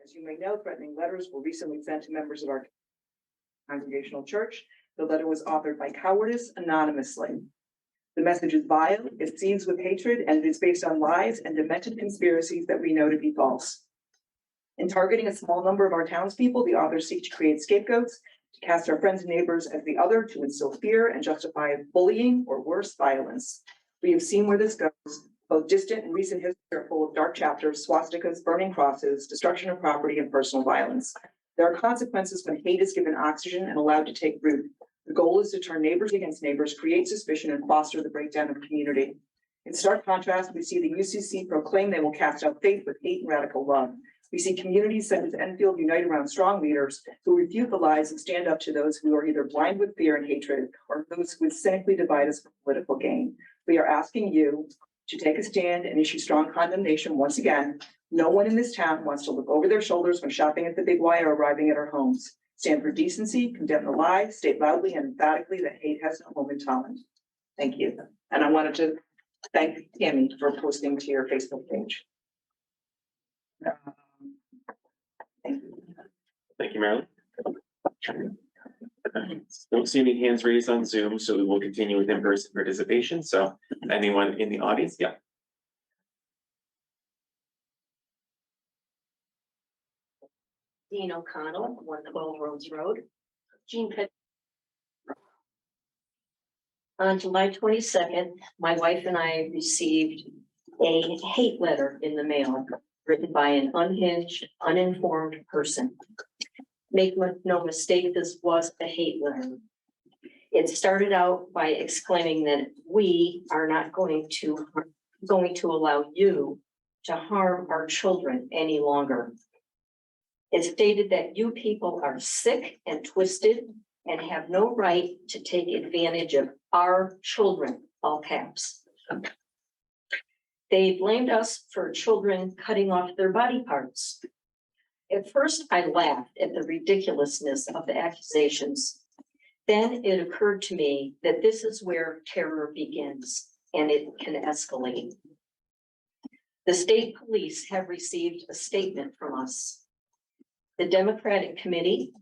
As you may know, threatening letters were recently sent to members of our congregational church. The letter was authored by Cowardice anonymously. The message is vile, it seethes with hatred, and it is based on lies and demented conspiracies that we know to be false. In targeting a small number of our townspeople, the authors seek to create scapegoats, to cast our friends and neighbors as the other, to instill fear and justify bullying or worse, violence. We have seen where this goes. Both distant and recent history are full of dark chapters, swastikas, burning crosses, destruction of property, and personal violence. There are consequences when hate is given oxygen and allowed to take root. The goal is to turn neighbors against neighbors, create suspicion, and foster the breakdown of community. In stark contrast, we see the UCC proclaim they will cast out faith with hate and radical love. We see communities such as Enfield unite around strong leaders who refute the lies and stand up to those who are either blind with fear and hatred or those who would cynically divide us for political gain. We are asking you to take a stand and issue strong condemnation once again. No one in this town wants to look over their shoulders when shopping at the Big Y or arriving at our homes. Stand for decency, condemn the lie, state loudly and emphatically that hate has no home in Tolland. Thank you. And I wanted to thank Tammy for posting to your Facebook page. Thank you. Thank you, Marilyn. Don't see any hands raised on Zoom, so we will continue with in-person participation. So anyone in the audience? Yeah. Dean O'Connell, 112 Rhodes Road. Jean Pitt. On July 22nd, my wife and I received a hate letter in the mail written by an unhinged, uninformed person. Make no mistake, this was a hate letter. It started out by exclaiming that we are not going to allow you to harm our children any longer. It stated that you people are sick and twisted and have no right to take advantage of our children, all caps. They blamed us for children cutting off their body parts. At first, I laughed at the ridiculousness of the accusations. Then it occurred to me that this is where terror begins and it can escalate. The state police have received a statement from us. The Democratic Committee,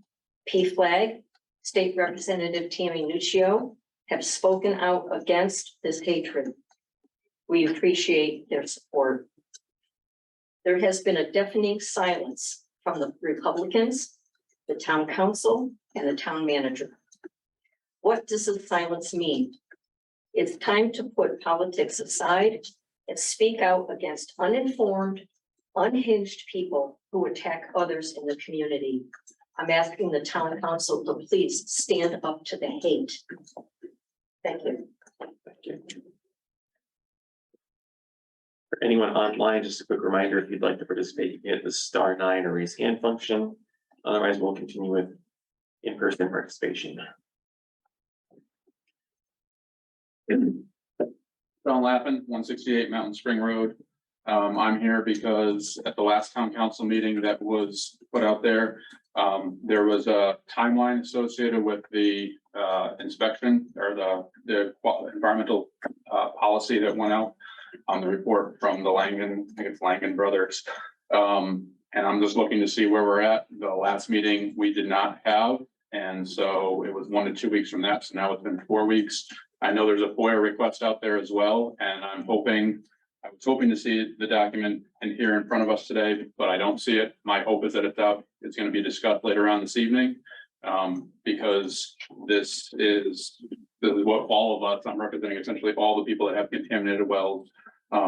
PFLAG, State Representative Tammy Nuccio have spoken out against this hatred. We appreciate their support. There has been a deafening silence from the Republicans, the town council, and the town manager. What does the silence mean? It's time to put politics aside and speak out against uninformed, unhinged people who attack others in the community. I'm asking the town council to please stand up to the hate. Thank you. Thank you. For anyone online, just a quick reminder, if you'd like to participate, you can hit the *9 or raise hand function. Otherwise, we'll continue with in-person participation. John Lappin, 168 Mountain Spring Road. I'm here because at the last town council meeting that was put out there, there was a timeline associated with the inspection or the environmental policy that went out on the report from the Langen, I think it's Langen Brothers. And I'm just looking to see where we're at. The last meeting we did not have. And so it was 1 to 2 weeks from that. So now it's been 4 weeks. I know there's a FOIA request out there as well. And I was hoping to see the document in here in front of us today, but I don't see it. My hope is that it's out. It's going to be discussed later on this evening. Because this is what all of us, I'm representing essentially all the people that have contaminated wells,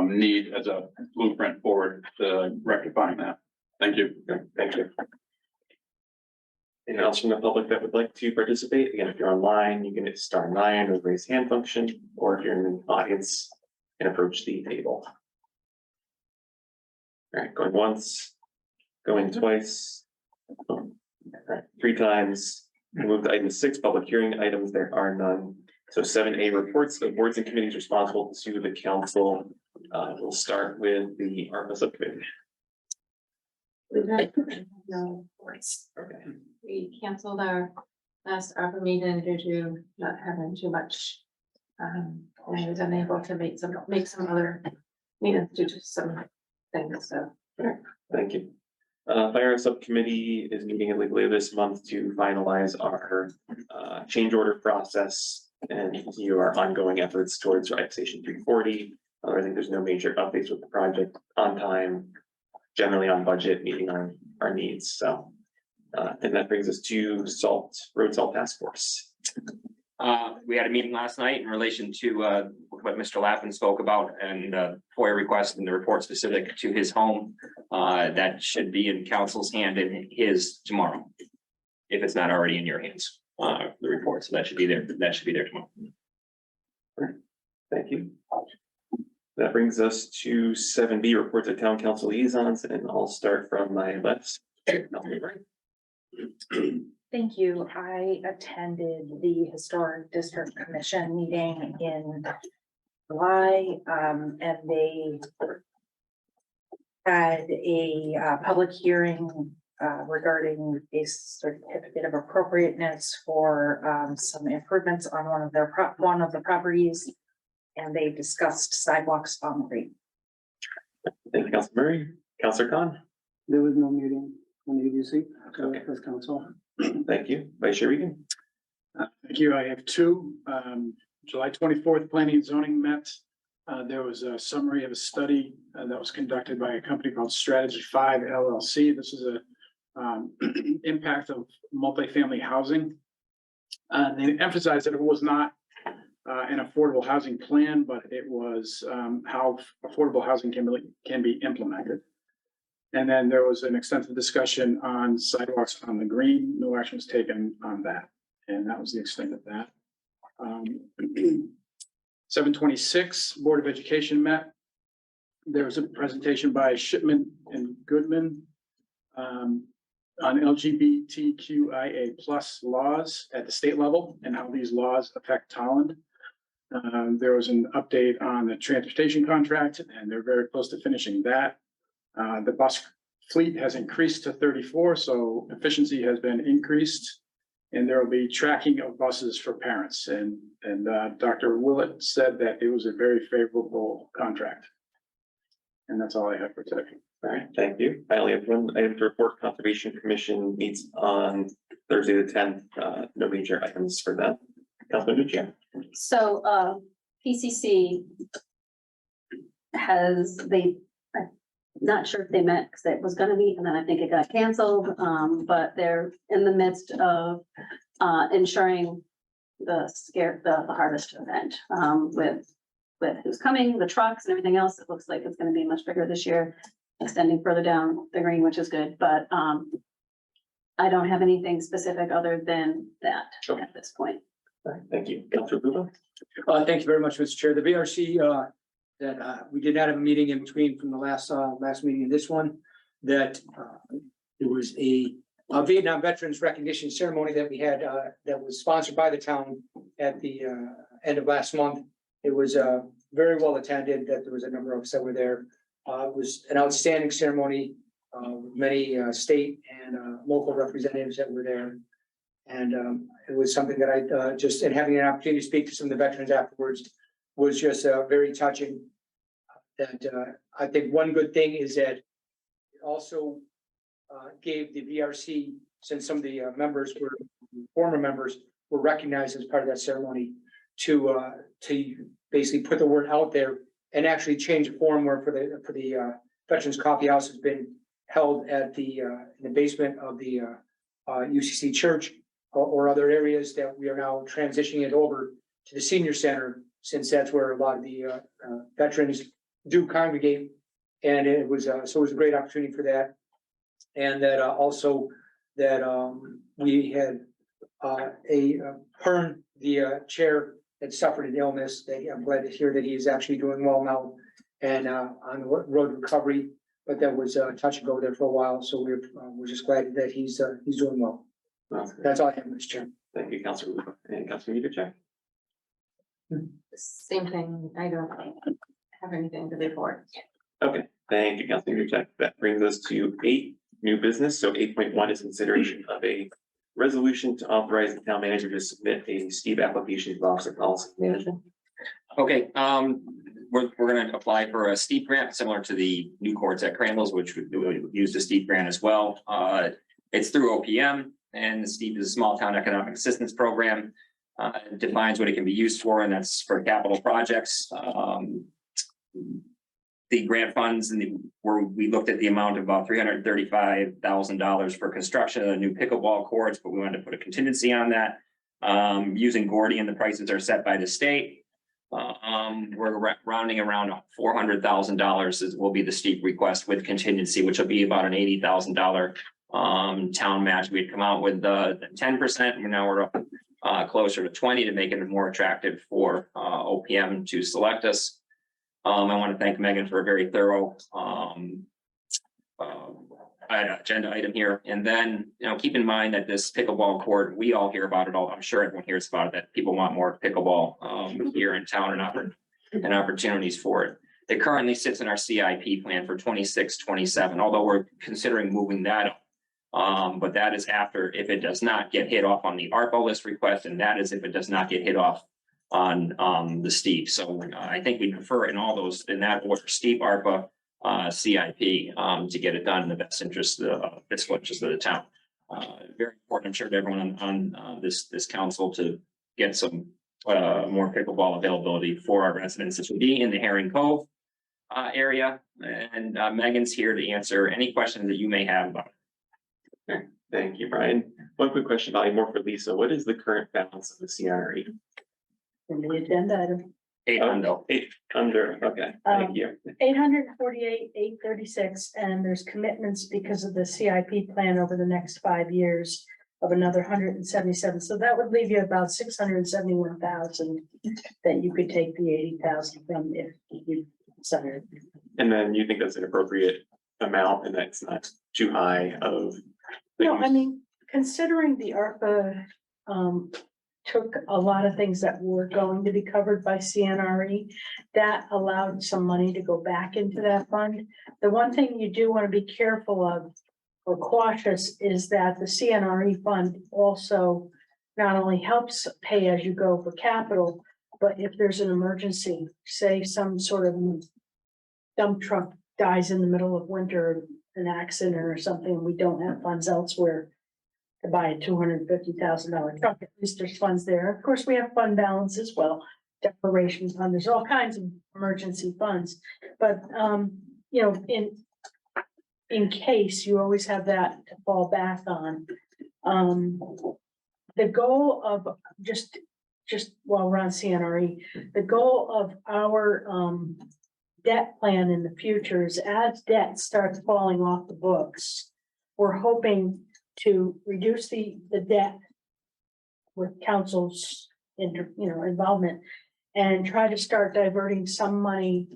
need as a blueprint forward to rectifying that. Thank you. Thank you. Anyone else from the public that would like to participate? Again, if you're online, you can hit *9 or raise hand function, or if you're in the audience, and approach the table. All right, going once, going twice. All right, 3 times. We'll move to item 6, public hearing items. There are none. So 7A, reports of boards and committees responsible to the council. We'll start with the ARPA subcommittee. No, Okay. we canceled our last ARPA meeting due to not having too much. I was unable to make some other meetings due to some things, so. Thank you. Fire subcommittee is meeting later this month to finalize our change order process and continue our ongoing efforts towards Ride Station 340. I think there's no major updates with the project, on time, generally on budget, meeting our needs. So, and that brings us to road salt task force. We had a meeting last night in relation to what Mr. Lappin spoke about and FOIA request and the report specific to his home. That should be in council's hand and his tomorrow. If it's not already in your hands, the report, so that should be there, tomorrow. Thank you. That brings us to 7B, reports of town council liaisons, and I'll start from my left. Thank you. I attended the Historic District Commission meeting in July, and they had a public hearing regarding a certificate of appropriateness for some improvements on one of the properties, and they discussed sidewalks on the green. Thank you, Councilor Murray. Councilor Khan. There was no meeting on the EDC, Okay. as council. Thank you. Vice Chair Regan. Thank you. I have two. July 24th, planning and zoning met. There was a summary of a study that was conducted by a company called Strategy 5 LLC. This is a impact of multifamily housing. They emphasized that it was not an affordable housing plan, but it was how affordable housing can be implemented. And then there was an extensive discussion on sidewalks on the green. No action was taken on that. And that was the extent of that. 726 Board of Education met. There was a presentation by Shipman and Goodman on LGBTQIA+ laws at the state level and how these laws affect Tolland. There was an update on the transportation contract, and they're very close to finishing that. The bus fleet has increased to 34, so efficiency has been increased. And there will be tracking of buses for parents. And Dr. Willett said that it was a very favorable contract. And that's all I have for today. All right, thank you. I only have one item to report. Conservation Commission meets on Thursday the 10th. No major items for that. Councilman Nuccia. So, PCC I'm not sure if they met, because it was gonna meet, and then I think it got canceled, but they're in the midst of ensuring the harvest event, with who's coming, the trucks and everything else. It looks like it's gonna be much bigger this year, extending further down the green, which is good, but I don't have anything specific other than that Okay. at this point. All right, thank you. Councilor Puba. Thank you very much, Mr. Chair. The VRC, that we did not have a meeting in between from the last meeting and this one, that there was a Vietnam Veterans Recognition Ceremony that we had, that was sponsored by the town at the end of last month. It was very well attended, that there was a number of us that were there. It was an outstanding ceremony, with many state and local representatives that were there. And it was something that I just, and having an opportunity to speak to some of the veterans afterwards was just very touching. That I think one good thing is that it also gave the VRC, since some of the members were former members were recognized as part of that ceremony, to basically put the word out there and actually change the form where for the Veterans Coffee House has been held at in the basement of the UCC church or other areas, that we are now transitioning it over to the senior center, since that's where a lot of the veterans do congregate. And it was so it was a great opportunity for that. And that also that we had Hearn, the chair, that suffered an illness. That I'm glad to hear that he is actually doing well now and on the road to recovery. But that was touch and go there for a while. So we're just glad that he's doing well. That's all I have, Mr. Chair. Thank you, Councilor Puba. And Councilor Nuccia. Same thing. I don't have anything to report. Okay, thank you, Councilor Nuccia. That brings us to 8, new business. So 8.1 is consideration of a resolution to authorize the town manager to submit a steep application to Office of Policy Management. Okay, we're gonna apply for a steep grant similar to the new courts at Crandall's, which we use the steep grant as well. It's through OPM, and the steep is a small town economic assistance program. It defines what it can be used for, and that's for capital projects. The grant funds where we looked at the amount of about $335,000 for construction of the new pickleball courts, but we wanted to put a contingency on that. Using Gordian, the prices are set by the state. We're rounding around $400,000 will be the steep request with contingency, which will be about an $80,000 town match. We'd come out with 10%, and now we're up closer to 20 to make it more attractive for OPM to select us. I want to thank Megan for a very thorough agenda item here. And then, keep in mind that this pickleball court, we all hear about it all. I'm sure everyone hears about it, that people want more pickleball here in town and opportunities for it. It currently sits in our CIP plan for 26-27, although we're considering moving that up. But that is after, if it does not get hit off on the ARPA list request, and that is if it does not get hit off on the steep. So I think we prefer in all those, in that order, steep, ARPA, CIP, to get it done in the best interest of fiscal interest of the town. Very important, I'm sure, to everyone on this council to get some more pickleball availability for our residents. This will be in the Herring Cove area, and Megan's here to answer any questions that you may have about it. Okay, thank you, Brian. One quick question, probably more for Lisa. What is the current balance of the CRE? In the agenda item, 800. 800, okay, thank you. 848, 836, and there's commitments because of the CIP plan over the next 5 years of another 177. So that would leave you about 671,000 that you could take the 80,000 from if you decided. And then you think that's an appropriate amount and that's not too high of? No, I mean, considering the ARPA, took a lot of things that were going to be covered by CNRE, that allowed some money to go back into that fund. The one thing you do want to be careful of or cautious is that the CNRE fund also not only helps pay as you go for capital, but if there's an emergency, say some sort of dump truck dies in the middle of winter, an accident or something, we don't have funds elsewhere to buy a $250,000 truck, at least there's funds there. Of course, we have fund balance as well, declaration fund, there's all kinds of emergency funds. But, in case, you always have that to fall back on. The goal of just while we're on CNRE, the goal of our, debt plan in the future is as debt starts falling off the books, we're hoping to reduce the debt with council's involvement and try to start diverting some money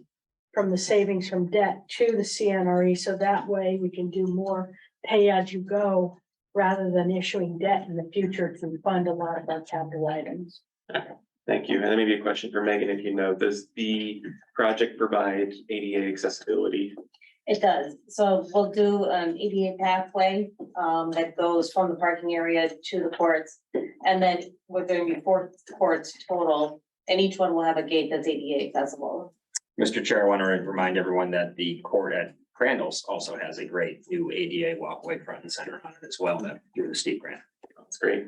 from the savings from debt to the CNRE. So that way we can do more pay as you go rather than issuing debt in the future to fund a lot of our capital items. Thank you. And then maybe a question for Megan, if you know, does the project provide ADA accessibility? It does. So we'll do an ADA pathway that goes from the parking area to the courts. And then we're going to be 4 courts total, and each one will have a gate that's ADA accessible. Mr. Chair, I want to remind everyone that the court at Crandall's also has a great new ADA walkway front and center on it as well, that through the steep grant. That's great.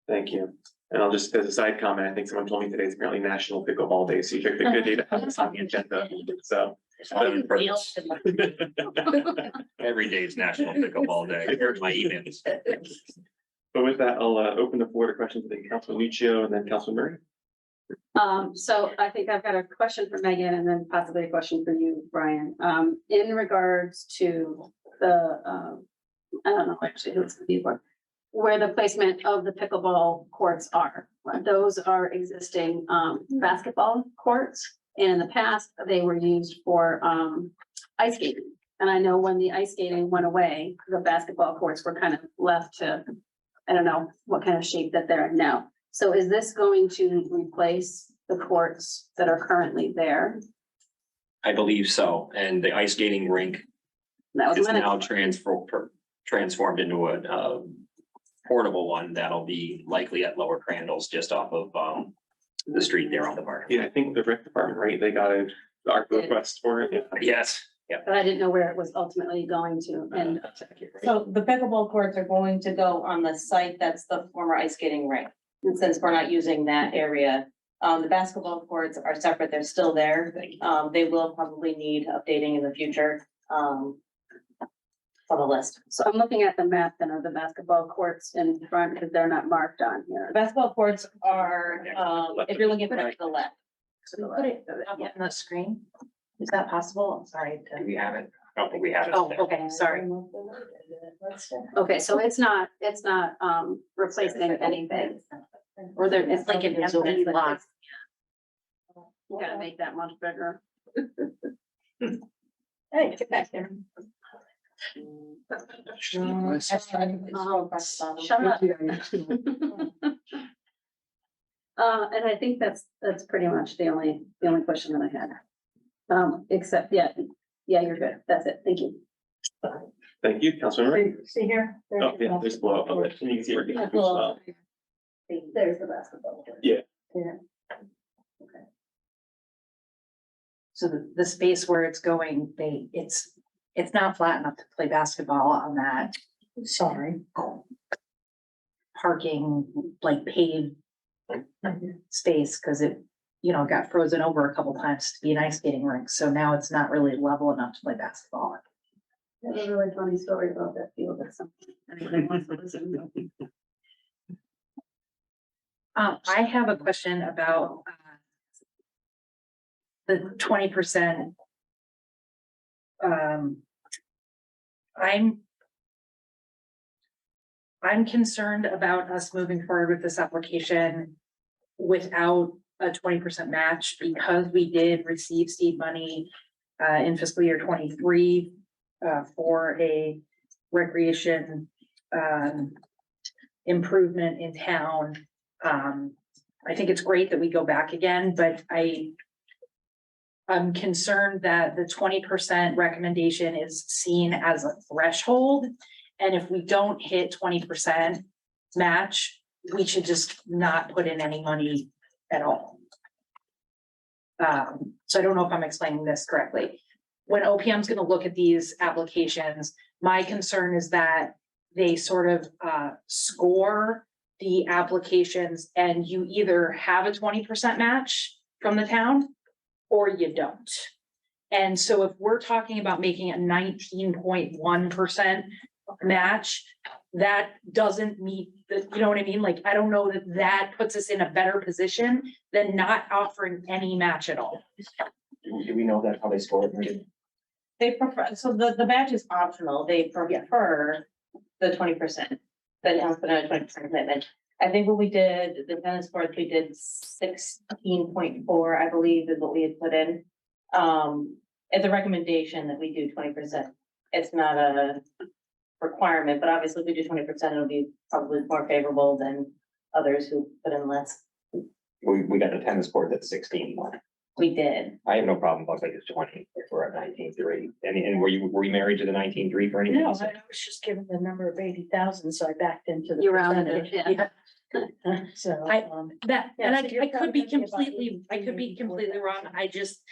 Thank you. And I'll just, as a side comment, I think someone told me today is apparently National Pickleball Day, so you picked a good day to have this on the agenda, so. Every day is National Pickleball Day. Here's my emails. But with that, I'll open the floor to questions. I think Councilman Lucio and then Councilman Murray. So I think I've got a question for Megan and then possibly a question for you, Brian. In regards to the, I don't know actually who it's gonna be for, where the placement of the pickleball courts are. Those are existing basketball courts. And in the past, they were used for ice skating. And I know when the ice skating went away, the basketball courts were kind of left to, I don't know what kind of shape that they're in now. So is this going to replace the courts that are currently there? I believe so. And the ice skating rink That was is my next now question. transformed into a portable one that'll be likely at Lower Crandall's just off of the street there on the park. Yeah, I think the rec department, right, they got a ARPA request for it. Yes, yeah. But I didn't know where it was ultimately going to, and That's accurate, right? So the pickleball courts are going to go on the site that's the former ice skating rink. And since we're not using that area, the basketball courts are separate, they're still there. They will probably need updating in the future, on the list. so I'm looking at the map then of the basketball courts in front, because they're not marked on The here. basketball courts are, if you're looking at it to the left. Put it up on the screen. Is that possible? I'm sorry. Do we have it? I don't think we have it. Oh, okay, sorry. Okay, so it's not replacing anything, or there, it's like an empty lot. You gotta make that much bigger. Hey, get back there. Shut up. And I think that's pretty much the only question that I had. Except, yeah, you're good. That's it. Thank you. Thank you, Councilmember. See here? Oh, yeah, there's blow up of it. And you can see where it goes as well. There's the basketball. Yeah. So the space where it's going, it's not flat enough to play basketball on that. Sorry. Parking, like paved space, because it, got frozen over a couple times to be an ice skating rink. So now it's not really level enough to play basketball. I have a really funny story about that field or something. Anybody wants to listen? I have a question about the 20%. I'm concerned about us moving forward with this application without a 20% match, because we did receive seed money in fiscal year 23 for a recreation improvement in town. I think it's great that we go back again, but I'm concerned that the 20% recommendation is seen as a threshold. And if we don't hit 20% match, we should just not put in any money at all. So I don't know if I'm explaining this correctly. When OPM is going to look at these applications, my concern is that they sort of score the applications and you either have a 20% match from the town or you don't. And so if we're talking about making a 19.1% match, that doesn't meet the, you know what I mean? Like, I don't know that that puts us in a better position than not offering any match at all. Do we know that how they score it? They prefer, so the match is optional, they prefer the 20%. That has been a 20% commitment. I think what we did, the tennis courts, we did 16.4, I believe, is what we had put in. It's a recommendation that we do 20%. It's not a requirement, but obviously if we do 20%, it'll be probably more favorable than others who put in less. We got the tennis court at 16. We did. I have no problem about like it's 20 if we're at 19.3. And were you married to the 19.3 for anything? No, I was just given the number of 80,000, so I backed into the You rounded it, percentage. yeah. So, That, Yeah, and so you're I could probably be gonna be about completely, I could be 80, completely wrong. I just,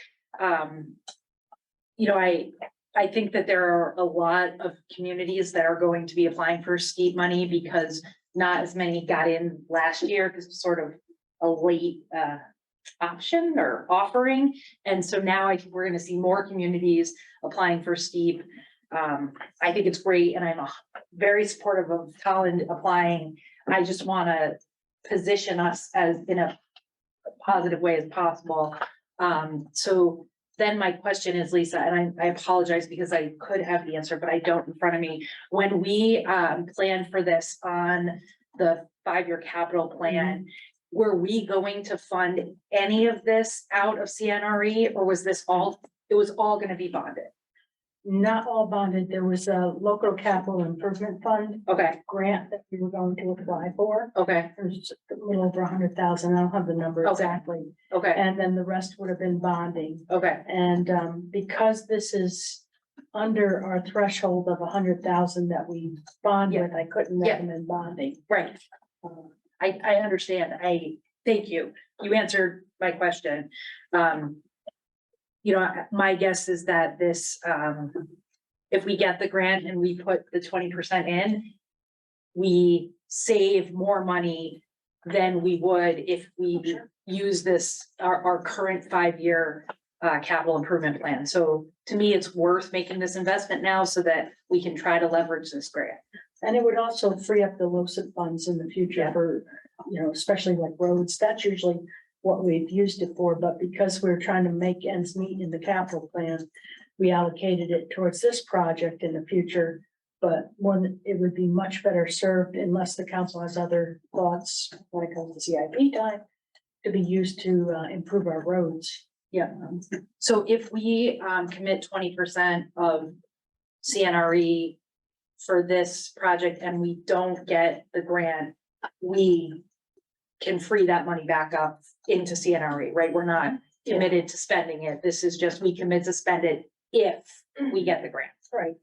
I think that there are a lot of communities that are going to be applying for steep money because not as many got in last year because it's sort of a late, option or offering. And so now I think we're gonna see more communities applying for steep. I think it's great and I'm very supportive of Tolland applying. I just wanna position us as in a positive way as possible. So then my question is, Lisa, and I apologize because I could have the answer, but I don't in front of me. When we planned for this on the 5-year capital plan, were we going to fund any of this out of CNRE or was this all, it was all gonna be bonded? not all bonded, there was a local capital improvement fund Okay, grant that we were going to apply for. okay, There's a little over 100,000, I don't have the number Okay. exactly, okay, and then the rest would have been bonding. okay, And because this is under our threshold of 100,000 that we bond Yeah. with, I couldn't Yeah. recommend bonding. right. I understand. Thank you. You answered my question. My guess is that this, if we get the grant and we put the 20% in, we save more money than we would if we use this, our current 5-year capital improvement plan. So to me, it's worth making this investment now so that we can try to leverage this grant. And it would also free up the LoCIP funds in the future for, especially like roads. That's usually what we've used it for, but because we're trying to make ends meet in the capital plan, we allocated it towards this project in the future. But one, it would be much better served unless the council has other thoughts when it comes to CIP time to be used to improve our roads. Yeah. So if we commit 20% of CNRE for this project and we don't get the grant, we can free that money back up into CNRE, right? We're not committed to spending it. This is just, we commit to spend it if we get the grant. Right.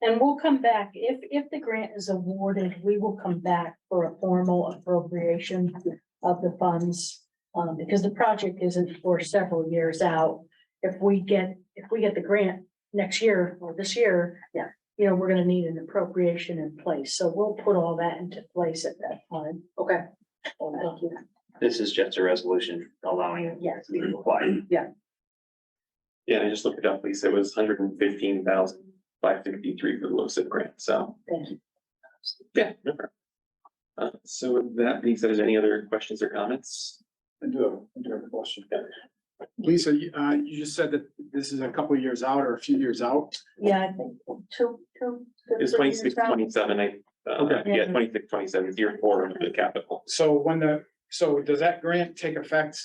And we'll come back, if the grant is awarded, we will come back for a formal appropriation of the funds. Because the project isn't for several years out. If we get the grant next year or this year. Yeah. We're gonna need an appropriation in place, so we'll put all that into place at that time. Okay. Thank you. This is just a resolution allowing it Yes. to be applied. Yeah, and I just looked it up, Lisa, it was 115,553 for the LoCIP grant, so. Thank you. Yeah, no problem. So with that being said, is there any other questions or comments? I do have a question. Lisa, you just said that this is a couple of years out or a few years out. Yeah, I think two. It's 26, 27, Okay. yeah, 26, 27 is year 4 of the capital. So so does that grant take effect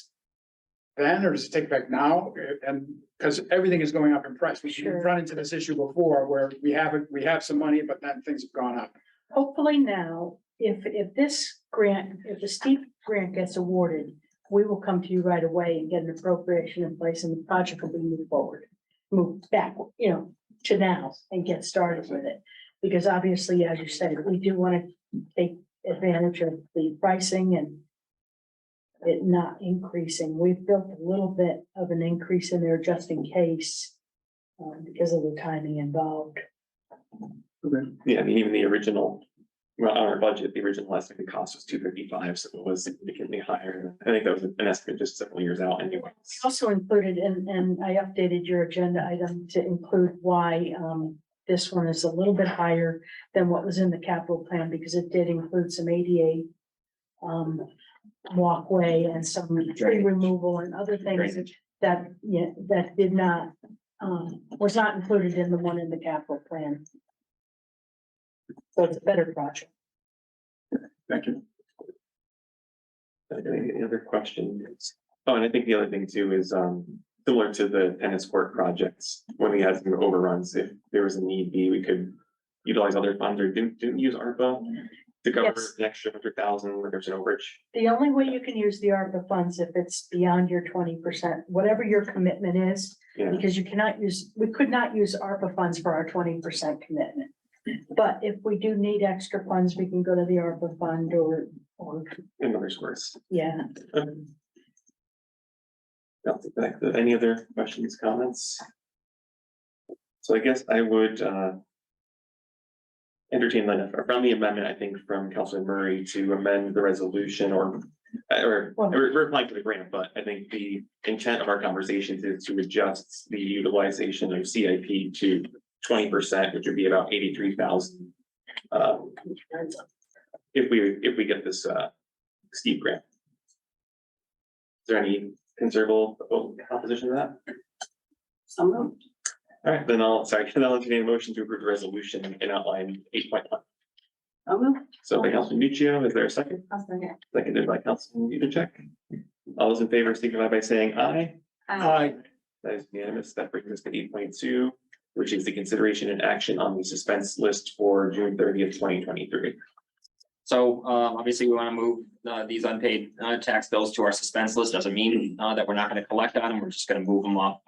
then, or does it take effect now? And because everything is going up in price, we've Sure. run into this issue before where we have some money, but then things have gone up. Hopefully now, if this grant, if the steep grant gets awarded, we will come to you right away and get an appropriation in place and the project will be moved forward. Move back, to now and get started with it. Because obviously, as you said, we do want to take advantage of the pricing and it not increasing. We've built a little bit of an increase in there just in case because of the timing involved. Yeah, I mean, even the original, well, on our budget, the original estimated cost was 255, so it was significantly higher. I think that was an estimate just several years out anyway. Also included, and I updated your agenda item to include why this one is a little bit higher than what was in the capital plan, because it did include some ADA walkway and some tree removal and other things that did not, was not included in the one in the capital plan. So it's a better project. Thank you. Any other questions? Oh, and I think the other thing too is, similar to the tennis court projects, when we had some overruns, if there was a need be, we could utilize other funds or didn't use ARPA to cover Yes. an extra 100,000 when there's an overage. The only way you can use the ARPA funds if it's beyond your 20%, whatever your commitment is, Yeah, because we could not use ARPA funds for our 20% commitment. But if we do need extra funds, we can go to the ARPA fund or, in other source. yeah. Any other questions, comments? So I guess I would entertain a friendly amendment, I think, from Councilor Murray to amend the resolution or we're applying for the grant, but I think the intent of our conversations is to adjust the utilization of CIP to 20%, which would be about 83,000. If we get this steep grant. Is there any considerable opposition to that? All right, then I'll entertain a motion to approve the resolution and outline 8.1. So by Councilman Nuccio, is there a second? Seconded by Councilman Yudichak. All those in favor signify by saying aye. Aye. That is unanimous. That brings us to 8.2, which is the consideration and action on the suspense list for June 30th, 2023. So obviously, we want to move these unpaid tax bills to our suspense list. Doesn't mean that we're not going to collect on them. We're just going to move them off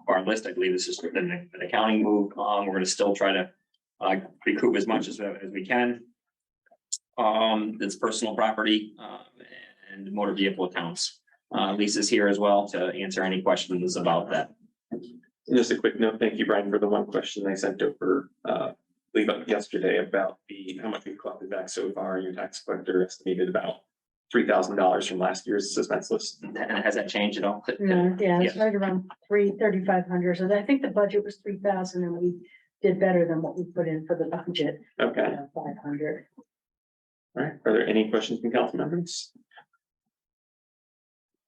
our list. I believe this is an accounting move. We're going to still try to recoup as much as we can. It's personal property, and motor vehicle accounts. Lisa's here as well to answer any questions about that. Just a quick note, thank you, Brian, for the one question I sent over, leave up yesterday about how much we've collected back so far. Your tax collector estimated about $3,000 from last year's suspense list. And has that changed at all? No, yeah, it's Yes. right around 3,500. So I think the budget was 3,000 and we did better than what we put in for the budget, Okay, 500. all right. Are there any questions from council members?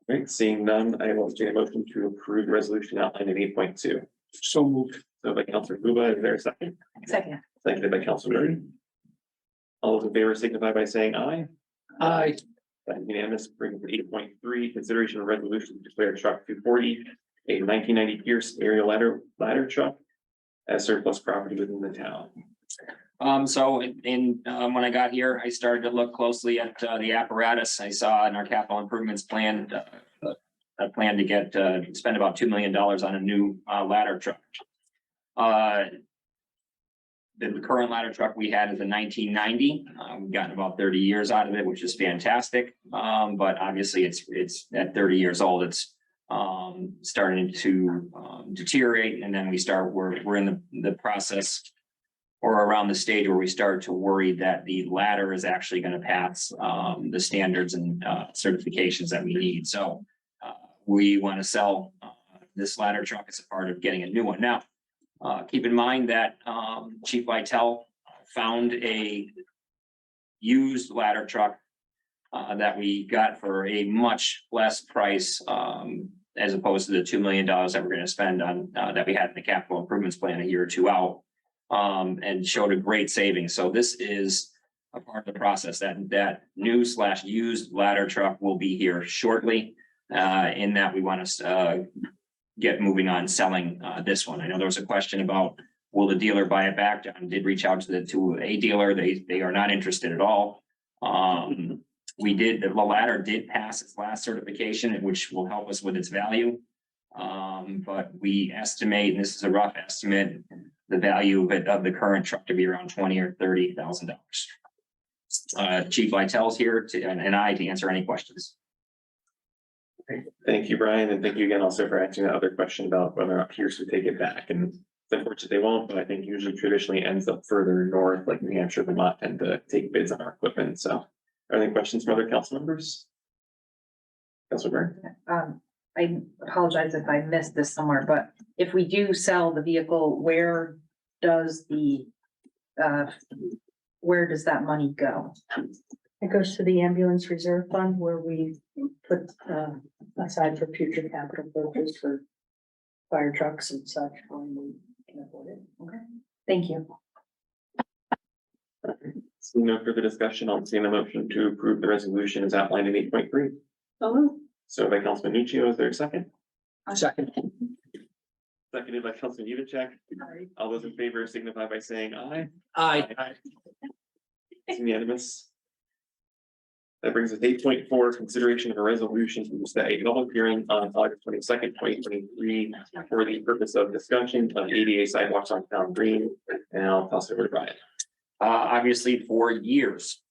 All right, seeing none, I will entertain a motion to approve the resolution outlined in 8.2. So moved. So by Councilor Buba, is there a second? Second. Seconded by Councilor Murray. All those in favor signify by saying aye. Aye. That is unanimous, brings to 8.3, consideration of resolution to declare truck 240, a 1990 Pierce aerial ladder truck as surplus property within the town. So when I got here, I started to look closely at the apparatus. I saw in our capital improvements plan, a plan to spend about $2 million on a new ladder truck. The current ladder truck we had is a 1990. We've gotten about 30 years out of it, which is fantastic. But obviously it's at 30 years old, it's starting to deteriorate, and then we're in the process or around the stage where we start to worry that the ladder is actually going to pass the standards and certifications that we need. So we want to sell this ladder truck as a part of getting a new one. Now, keep in mind that Chief Vitale found a used ladder truck that we got for a much less price as opposed to the $2 million that we're going to spend on that we had in the capital improvements plan a year or two out, and showed a great savings. So this is a part of the process that new/used ladder truck will be here shortly. In that we want to get moving on selling this one. I know there was a question about, will the dealer buy it back? John did reach out to a dealer. They are not interested at all. The ladder did pass its last certification, which will help us with its value. But we estimate, and this is a rough estimate, the value of the current truck to be around $20,000 or $30,000. Chief Vitale's here and I to answer any questions. Thank you, Brian, and thank you again also for answering that other question about whether or not Pierce would take it back. And it's unfortunate they won't, but I think usually traditionally ends up further north, like New Hampshire, Vermont, tend to take bids on our equipment. So are there any questions from other council members? Councilor Byrne? I apologize if I missed this somewhere, but if we do sell the vehicle, where does that money go? It goes to the ambulance reserve fund where we put aside for future capital purposes for fire trucks and such when we can afford it. Okay, thank you. Seeing no further discussion, I'll entertain a motion to approve the resolution as outlined in 8.3. So by Councilman Nuccio, is there a second? Second. Seconded by Councilman Yudichak. All those in favor signify by saying aye. Aye. It's unanimous. That brings us to 8.4, consideration of a resolution to set a public hearing on August 22nd, 2023 for the purpose of discussion on ADA sidewalks on Town Green. And I'll toss it over to Brian. Obviously, for years,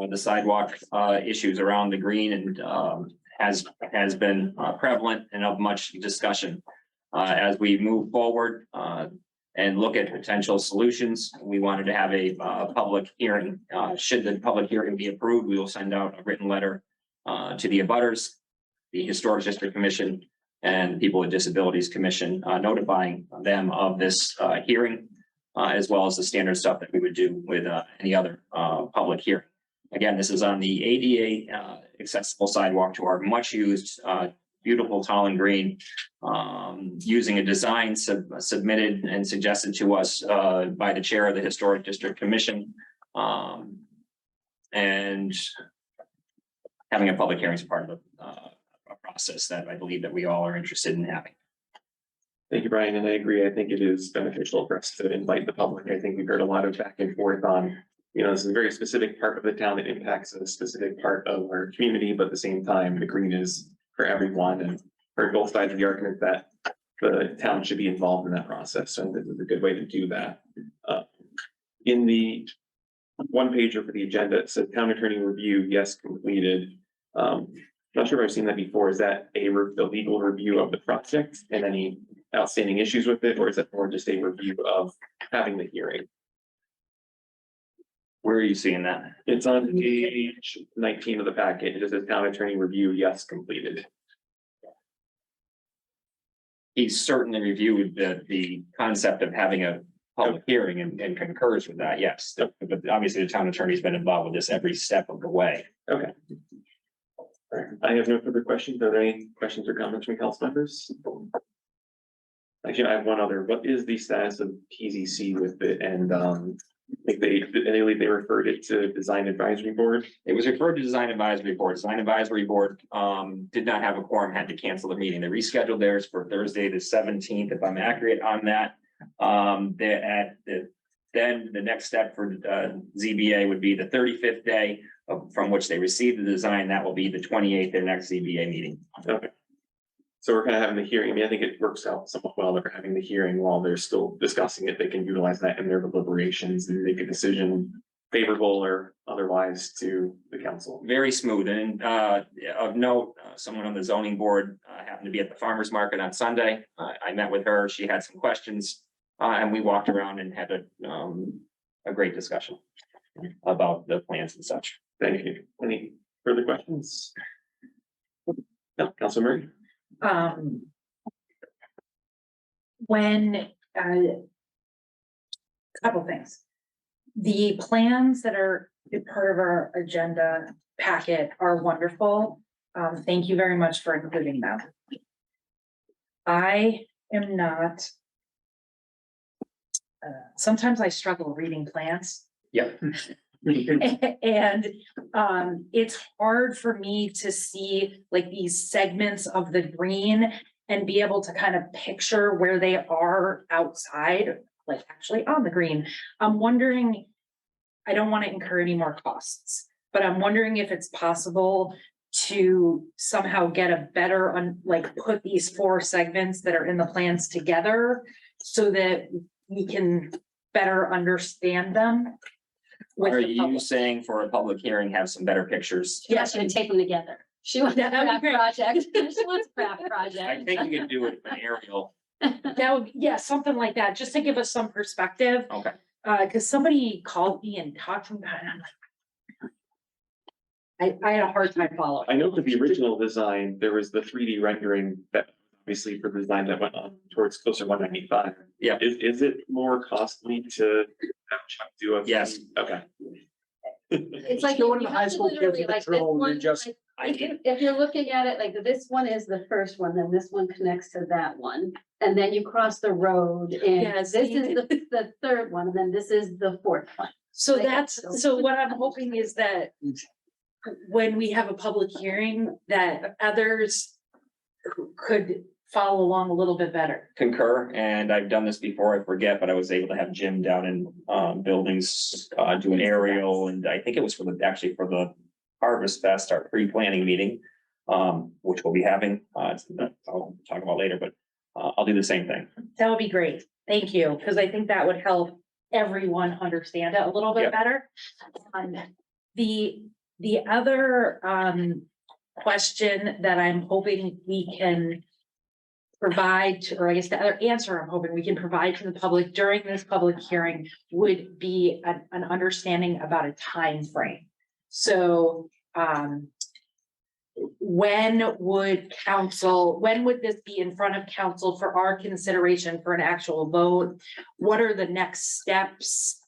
the sidewalk issues around the green and has been prevalent and of much discussion. As we move forward and look at potential solutions, we wanted to have a public hearing. Should the public hearing be approved, we will send out a written letter to the abutters, the Historic District Commission, and People with Disabilities Commission, notifying them of this hearing, as well as the standard stuff that we would do with any other public hearing. Again, this is on the ADA accessible sidewalk to our much used beautiful Tolland Green, using a design submitted and suggested to us by the chair of the Historic District Commission, and having a public hearing is part of a process that I believe that we all are interested in having. Thank you, Brian, and I agree. I think it is beneficial for us to invite the public. I think we've heard a lot of back and forth on, this is a very specific part of the town that impacts a specific part of our community, but at the same time, the green is for everyone, and for both sides of the argument that the town should be involved in that process. So this is a good way to do that. In the one pager for the agenda, it said town attorney review, yes, completed. Not sure if I've seen that before. Is that the legal review of the project and any outstanding issues with it, or is it more just a review of having the hearing? Where are you seeing that? It's on page 19 of the packet. It just says town attorney review, yes, completed. He certainly reviewed the concept of having a public hearing and concurs with that, yes. But obviously, the town attorney's been involved with this every step of the way. Okay. All right. I have no further questions. Are there any questions or comments from council members? Actually, I have one other. What is the status of PZC with it? And I think they referred it to design advisory board. It was referred to design advisory board. Design advisory board did not have a quorum, had to cancel the meeting. They rescheduled theirs for Thursday, the 17th, if I'm accurate on that. Then the next step for ZBA would be the 35th day from which they received the design. That will be the 28th, their next ZBA meeting. Okay. So we're kind of having the hearing. I mean, I think it works out somewhat well. They're having the hearing while they're still discussing it. They can utilize that in their deliberations and make a decision favorable or otherwise to the council. Very smooth. And of note, someone on the zoning board happened to be at the farmer's market on Sunday. I met with her. She had some questions and we walked around and had a great discussion about the plans and such. Thank you. Any further questions? No, Councilor Murray? When, couple things. The plans that are a part of our agenda packet are wonderful. Thank you very much for including them. I am not. Sometimes I struggle reading plans. Yep. And it's hard for me to see like these segments of the green and be able to kind of picture where they are outside, like actually on the green. I'm wondering, I don't want to incur any more costs, but I'm wondering if it's possible to somehow get a better, like put these 4 segments that are in the plans together so that we can better understand them. with Are the you public. saying for a public hearing, have some better pictures? She wants you to tape them together. She wants a That'd be craft great. project. She wants a craft I project. think you could do it with an aerial. That would, yeah, something like that, just to give us some perspective. Okay. Cause somebody called me and talked to me about it, and I'm like. I had a hard time following. I know for the original design, there was the 3D rendering that obviously for the design that went on towards closer 195. Yeah. Is it more costly to have Chuck do a? Yes. Okay. It's like. Still one of you the have high to school kids literally, with a like, this drone one, and just- like, if you're looking at it, like this one is the first one, then this one connects to that one. And then you cross the road and Yes, this you is the third one, and then this is the 4th one. So Like, that's, so what I'm hoping is that when we have a public hearing, that others could follow along a little bit better. Concur, and I've done this before, I forget, but I was able to have Jim down in buildings, do an aerial, and I think it was for the Harvest Fest, our pre-planning meeting. Which we'll be having, I'll talk about later, but I'll do the same thing. That would be great. Thank you, because I think that would help everyone understand it a little bit Yep. better. The other question that I'm hoping we can provide, or I guess the other answer I'm hoping we can provide to the public during this public hearing would be an understanding about a time frame. So when would this be in front of council for our consideration for an actual vote? What are the next steps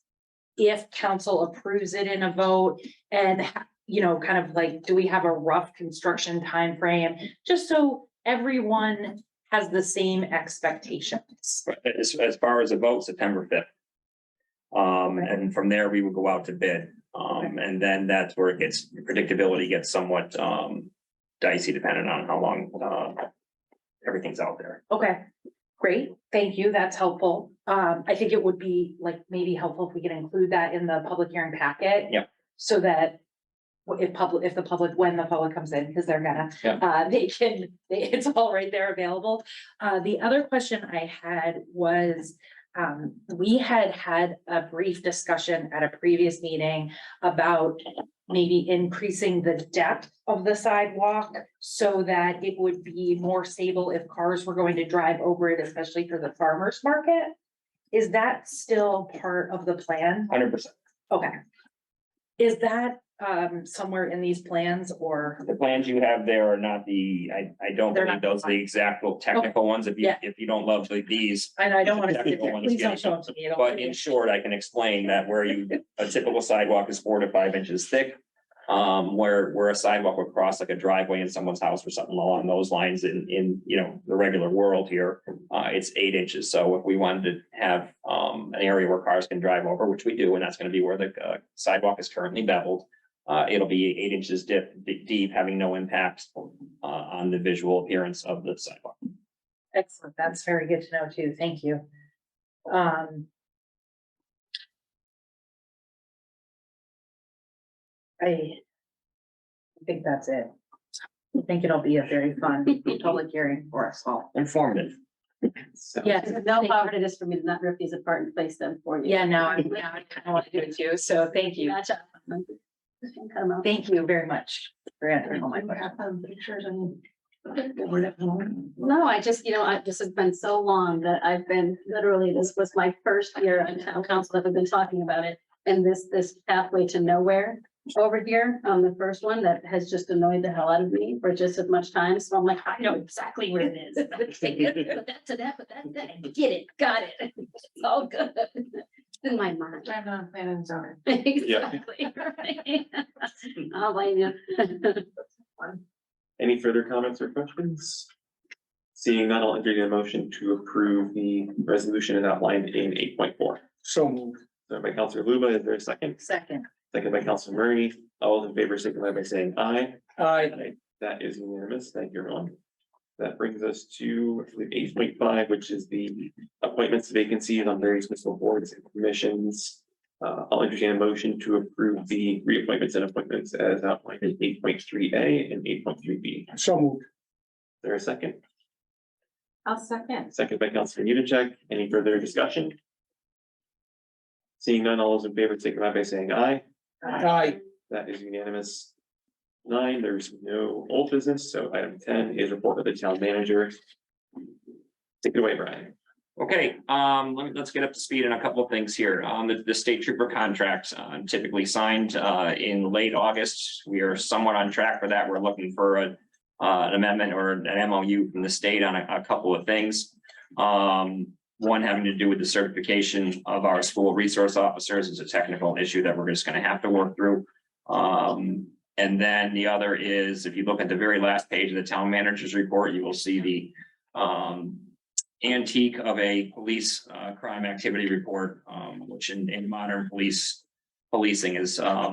if council approves it in a vote? And, you know, kind of like, do we have a rough construction time frame? Just so everyone has the same expectations. As far as a vote, September 5th. And from there, we would go out to bid. And then that's where predictability gets somewhat dicey depending on how long everything's out there. Okay, great. Thank you. That's helpful. I think it would be like maybe helpful if we could include that in the public hearing packet. Yep. So that when the public comes in, because they're gonna, it's all right there available. The other question I had was, we had a brief discussion at a previous meeting about maybe increasing the depth of the sidewalk so that it would be more stable if cars were going to drive over it, especially for the farmer's market. Is that still part of the plan? 100%. Okay. Is that somewhere in these plans or? The plans you have there are not I don't They're believe not those are the exact technical ones. Yeah. If you don't love these. And I don't want to, Technical ones, please yeah. don't show them to me. I don't But want in to- short, I can explain that where a typical sidewalk is 4 to 5 inches thick. Where a sidewalk would cross like a driveway in someone's house or something along those lines in the regular world here, it's 8 inches. So if we wanted to have, an area where cars can drive over, which we do, and that's gonna be where the sidewalk is currently beveled. It'll be 8 inches deep, having no impact, on the visual appearance of the sidewalk. Excellent. That's very good to know too. Thank you. I think that's it. I think it'll be a very fun public hearing for us all. Informative. So- Yes. No, how hard it is for me to not rip these apart and place them for you. Yeah, now I want to do it too. So thank you. Match up. Cut 'em out. Thank you very much for answering all my questions. No, I just, it's been so long that I've been, literally, this was my first year on town council that we've been talking about it. And this pathway to nowhere over here on the first one that has just annoyed the hell out of me for just as much time. So I'm like, I know exactly where it is. Put that to that, put that to that, and get it, got it. It's all good. It's in my mind. I'm on plan and zoning. Exactly. Right. I'll blame you. Any further comments or questions? Seeing none, I'll entertain a motion to approve the resolution as outlined in 8.4. So moved. So by Counselor Luba, is there a second? Second. Second by Counselor Murray. All those in favor signify by saying aye. Aye. That is unanimous. Thank you, everyone. That brings us to 8.5, which is the appointments, vacancies on various municipal boards and commissions. I'll entertain a motion to approve the reappointments and appointments as outlined in 8.3A and 8.3B. Is So moved. there a second? I'll second. Second by Counselor Yudichak. Any further discussion? Seeing none, all those in favor signify by saying aye. Aye. That is unanimous. 9, there's no old business, so item 10 is report of the town manager. Take it away, Brian. Okay, let's get up to speed on a couple of things here. The state trooper contract, typically signed, in late August. We are somewhat on track for that. We're looking for an amendment or an MOU from the state on a couple of things. One having to do with the certification of our school resource officers is a technical issue that we're just gonna have to work through. And then the other is, if you look at the very last page of the town manager's report, you will see the antique of a police crime activity report, which in modern policing is, I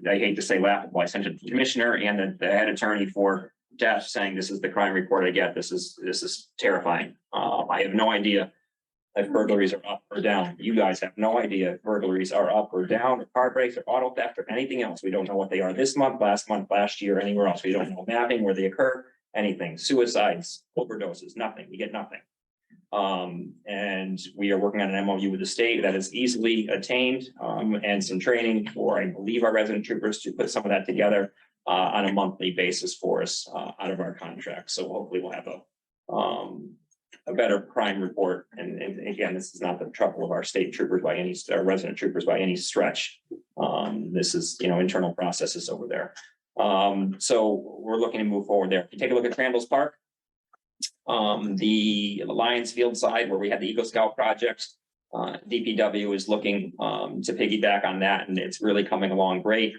hate to say laughable. I sent it to the commissioner and the head attorney for death saying this is the crime report I get. This is terrifying. I have no idea if burglaries are up or down. You guys have no idea if burglaries are up or down, or car breaks, or auto theft, or anything else. We don't know what they are this month, last year, anywhere else. We don't know mapping, where they occur, anything, suicides, overdoses, nothing. We get nothing. And we are working on an MOU with the state that is easily attained, and some training for, I believe, our resident troopers to put some of that together on a monthly basis for us out of our contract. So hopefully we'll have a better crime report. And again, this is not the trouble of our state troopers by any, our resident troopers by any stretch. This is, internal processes over there. So we're looking to move forward there. If you take a look at Crandall's Park, the Lions Field side where we had the Eagle Scout project, DPW is looking to piggyback on that, and it's really coming along great.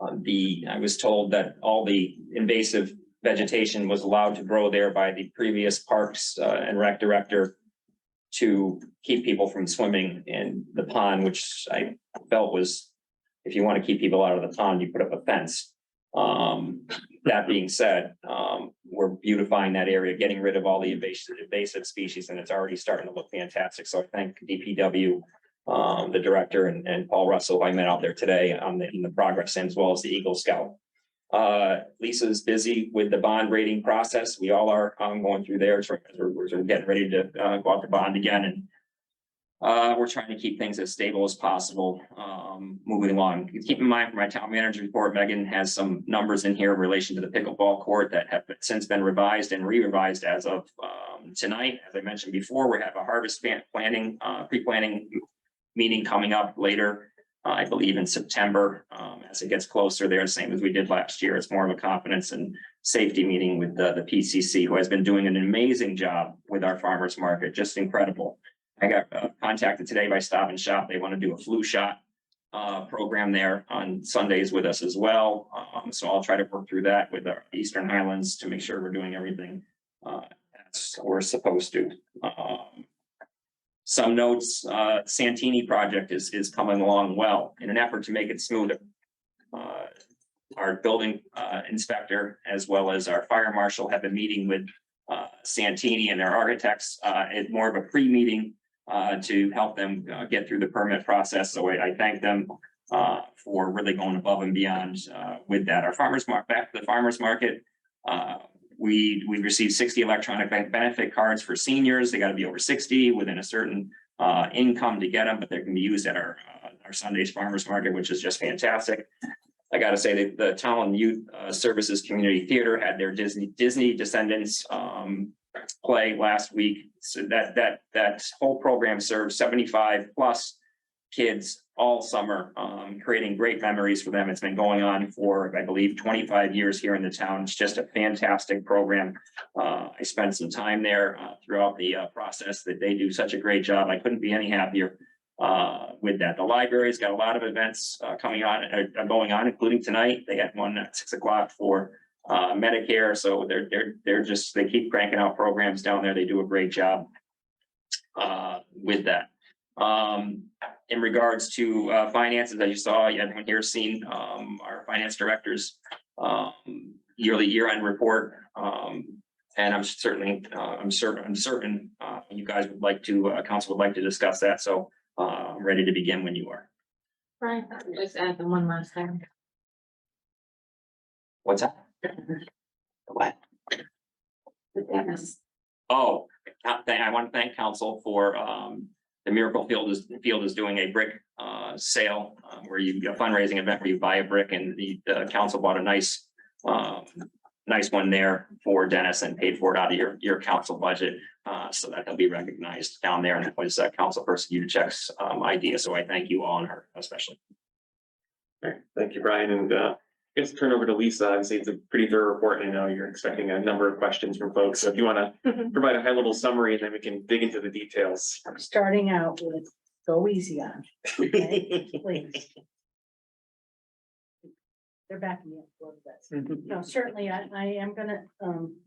I was told that all the invasive vegetation was allowed to grow there by the previous Parks and Rec director to keep people from swimming in the pond, which I felt was, if you want to keep people out of the pond, you put up a fence. That being said, we're beautifying that area, getting rid of all the invasive species, and it's already starting to look fantastic. So I thank DPW, the director and Paul Russell, I met out there today in the progress, as well as the Eagle Scout. Lisa's busy with the bond rating process. We all are going through there. We're getting ready to go out to bond again. And we're trying to keep things as stable as possible, moving along. Keep in mind, for my town manager report, Megan has some numbers in here in relation to the pickleball court that have since been revised and re-revised as of, tonight. As I mentioned before, we have a harvest planning, pre-planning meeting coming up later, I believe in September. As it gets closer there, same as we did last year, it's more of a confidence and safety meeting with the PCC, who has been doing an amazing job with our farmers market, just incredible. I got contacted today by Stop and Shop. They want to do a flu shot program there on Sundays with us as well. So I'll try to work through that with our Eastern Highlands to make sure we're doing everything as we're supposed to. Some notes, Santini project is coming along well in an effort to make it smoother. Our building inspector, as well as our fire marshal, have been meeting with Santini and their architects at more of a pre-meeting to help them get through the permit process. So I thank them for really going above and beyond with that. Our back to the farmers market. We received 60 electronic benefit cards for seniors. They got to be over 60 within a certain income to get them, but they can be used at our Sunday's farmers market, which is just fantastic. I got to say that the Tolland Youth Services Community Theater had their Disney Descendants play last week. So that whole program serves 75 plus kids all summer, creating great memories for them. It's been going on for, I believe, 25 years here in the town. It's just a fantastic program. I spent some time there throughout the process. That they do such a great job. I couldn't be any happier with that. The library's got a lot of events going on, including tonight. They had one at 6 o'clock for Medicare. So they keep cranking out programs down there. They do a great job with that. In regards to finances, as you saw, everyone here seen our finance director's year-end report. And I'm certain you guys would like to, council would like to discuss that. So I'm ready to begin when you are. Right, just add the one last thing. What's that? What? Dennis. Oh, I want to thank council for the Miracle Field is doing a brick sale where a fundraising event where you buy a brick, and the council bought a nice one there for Dennis and paid for it out of your council budget, so that he'll be recognized down there. And it was council person Uticek's idea, so I thank you all and her especially. All right, thank you, Brian, and I guess turn over to Lisa. Obviously, it's a pretty thorough report, and I know you're expecting a number of questions from folks. So if you want to provide a high level summary, and then we can dig into the details. Starting out with, go easy on, okay, please. They're backing me up a little bit. No, certainly, I am gonna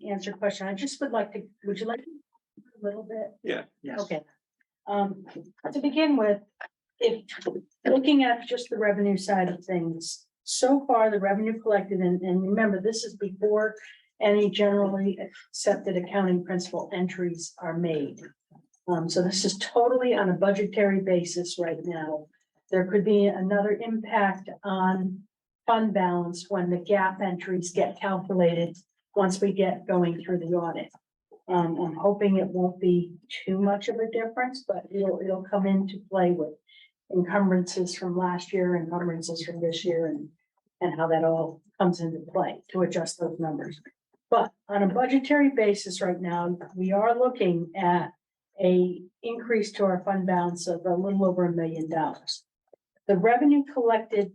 answer a question. I just would you like a little bit? Yeah. Yes. Okay. To begin with, if looking at just the revenue side of things, so far the revenue collected, and remember, this is before any generally accepted accounting principle entries are made. So this is totally on a budgetary basis right now. There could be another impact on fund balance when the gap entries get calculated once we get going through the audit. I'm hoping it won't be too much of a difference, but it'll come into play with encumbrances from last year, encumbrances from this year, and how that all comes into play to adjust those numbers. But on a budgetary basis right now, we are looking at a increase to our fund balance of a little over $1 million. The revenue collected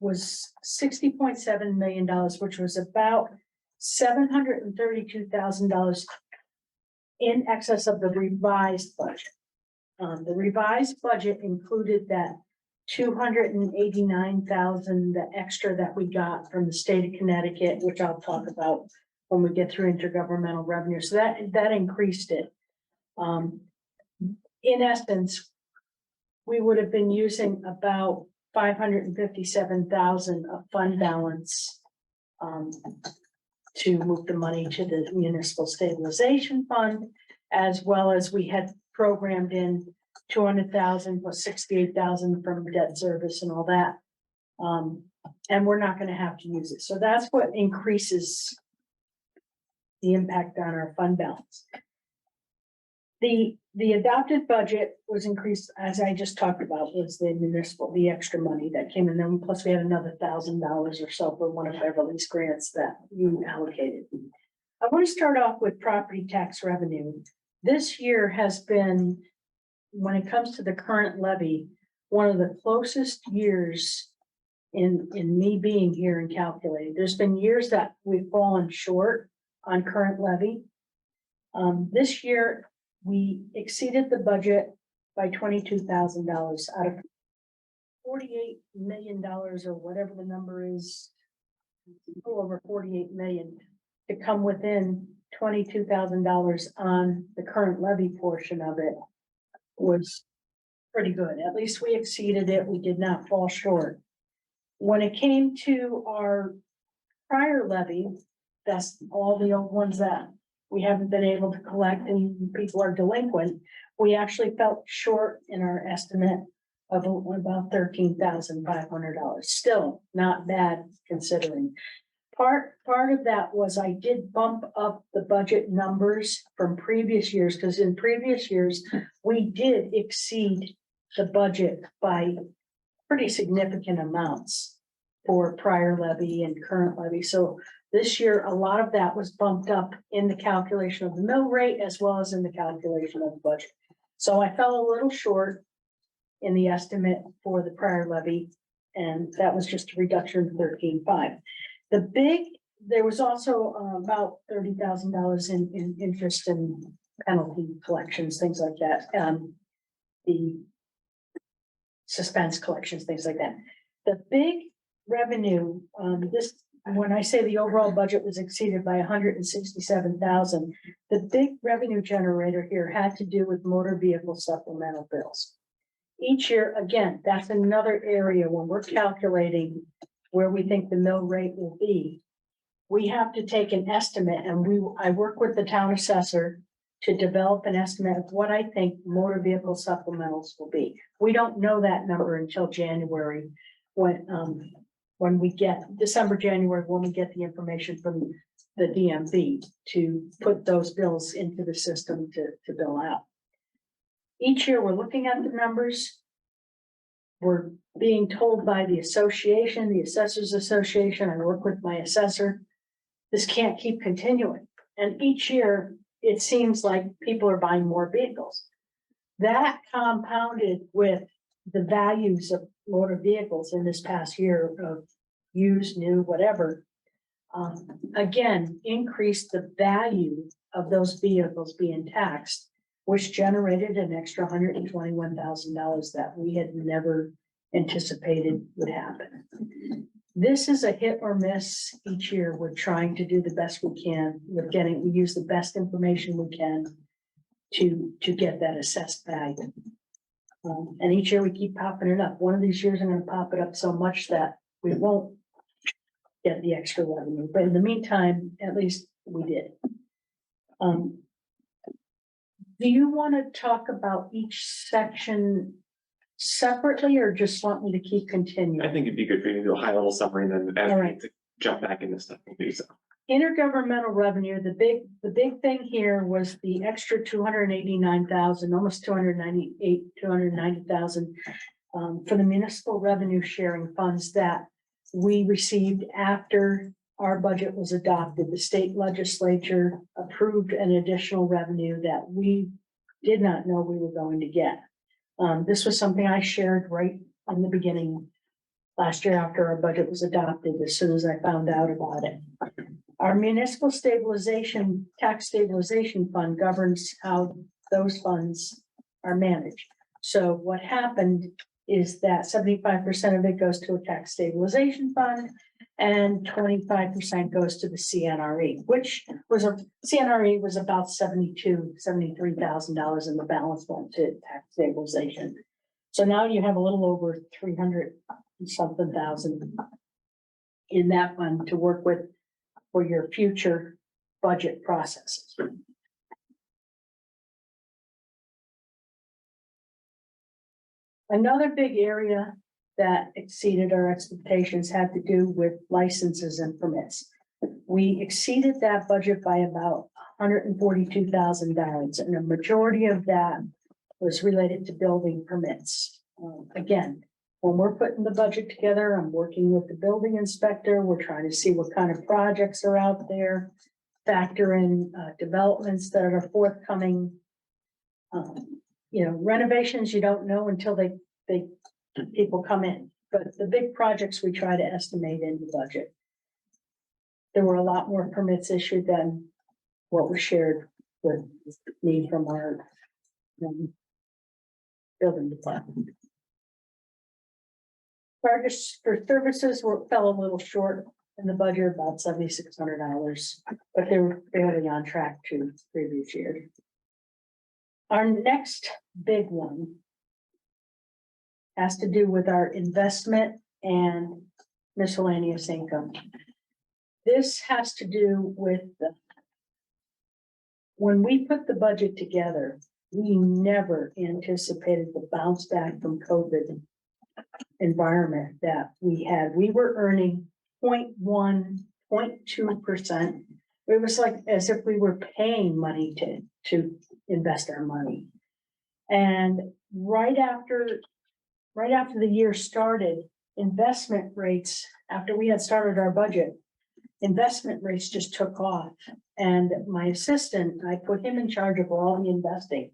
was $60.7 million, which was about $732,000 in excess of the revised budget. The revised budget included that $289,000, the extra that we got from the state of Connecticut, which I'll talk about when we get through intergovernmental revenue. So that increased it. In essence, we would have been using about $557,000 of fund balance to move the money to the municipal stabilization fund, as well as we had programmed in 200,000 plus 68,000 from debt service and all that. And we're not going to have to use it. So that's what increases the impact on our fund balance. The adopted budget was increased, as I just talked about, was the municipal, the extra money that came in, then plus we had another $1,000 or so for one of Beverly's grants that you allocated. I want to start off with property tax revenue. This year has been, when it comes to the current levy, one of the closest years in me being here and calculating. There's been years that we've fallen short on current levy. This year, we exceeded the budget by $22,000 out of $48 million or whatever the number is. A little over 48 million to come within $22,000 on the current levy portion of it was pretty good. At least we exceeded it. We did not fall short. When it came to our prior levy, that's all the old ones that we haven't been able to collect and people are delinquent. We actually fell short in our estimate of about $13,500. Still not bad considering. Part of that was I did bump up the budget numbers from previous years, because in previous years, we did exceed the budget by pretty significant amounts for prior levy and current levy. So this year, a lot of that was bumped up in the calculation of the mill rate as well as in the calculation of the budget. So I fell a little short in the estimate for the prior levy, and that was just a reduction of 13.5. There was also about $30,000 in interest and penalty collections, things like that. The suspense collections, things like that. The big revenue, when I say the overall budget was exceeded by 167,000, the big revenue generator here had to do with motor vehicle supplemental bills. Each year, again, that's another area when we're calculating where we think the mill rate will be. We have to take an estimate, and I work with the town assessor to develop an estimate of what I think motor vehicle supplementals will be. We don't know that number until January, when we get December, January, when we get the information from the DMV to put those bills into the system to bill out. Each year, we're looking at the numbers. We're being told by the association, the Assessors Association, I work with my assessor, this can't keep continuing. And each year, it seems like people are buying more vehicles. That compounded with the values of motor vehicles in this past year of used, new, whatever, again, increased the value of those vehicles being taxed, which generated an extra $121,000 that we had never anticipated would happen. This is a hit or miss each year. We're trying to do the best we can. We use the best information we can to get that assessed value. And each year we keep popping it up. One of these years I'm going to pop it up so much that we won't get the extra revenue. But in the meantime, at least we did. Do you want to talk about each section separately or just want me to keep continuing? I think it'd be good for you to do a high level summary and then as All we right. need to jump back into stuff, we'll do so. Intergovernmental revenue, the big thing here was the extra 289,000, almost 290,000 for the municipal revenue sharing funds that we received after our budget was adopted. The state legislature approved an additional revenue that we did not know we were going to get. This was something I shared right in the beginning last year after our budget was adopted, as soon as I found out about it. Our municipal stabilization, tax stabilization fund governs how those funds are managed. So what happened is that 75% of it goes to a tax stabilization fund and 25% goes to the CNRE, which was CNRE was about $73,000 and the balance went to tax stabilization. So now you have a little over 300 and something thousand in that fund to work with for your future budget processes. Another big area that exceeded our expectations had to do with licenses and permits. We exceeded that budget by about $142,000, and a majority of that was related to building permits. Again, when we're putting the budget together, I'm working with the building inspector. We're trying to see what kind of projects are out there, factor in developments that are forthcoming. Renovations, you don't know until people come in, but the big projects we try to estimate in the budget. There were a lot more permits issued than what was shared with me from our building department. Charges for services fell a little short in the budget, about $7,600, but they were fairly on track to previous years. Our next big one has to do with our investment and miscellaneous income. This has to do with when we put the budget together, we never anticipated the bounce back from COVID environment that we had. We were earning 0.1, 0.2%. It was like as if we were paying money to invest our money. And right after the year started, investment rates, after we had started our budget, investment rates just took off. And my assistant, I put him in charge of all the investing.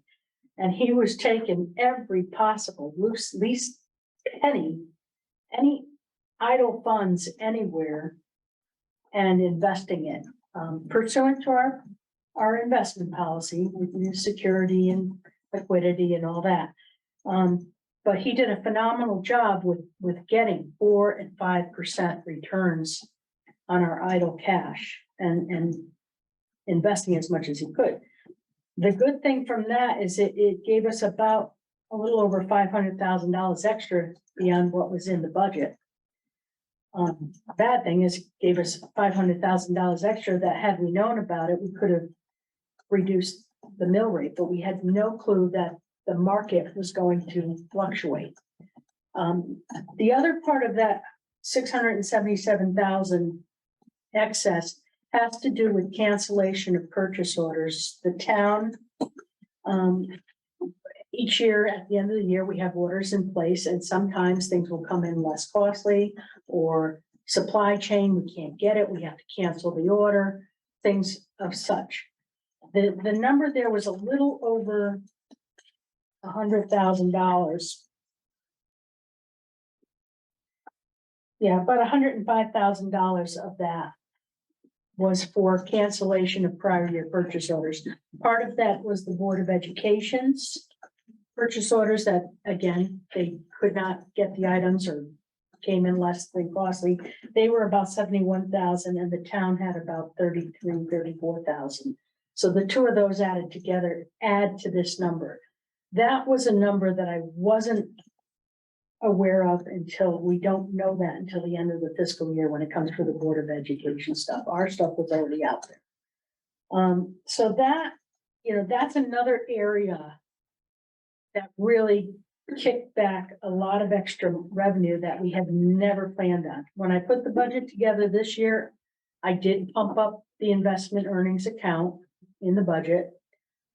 And he was taking every possible least penny, any idle funds anywhere, and investing it pursuant to our investment policy with new security and liquidity and all that. But he did a phenomenal job with getting 4% and 5% returns on our idle cash and investing as much as he could. The good thing from that is it gave us about a little over $500,000 extra beyond what was in the budget. Bad thing is it gave us $500,000 extra that had we known about it, we could have reduced the mill rate, but we had no clue that the market was going to fluctuate. The other part of that $677,000 excess has to do with cancellation of purchase orders. The town, each year at the end of the year, we have orders in place, and sometimes things will come in less costly, or supply chain, we can't get it, we have to cancel the order, things of such. The number there was a little over $100,000. Yeah, about $105,000 of that was for cancellation of prior year purchase orders. Part of that was the Board of Education's purchase orders that, again, they could not get the items or came in less than costly. They were about 71,000 and the town had about 34,000. So the two of those added together add to this number. That was a number that I wasn't aware of until we don't know that until the end of the fiscal year when it comes to the Board of Education stuff. Our stuff was already out there. So that, that's another area that really kicked back a lot of extra revenue that we had never planned on. When I put the budget together this year, I did pump up the investment earnings account in the budget.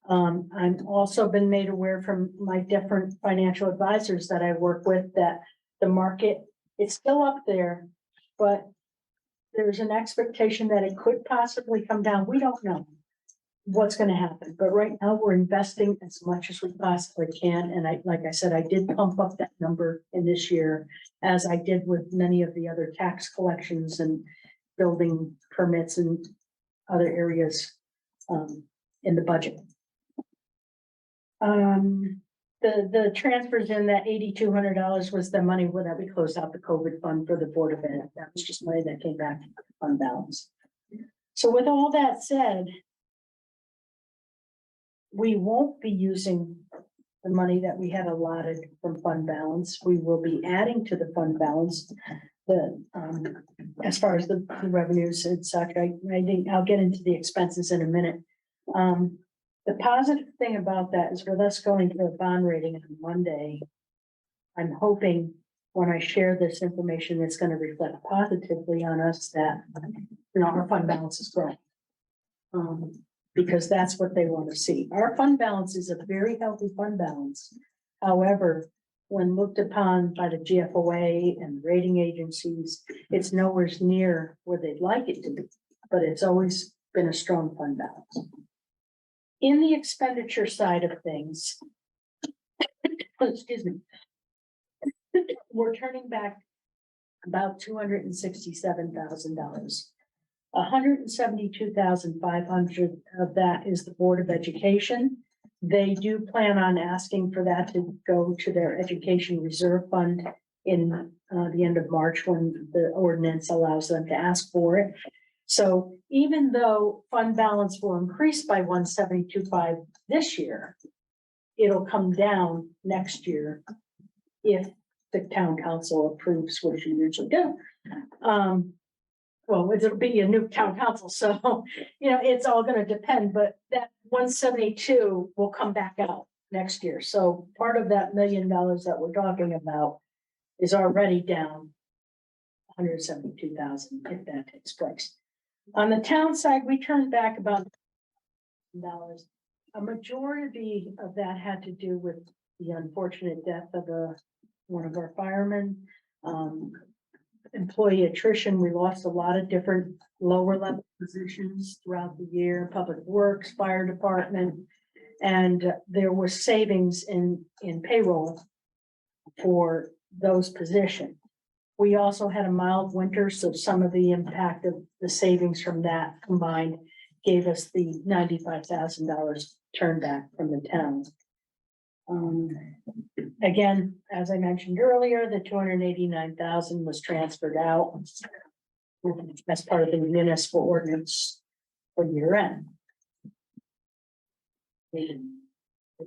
I've also been made aware from my different financial advisors that I work with that the market is still up there, but there's an expectation that it could possibly come down. We don't know what's going to happen, but right now we're investing as much as we possibly can. And like I said, I did pump up that number in this year, as I did with many of the other tax collections and building permits and other areas in the budget. The transfers in that $8,200 was the money that we closed out the COVID fund for the Board of Ed. That was just money that came back to fund balance. So with all that said, we won't be using the money that we had allotted from fund balance. We will be adding to the fund balance. As far as the revenues and such, I'll get into the expenses in a minute. The positive thing about that is with us going to a bond rating on Monday, I'm hoping when I share this information, it's going to reflect positively on us that, our fund balance is growing. because that's what they want to see. Our fund balance is a very healthy fund balance. However, when looked upon by the GFOA and rating agencies, it's nowhere near where they'd like it to be, but it's always been a strong fund balance. In the expenditure side of things, excuse me, we're turning back about $267,000. $172,500 of that is the Board of Education. They do plan on asking for that to go to their education reserve fund in the end of March, when the ordinance allows them to ask for it. So even though fund balance will increase by 172.5 this year, it'll come down next year if the town council approves, which you usually do. Well, it'll be a new town council, so, it's all gonna depend, but that 172 will come back out next year. So part of that $1 million that we're talking about is already down 172,000 if that takes place. On the town side, we turned back about $1,000. A majority of that had to do with the unfortunate death of one of our firemen. Employee attrition, we lost a lot of different lower level positions throughout the year, public works, fire department. And there was savings in payroll for those positions. We also had a mild winter, so some of the impact of the savings from that combined gave us the $95,000 turn back from the town. Again, as I mentioned earlier, the 289,000 was transferred out as part of the municipal ordinance for year end. If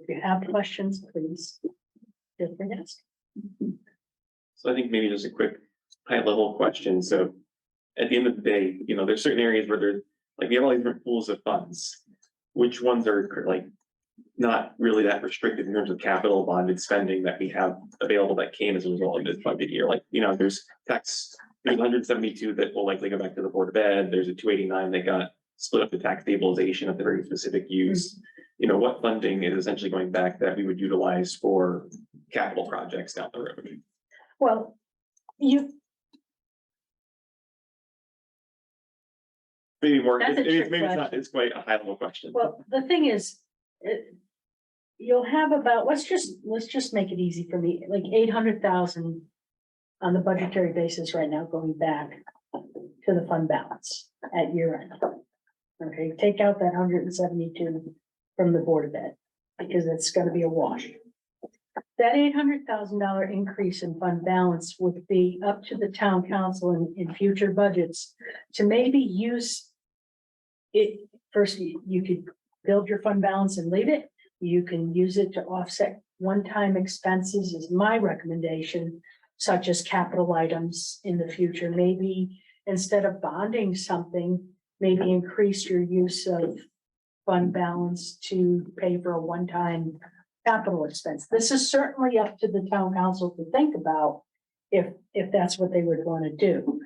you have questions, please feel free to ask. So I think maybe just a quick high level question. So at the end of the day, there's certain areas where there's like, we have all these different pools of funds. Which ones are like not really that restricted in terms of capital bonded spending that we have available that came as a result of this budget year? Like, there's 172 that will likely go back to the Board of Ed. There's a 289 that got split up to tax stabilization at the very specific use. What funding is essentially going back that we would utilize for capital projects down the road? Well, Maybe more, That's a trick maybe it's not, question. it's quite a high level question. well, the thing is, you'll have about, let's just make it easy for me, like 800,000 on the budgetary basis right now, going back to the fund balance at year end. Okay, take out that 172 from the Board of Ed, because it's gonna be a wash. That $800,000 increase in fund balance would be up to the town council in future budgets to maybe use it. First, you could build your fund balance and leave it. You can use it to offset one-time expenses is my recommendation, such as capital items in the future. Maybe instead of bonding something, maybe increase your use of fund balance to pay for a one-time capital expense. This is certainly up to the town council to think about if that's what they would want to do.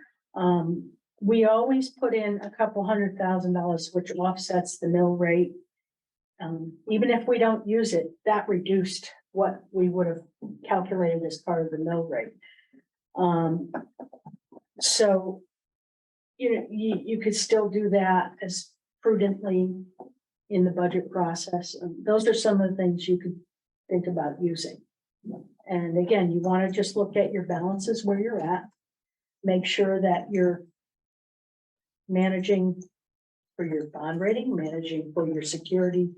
We always put in a couple $100,000, which offsets the mill rate. Even if we don't use it, that reduced what we would have calculated as part of the mill rate. So, you could still do that as prudently in the budget process. And those are some of the things you could think about using. And again, you want to just look at your balances where you're at. Make sure that you're managing for your bond rating, managing for your security,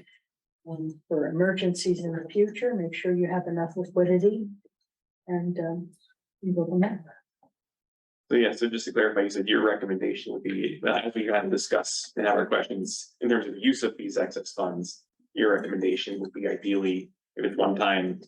for emergencies in the future. Make sure you have enough liquidity, and you go from there. So yeah, so just to clarify, you said your recommendation would be, as we kind of discuss and have our questions in terms of use of these excess funds, your recommendation would be ideally, if it's one-time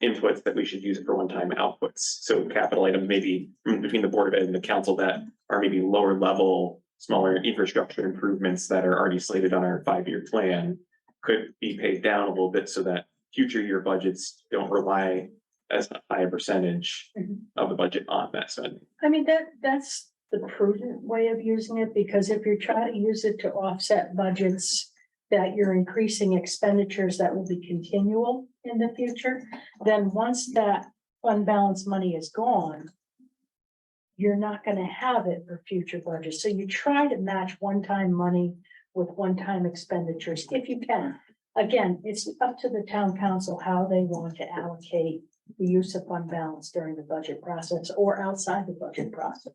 inputs, that we should use it for one-time outputs. So capital items maybe between the Board of Ed and the council that are maybe lower level, smaller infrastructure improvements that are already slated on our 5-year plan could be paid down a little bit so that future year budgets don't rely as high a percentage of the budget on that spending. I mean, that's the prudent way of using it, because if you're trying to use it to offset budgets that you're increasing expenditures that will be continual in the future, then once that fund balance money is gone, you're not gonna have it for future budgets. So you try to match one-time money with one-time expenditures if you can. Again, it's up to the town council how they want to allocate the use of fund balance during the budget process or outside the budget process.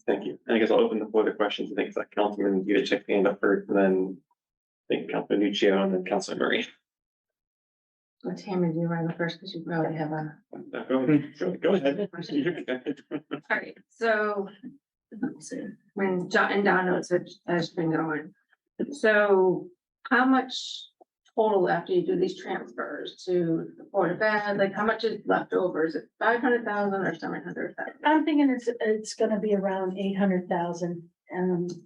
Thank you. And I guess I'll open the floor to questions. I think it's like Councilman, you had checked the hand up first, and then I think Councilman Nuccio and then Councilman Murray. Well, Tammy, do you want to go first? Because you probably have a. Go ahead. All right, so. When jotting down notes as been going. So how much total after you do these transfers to the Board of Ed, like how much is left over? Is it 500,000 or 700,000? I'm thinking it's gonna be around 800,000.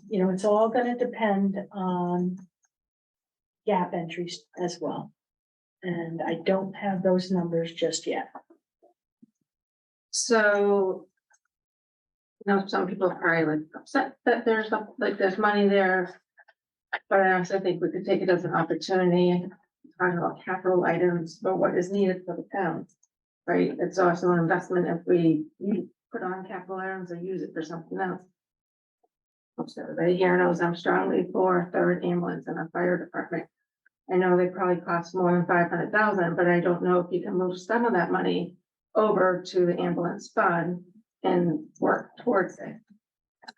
You know, it's all gonna depend on gap entries as well. And I don't have those numbers just yet. So. Now, some people are probably like upset that there's there's money there. But I also think we could take it as an opportunity, talking about capital items, but what is needed for the town. Right, it's also an investment if we put on capital items or use it for something else. So everybody here knows I'm strongly for a third ambulance in our fire department. I know they probably cost more than 500,000, but I don't know if you can move some of that money over to the ambulance fund and work towards it.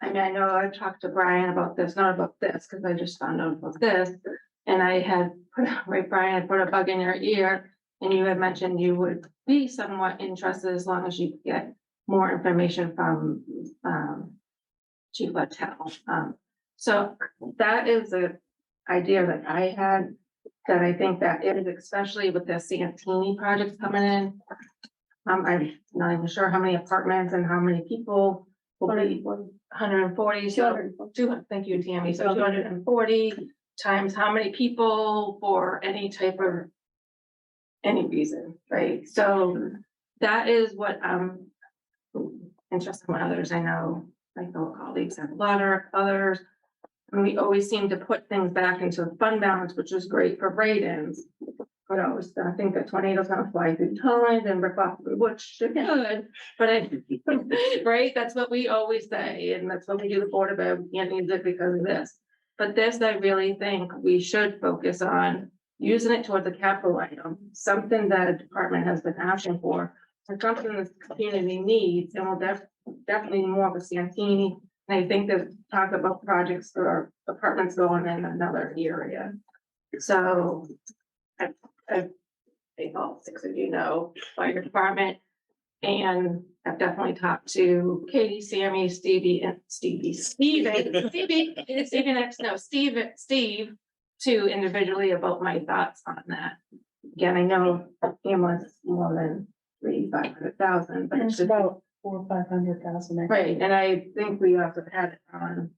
I mean, I know I talked to Brian about this, not about this, because I just found out about this. And I had right, Brian had put a bug in your ear, and you had mentioned you would be somewhat interested as long as you could get more information from Chief Littell. So that is a idea that I had, that I think that is, especially with the Santini projects coming in. I'm not even sure how many apartments and how many people will be 140, so 200, thank you, Tammy, so 240 times how many people for any type of any reason, right? So that is what I'm interested in. Others I know, my fellow colleagues have a lot of others. And we always seem to put things back into the fund balance, which is great for write-ins. But I was, I think the tornado's gonna fly through Tolland and rip off, which should good, but I, right, that's what we always say, and that's what we do the Board of Ed, we can't use it because of this. But this, I really think we should focus on using it towards a capital item, something that a department has been asking for. Or something this community needs, and we'll definitely more of a Santini. And I think that talk about projects or apartments going in another area. So I think all six of you know, fire department. And I've definitely talked to Katie, Sammy, Stevie, Steve next, no, Steve, too, individually about my thoughts on that. Again, I know ambulance is more than 500,000, but it's It's just, about 400,000 or 500,000. right, and I think we also had it on.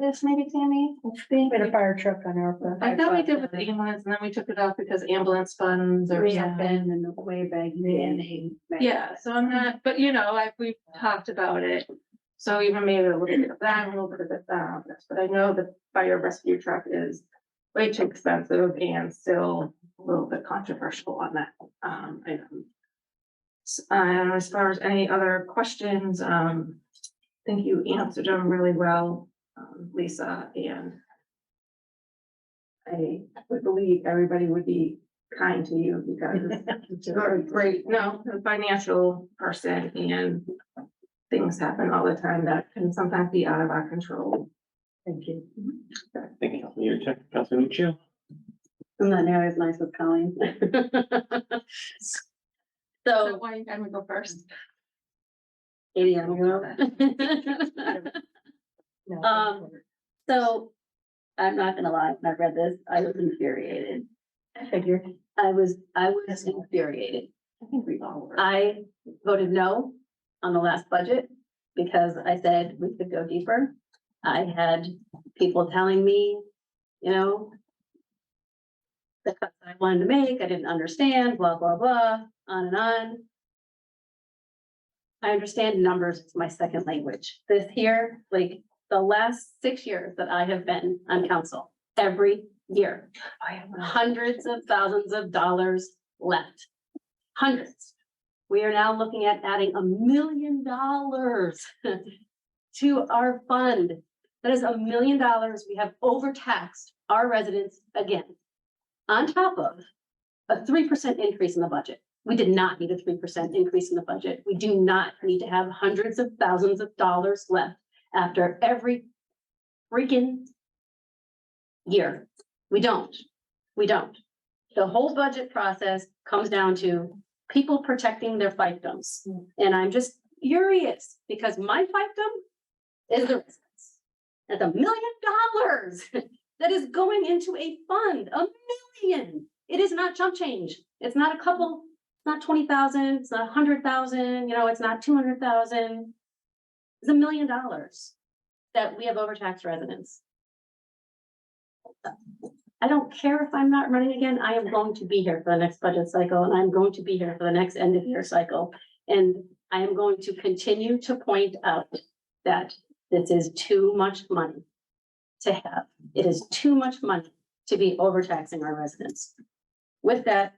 This maybe Tammy, I think. We had a fire truck on our. I thought we did with the ambulance, and then we took it off because ambulance funds or something. And the way back in. Yeah, so I'm not, but you know, like we've talked about it. So even maybe a little bit of that, a little bit of that, but I know the fire rescue truck is way too expensive and still a little bit controversial on that item. As far as any other questions, I think you answered them really well, Lisa, and I would believe everybody would be kind to you because you're a great, no, a financial person, and things happen all the time that can sometimes be out of our control. Thank you. Thank you, Councilman Nuccio. I'm not nearly as nice with Colleen. So, Why I'm gonna go first? Katie, I'm gonna No, So, I'm not gonna lie, when I read this, I was infuriated. I figured. I was infuriated. I think we all were. I voted no on the last budget because I said we could go deeper. I had people telling me, you know, the cuts I wanted to make, I didn't understand, blah, blah, blah, on and on. I understand numbers, it's my second language. This here, like the last 6 years that I have been on council, every year, hundreds of thousands of dollars left. Hundreds. We are now looking at adding $1 million to our fund. That is $1 million. We have overtaxed our residents again. On top of a 3% increase in the budget. We did not need a 3% increase in the budget. We do not need to have hundreds of thousands of dollars left after every freaking year. We don't. The whole budget process comes down to people protecting their fiefdoms. And I'm just furious because my fiefdom is the residents. That's $1 million that is going into a fund, $1 million. It is not chump change. It's not a couple, it's not 20,000, it's not 100,000, it's not 200,000. It's $1 million that we have overtaxed residents. I don't care if I'm not running again. I am going to be here for the next budget cycle and I'm going to be here for the next end of year cycle. And I am going to continue to point out that this is too much money to have. It is too much money to be overtaxing our residents. With that,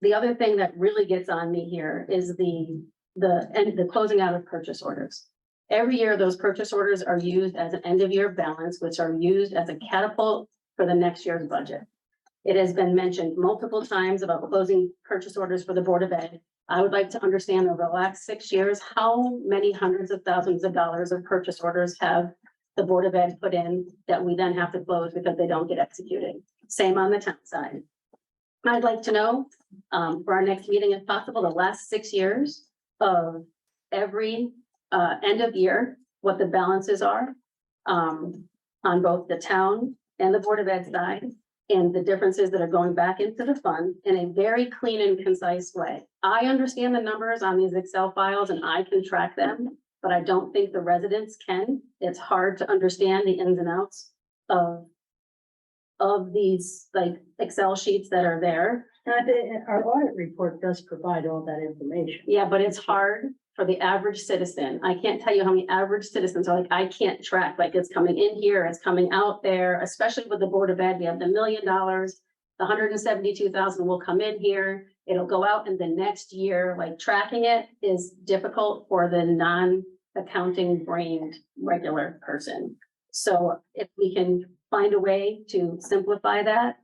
the other thing that really gets on me here is the closing out of purchase orders. Every year, those purchase orders are used as an end of year balance, which are used as a catapult for the next year's budget. It has been mentioned multiple times about closing purchase orders for the Board of Ed. I would like to understand over the last 6 years, how many hundreds of thousands of dollars of purchase orders have the Board of Ed put in that we then have to close because they don't get executed. Same on the town side. I'd like to know, for our next meeting, if possible, the last 6 years of every end of year, what the balances are on both the town and the Board of Ed side, and the differences that are going back into the fund in a very clean and concise way. I understand the numbers on these Excel files and I can track them, but I don't think the residents can. It's hard to understand the ins and outs of these like Excel sheets that are there. Our audit report does provide all that information. Yeah, but it's hard for the average citizen. I can't tell you how many average citizens are like, I can't track, like it's coming in here, it's coming out there, especially with the Board of Ed. We have the $1 million, the 172,000 will come in here, it'll go out, and the next year, like tracking it is difficult for the non-accounting brained regular person. So if we can find a way to simplify that,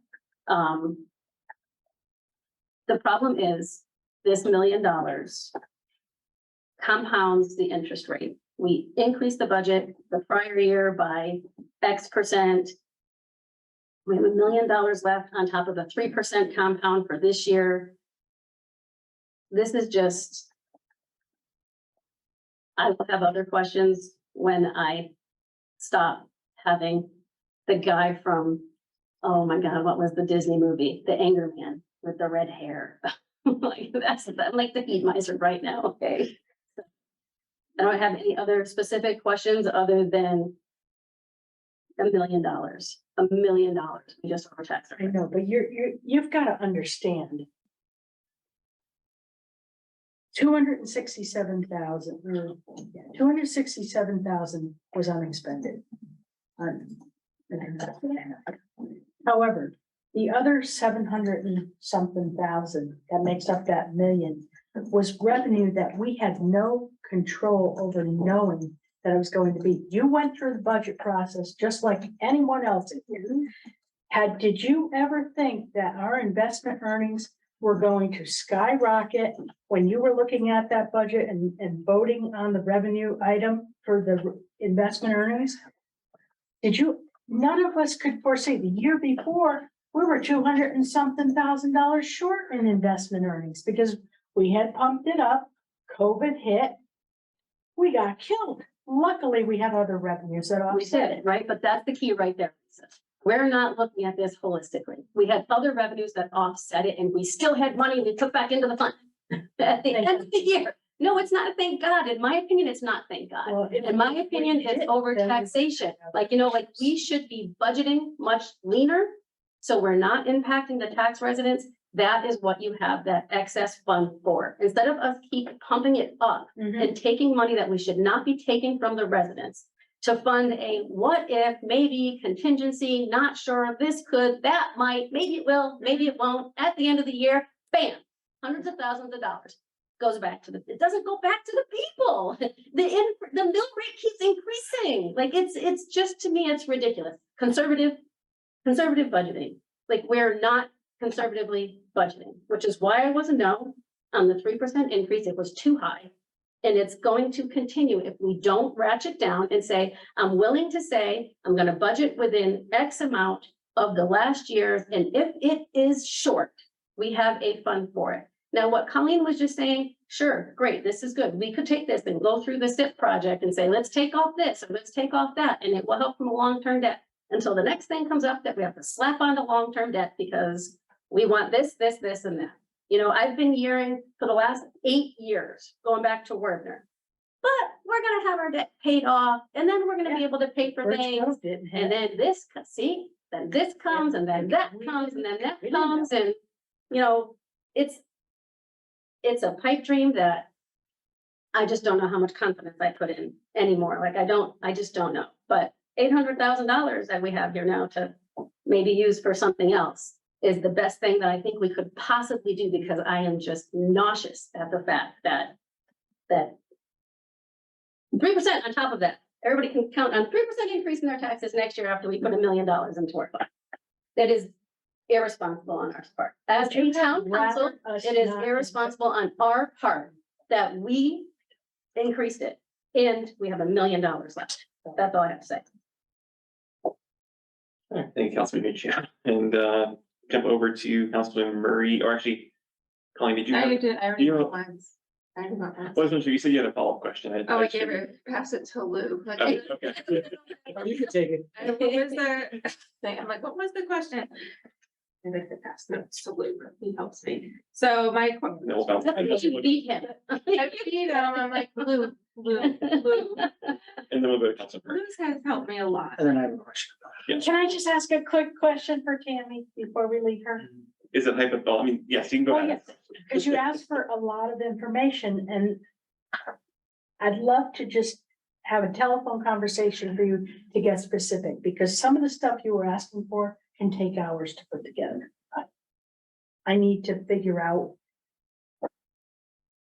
the problem is this $1 million compounds the interest rate. We increased the budget the prior year by X%. We have $1 million left on top of a 3% compound for this year. This is just, I will have other questions when I stop having the guy from, oh my God, what was the Disney movie? The Anger Man with the red hair. Like I'm like the heat miser right now, okay? I don't have any other specific questions other than $1 million. $1 million. We just overtaxed. I know, but you've got to understand. 267,000 was unexpended. However, the other 700 and something thousand that makes up that million was revenue that we had no control over, knowing that it was going to be. You went through the budget process just like anyone else in here. Did you ever think that our investment earnings were going to skyrocket when you were looking at that budget and voting on the revenue item for the investment earnings? None of us could foresee. The year before, we were 200 and something thousand dollars short in investment earnings because we had pumped it up. COVID hit. We got killed. Luckily, we have other revenues that We offset said it, right? But that's the key right there. Lisa. We're not looking at this holistically. We had other revenues that offset it and we still had money we took back into the fund at the end of the year. No, it's not a thank God. In my opinion, it's not thank God. Well, if In my we opinion, did, it's over then- taxation. Like we should be budgeting much leaner. So we're not impacting the tax residents. That is what you have that excess fund for. Instead of us keep pumping it up Mhm. and taking money that we should not be taking from the residents. to fund a what if, maybe contingency, not sure, this could, that might, maybe it will, maybe it won't. At the end of the year, bam, hundreds of thousands of dollars goes back to it doesn't go back to the people. The mill rate keeps increasing. Like it's just, to me, it's ridiculous. Conservative budgeting. Like we're not conservatively budgeting, which is why I was a no on the 3% increase. It was too high. And it's going to continue if we don't ratchet down and say, I'm willing to say, I'm gonna budget within X amount of the last year, and if it is short, we have a fund for it. Now, what Colleen was just saying, sure, great, this is good. We could take this and go through the SIP project and say, let's take off this, or let's take off that, and it will help from a long-term debt. Until the next thing comes up that we have to slap onto long-term debt because we want this, this, this, and that. You know, I've been hearing for the last 8 years, going back to Werner. But we're gonna have our debt paid off, and then we're gonna be able to pay for things, and then this, see, then this comes, and then that comes, and then that comes, and, you know, it's a pipe dream that I just don't know how much confidence I put in anymore. Like, I just don't know, but $800,000 that we have here now to maybe use for something else is the best thing that I think we could possibly do, because I am just nauseous at the fact that 3% on top of that, everybody can count on 3% increase in their taxes next year after we put $1 million into our fund. That is irresponsible on our part. As a town council, it is irresponsible on our part that we increased it and we have $1 million left. That's all I have to say. All right, thank you, Councilman Minichia. And jump over to Councilman Murray, or actually, Colleen, did you have? I already you did know- once. I did not ask. Wasn't sure, you said you had a follow-up question. Oh, I gave it, pass it to Lou. Like, Okay, okay. You can take it. What was the thing? I'm like, what was the question? And I could pass notes to Lou. He helps me. So my. No, we'll bounce. You beat him. I beat him. I'm like, Lou. And then we'll go to Councilman Murray. Lou's has helped me a lot. And then I have a question. Can I just ask a quick question for Tammy before we leave her? Is it hypothetical? I mean, yes, you can go Oh, ahead. yes, because you asked for a lot of information, and I'd love to just have a telephone conversation for you to get specific, because some of the stuff you were asking for can take hours to put together. I need to figure out.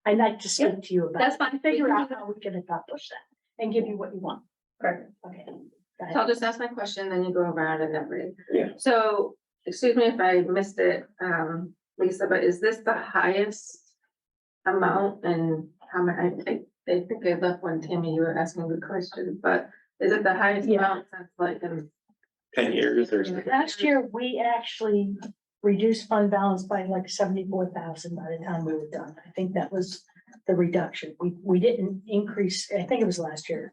I'd like to speak to you about. That's fine. Figure out how we can accomplish that and give you what you want. Perfect. Okay. Go So ahead. I'll just ask my question, then you go around and everything. Yeah. So, excuse me if I missed it, Lisa, but is this the highest amount and how many, I think I left when Tammy, you were asking the question, but is it the highest Yeah. amount since like in 10 years or Last year, we actually reduced fund balance by like 74,000 by the time we were done. I think that was the reduction. We didn't increase, I think it was last year.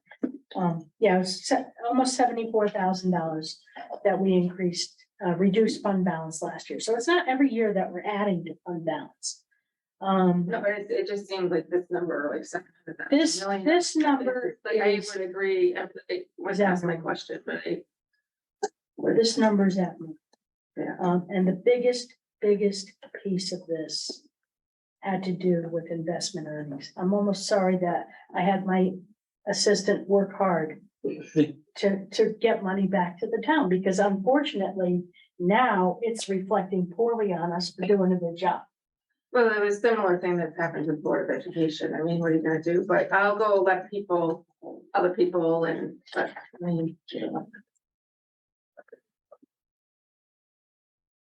Yeah, it was almost $74,000 that we increased, reduced fund balance last year. So it's not every year that we're adding to fund balance. No, but it just seems like this number, like 700,000. This number Like, I is, would agree, I was asking my question, but this number's at. Yeah. And the biggest piece of this had to do with investment earnings. I'm almost sorry that I had my assistant work hard to get money back to the town, because unfortunately now it's reflecting poorly on us for doing a good job. well, it was a similar thing that's happened with Board of Education. I mean, what are you gonna do? But I'll go let other people and, but, I mean, you know.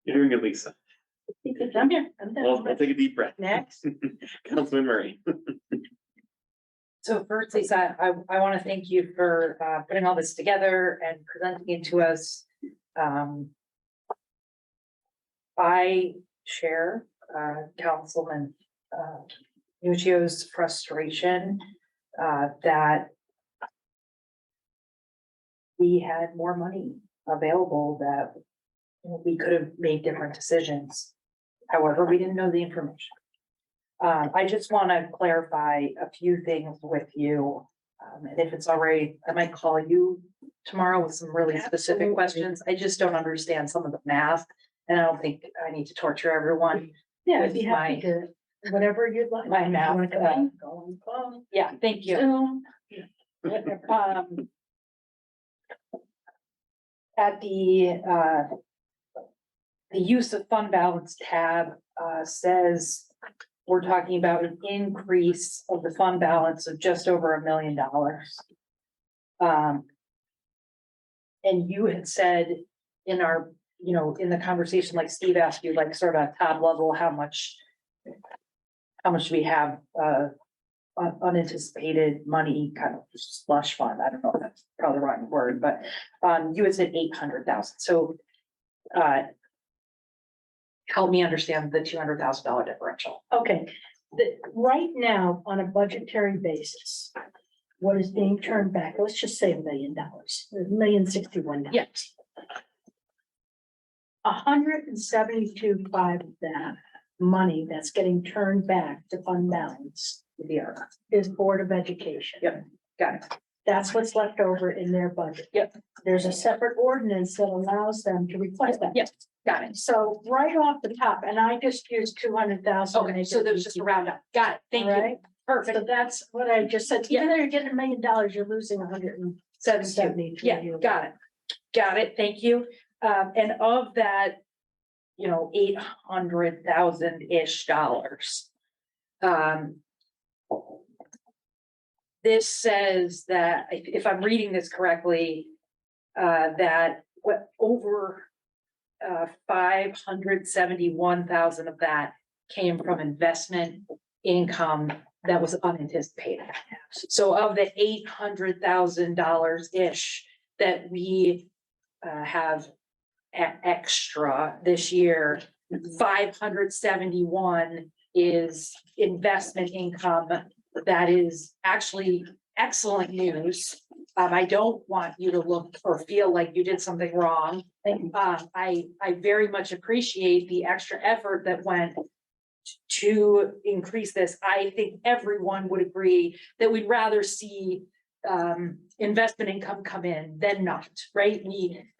You're doing good, Lisa. I'm here, I'm Well, done. I'll take a deep breath. Next. Councilman Murray. So first, Lisa, I want to thank you for putting all this together and presenting it to us. I share Councilman Nuccio's frustration that we had more money available, that we could have made different decisions. However, we didn't know the information. I just want to clarify a few things with you. And if it's all right, I might call you tomorrow with some really specific Absolutely. questions. I just don't understand some of the math. And I don't think I need to torture everyone. Yeah, I'd be with happy my- to, whatever you'd like. my If you math, wanna go on, go on, Yeah, thank you. Zoom, whatever. at the use of fund balance tab, says we're talking about an increase of the fund balance of just over $1 million. And you had said in our, in the conversation, like Steve asked you, like sort of top level, how much do we have, unanticipated money, kind of slush fund? I don't know if that's probably the wrong word, but, you had said 800,000. So, help me understand the $200,000 differential. Okay, right now, on a budgetary basis, what is being turned back, let's just say $1 million, $1,061,000. Yes. 172.5 of that money that's getting turned back to fund balance is Board of Education. Yep, got it. That's what's left over in their budget. Yep. There's a separate ordinance that allows them to request that. Yep, got it. So right off the top, and I just used 200,000. Okay, so there's just a round up. Got it. Thank you. Right? Perfect. So that's what I just said. Even though you're getting $1 million, you're losing 172. Yeah, got it. Got it. Thank you. And of that, 800,000-ish dollars. This says that, if I'm reading this correctly, that over 571,000 of that came from investment income that was unanticipated. So of the $800,000-ish that we have extra this year, 571 is investment income. That is actually excellent news. I don't want you to look or feel like you did something wrong. I very much appreciate the extra effort that went to increase this. I think everyone would agree that we'd rather see investment income come in than not, right?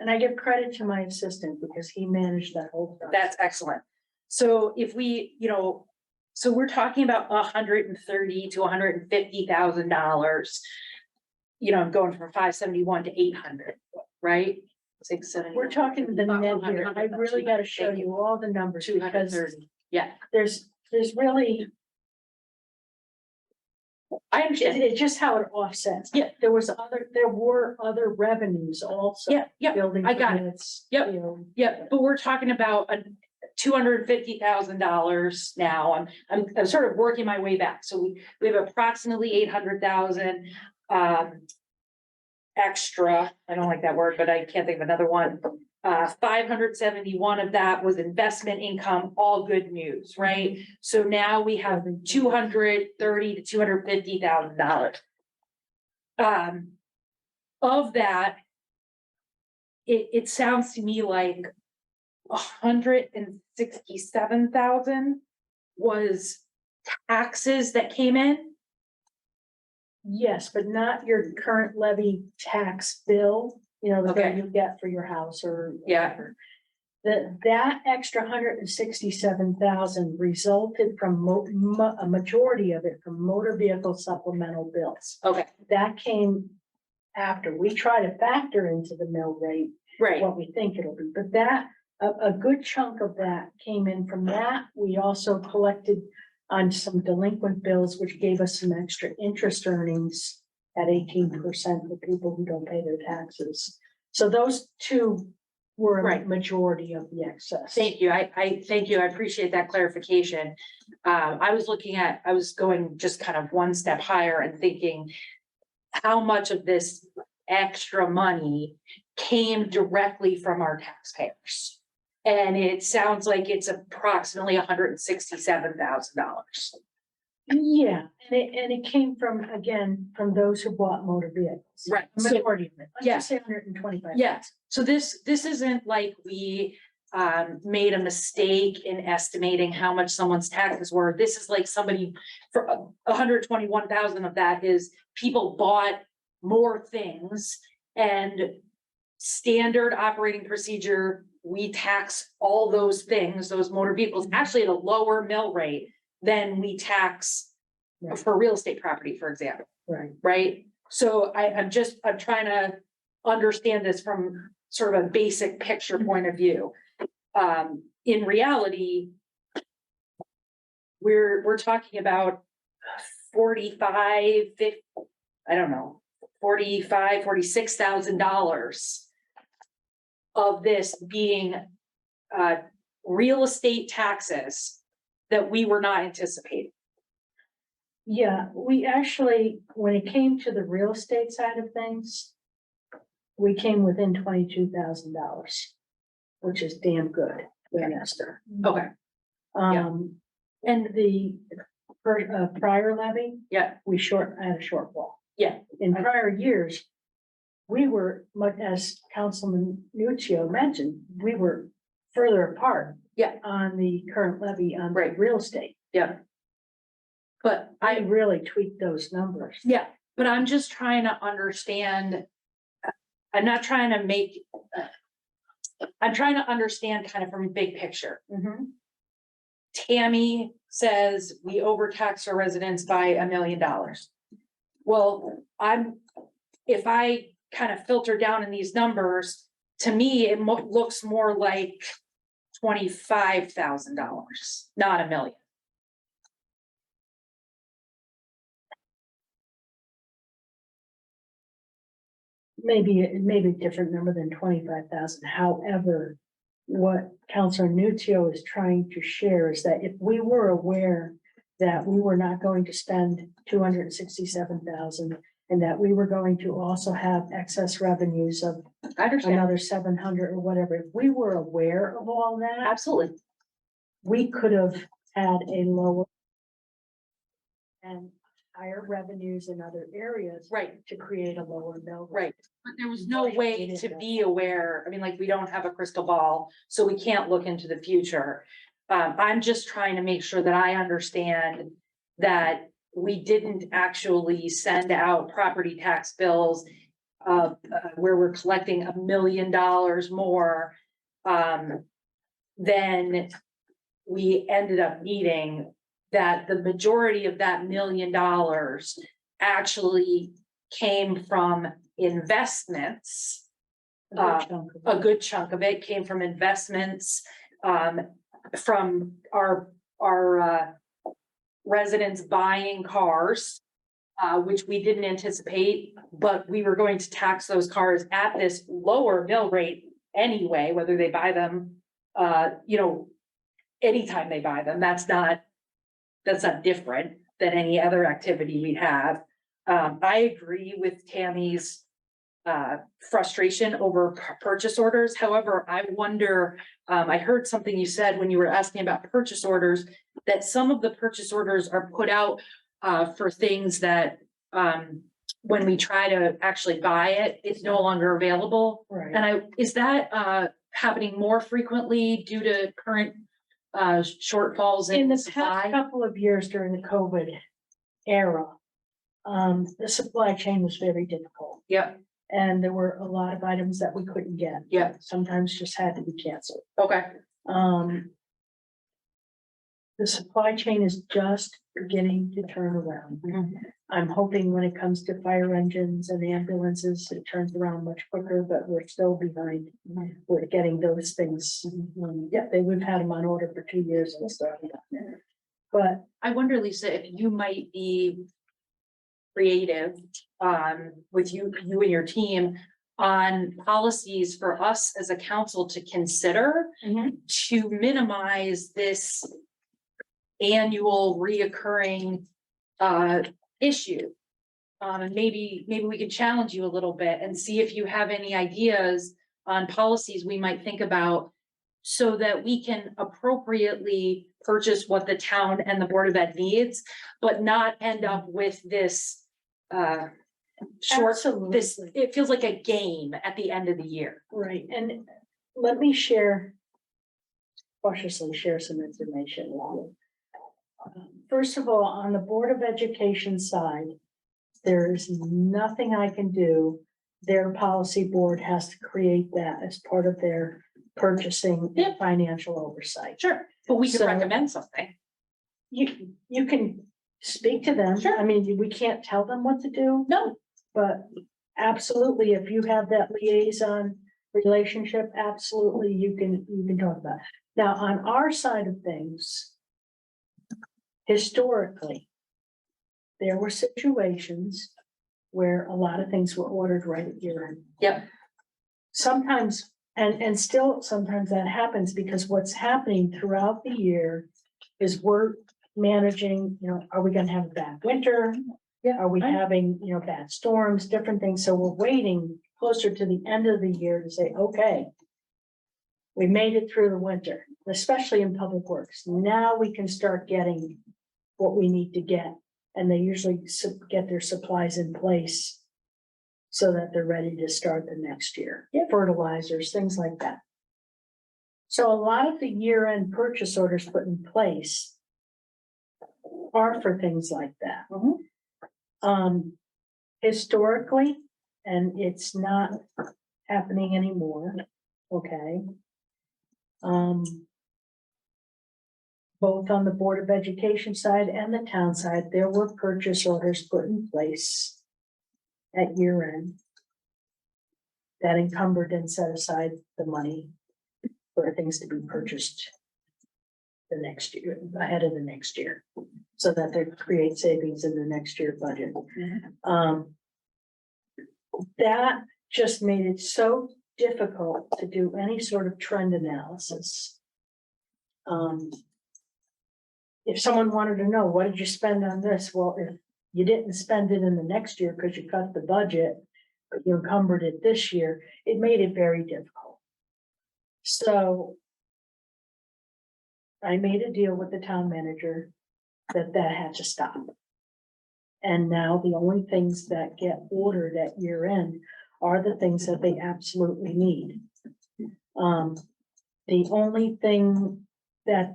And I give credit to my assistant because he managed that whole process. That's excellent. So if we, so we're talking about $130,000 to $150,000. I'm going from 571 to 800, right? 670. We're talking the net here. I really got to show you all the numbers because 230. Yeah, there's really, I understand. it's just how it offsets. Yeah. There were other revenues also. Yeah, Building I got it. permits, Yep. Yeah, but we're talking about $250,000 now. I'm sort of working my way back. So we have approximately 800,000 extra. I don't like that word, but I can't think of another one. 571 of that was investment income, all good news, right? So now we have $230,000 to $250,000. Of that, it sounds to me like 167,000 was taxes that came in. Yes, but not your current levy tax bill, the bill Okay. you get for your house or. Yeah. whatever. That extra 167,000 resulted from a majority of it from motor vehicle supplemental bills. Okay, That came after. We try to factor into the mill rate right. what we think it'll be, but that, a good chunk of that came in from that. We also collected on some delinquent bills, which gave us some extra interest earnings at 18% for people who don't pay their taxes. So those two were a Right. majority of the excess. Thank you. I thank you. I appreciate that clarification. I was going just kind of one step higher and thinking how much of this extra money came directly from our taxpayers. And it sounds like it's approximately $167,000. Yeah, and it came from, again, from those who bought motor vehicles. Right. The So, majority of it. Let's yeah. just say 125. yes, so this isn't like we made a mistake in estimating how much someone's taxes were. This is like somebody, for 121,000 of that is people bought more things, and standard operating procedure, we tax all those things, those motor vehicles, actually at a lower mill rate than we tax Right. for real estate property, for example, Right. right? So I'm trying to understand this from sort of a basic picture point of view. In reality, we're talking about 45, 50, I don't know, $46,000 of this being real estate taxes that we were not anticipating. Yeah, we actually, when it came to the real estate side of things, we came within $22,000, which is damn good, Esther. Okay. Yeah. And the prior levy, Yeah, we had a shortfall. yeah, In prior years, we were, much as Councilman Nuccio mentioned, we were further apart. Yeah. On the current levy on Right. real estate. yeah. But I really tweaked those numbers. yeah, but I'm just trying to understand. I'm not trying to make. I'm trying to understand kind of from a big picture. Mhm. Tammy says we overtax our residents by $1 million. Well, if I kind of filter down in these numbers, to me, it looks more like $25,000, not $1 million. Maybe a different number than 25,000. However, what Councilor Nuccio is trying to share is that if we were aware that we were not going to spend 267,000 and that we were going to also have excess revenues of I understand. another 700 or whatever, if we were aware of all that, Absolutely. we could have had a lower and higher revenues in other areas Right, to create a lower mill rate. right. But there was no way to be aware. I mean, like, we don't have a crystal ball, so we can't look into the future. I'm just trying to make sure that I understand that we didn't actually send out property tax bills where we're collecting $1 million more than we ended up needing, that the majority of that $1 million actually came from investments. A good chunk of it came from investments, from our residents buying cars, which we didn't anticipate, but we were going to tax those cars at this lower mill rate anyway, whether they buy them, anytime they buy them. That's not different than any other activity we have. I agree with Tammy's frustration over purchase orders. However, I wonder, I heard something you said when you were asking about purchase orders, that some of the purchase orders are put out for things that when we try to actually buy it, it's no longer available. Right. And is that happening more frequently due to current shortfalls In in the supply? past couple of years during the COVID era, the supply chain was very difficult. Yep, And there were a lot of items that we couldn't get. Yep. Sometimes just had to be canceled. okay, The supply chain is just beginning to turn around. I'm hoping when it comes to fire engines and ambulances, it turns around much quicker, but we're still behind. We're getting those things. Yeah, we've had them on order for 2 years and stuff. But I wonder, Lisa, if you might be creative, with you and your team on policies for us as a council to consider to minimize this annual reoccurring issue. And maybe we could challenge you a little bit and see if you have any ideas on policies we might think about, so that we can appropriately purchase what the town and the Board of Ed needs, but not end up with this it feels like a game at the end of the year. right, and let me cautiously share some information with you. First of all, on the Board of Education side, there is nothing I can do. Their policy board has to create that as part of their purchasing and financial oversight. Sure, but we could So- recommend something. You can speak to them. Sure. I mean, we can't tell them what to do, No, but absolutely, if you have that liaison relationship, absolutely, you can talk about it. Now, on our side of things, historically, there were situations where a lot of things were ordered right at year end. Yep. Sometimes, and still sometimes that happens because what's happening throughout the year is we're managing, are we gonna have a bad winter? Yeah, Are we right. having, bad storms, different things? So we're waiting closer to the end of the year to say, okay, we made it through the winter, especially in public works. Now we can start getting what we need to get. And they usually get their supplies in place so that they're ready to start the next year. Fertilizers, things like that. So a lot of the year-end purchase orders put in place are for things like that. Historically, and it's not happening anymore, okay? Both on the Board of Education side and the town side, there were purchase orders put in place at year end that encumbered and set aside the money for things to be purchased the next year, ahead of the next year, so that they create savings in the next year budget. That just made it so difficult to do any sort of trend analysis. If someone wanted to know, what did you spend on this? Well, if you didn't spend it in the next year because you cut the budget, but you encumbered it this year, it made it very difficult. So I made a deal with the town manager that had to stop. And now the only things that get ordered at year end are the things that they absolutely need. The only thing that,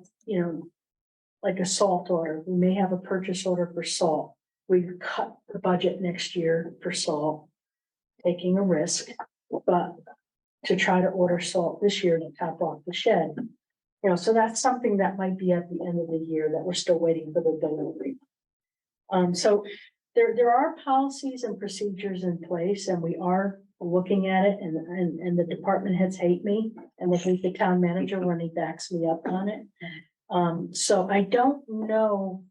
like a salt order, we may have a purchase order for salt. We've cut the budget next year for salt, taking a risk, but to try to order salt this year to top off the shed. So that's something that might be at the end of the year that we're still waiting for the delivery. So there are policies and procedures in place, and we are looking at it, and the department heads hate me, and they hate the town manager when he backs me up on it. So I don't know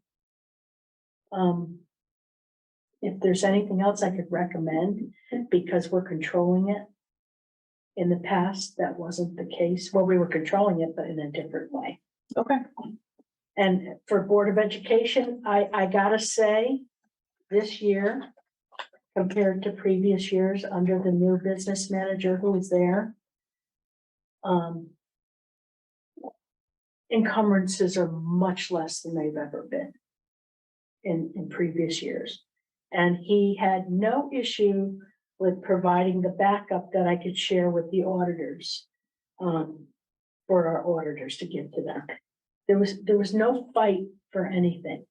if there's anything else I could recommend, because we're controlling it. In the past, that wasn't the case. Well, we were controlling it, but in a different way. Okay. And for Board of Education, I gotta say, this year, compared to previous years, under the new business manager who was there, encumbrances are much less than they've ever been in previous years. And he had no issue with providing the backup that I could share with the auditors, for our auditors to give to them. There was no fight for anything.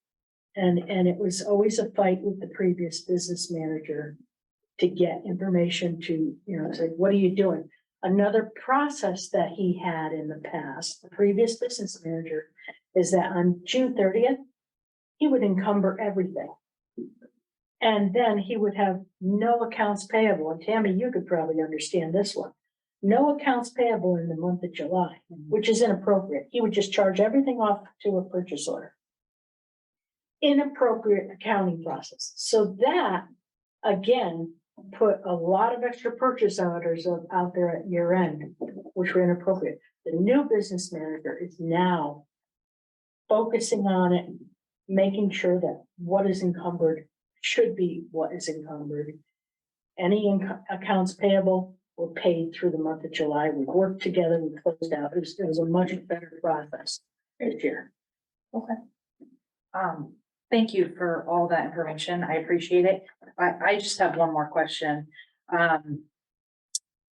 And it was always a fight with the previous business manager to get information to, say, what are you doing? Another process that he had in the past, the previous business manager, is that on June 30th, he would encumber everything. And then he would have no accounts payable. And Tammy, you could probably understand this one. No accounts payable in the month of July, which is inappropriate. He would just charge everything off to a purchase order. Inappropriate accounting process. So that, again, put a lot of extra purchase orders out there at year end, which were inappropriate. The new business manager is now focusing on it, making sure that what is encumbered should be what is encumbered. Any accounts payable were paid through the month of July. We worked together, we closed out. It was a much better process this year. Okay. Thank you for all that information. I appreciate it. I just have one more question. And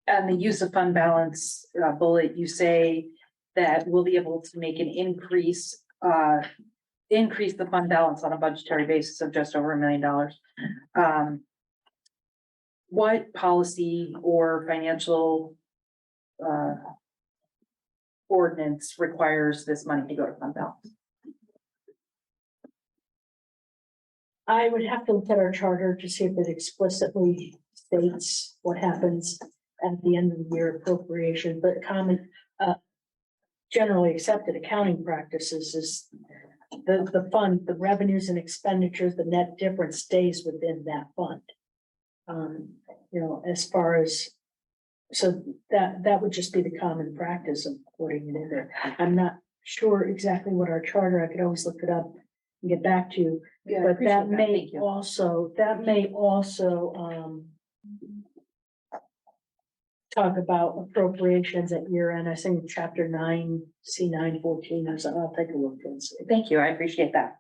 the use of fund balance bullet, you say that we'll be able to make an increase the fund balance on a budgetary basis of just over $1 million. What policy or financial ordinance requires this money to go to fund balance? I would have to look at our charter to see if it explicitly states what happens at the end of the year appropriation, but generally accepted accounting practices is the fund, the revenues and expenditures, the net difference stays within that fund. As far as, so that would just be the common practice of putting it in there. I'm not sure exactly what our charter, I could always look it up and get back to you. Yeah, I But appreciate that may Thank you. also, talk about appropriations at year end. I think chapter 9, C914 or something. I'll take a look and see. Thank you. I appreciate that.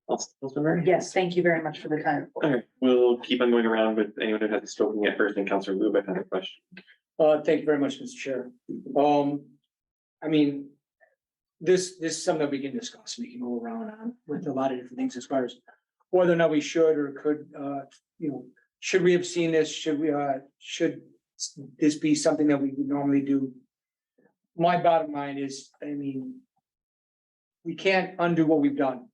Councilmember? Yes, thank you very much for the time. Okay, we'll keep on going around with anyone who hasn't spoken yet first, and Councilor Lubeck had a question. Thank you very much, Mr. Chair. I mean, this is something that we can discuss, we can go around on with a lot of different things as far as whether or not we should or could, should we have seen this? Should this be something that we would normally do? My bottom line is, I mean, we can't undo what we've done.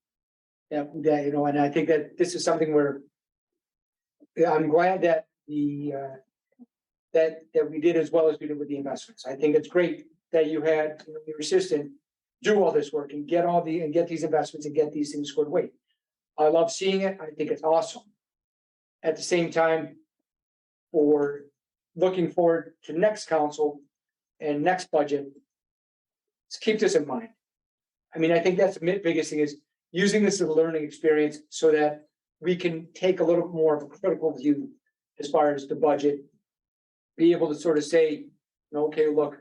And I think that this is something where I'm glad that that we did as well as we did with the investments. I think it's great that you had your assistant do all this work and get these investments and get these things squared away. I love seeing it. I think it's awesome. At the same time, for looking forward to next council and next budget, let's keep this in mind. I mean, I think that's the biggest thing is using this as a learning experience so that we can take a little more of a critical view as far as the budget. Be able to sort of say, okay, look,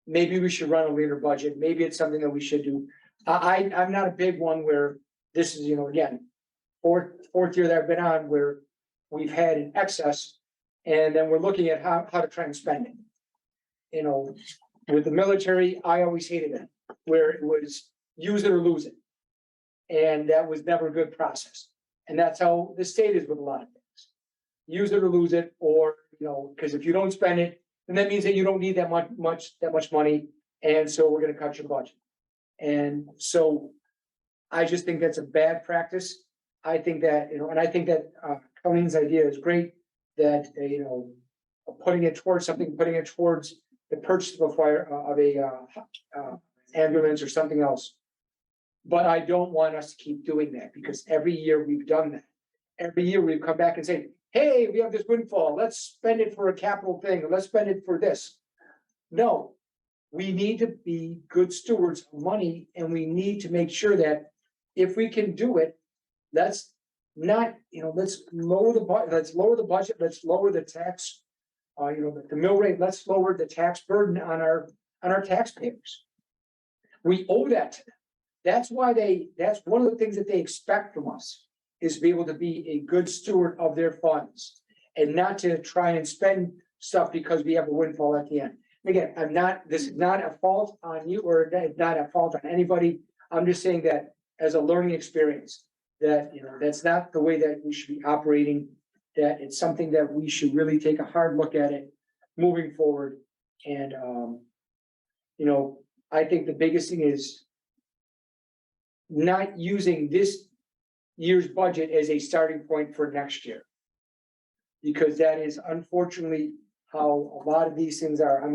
maybe we should run a leaner budget. Maybe it's something that we should do. I'm not a big one where this is, again, fourth year that I've been on where we've had an excess and then we're looking at how to try and spend it. With the military, I always hated it, where it was use it or lose it. And that was never a good process. And that's how the state is with a lot of things. Use it or lose it, or, because if you don't spend it, then that means that you don't need that much money. And so we're gonna cut your budget. And so I just think that's a bad practice. I think that, and I think that Colleen's idea is great, that, putting it towards the purchase of a ambulance or something else. But I don't want us to keep doing that because every year we've done that. Every year we've come back and say, hey, we have this windfall, let's spend it for a capital thing, or let's spend it for this. No, we need to be good stewards of money and we need to make sure that if we can do it, let's not, let's lower the budget, let's lower the tax, the mill rate, let's lower the tax burden on our taxpayers. We owe that to them. That's one of the things that they expect from us is to be able to be a good steward of their funds and not to try and spend stuff because we have a windfall at the end. Again, this is not a fault on you or not a fault on anybody. I'm just saying that as a learning experience, that, that's not the way that we should be operating, that it's something that we should really take a hard look at it moving forward. And, I think the biggest thing is not using this year's budget as a starting point for next year. Because that is unfortunately how a lot of these things are. I'm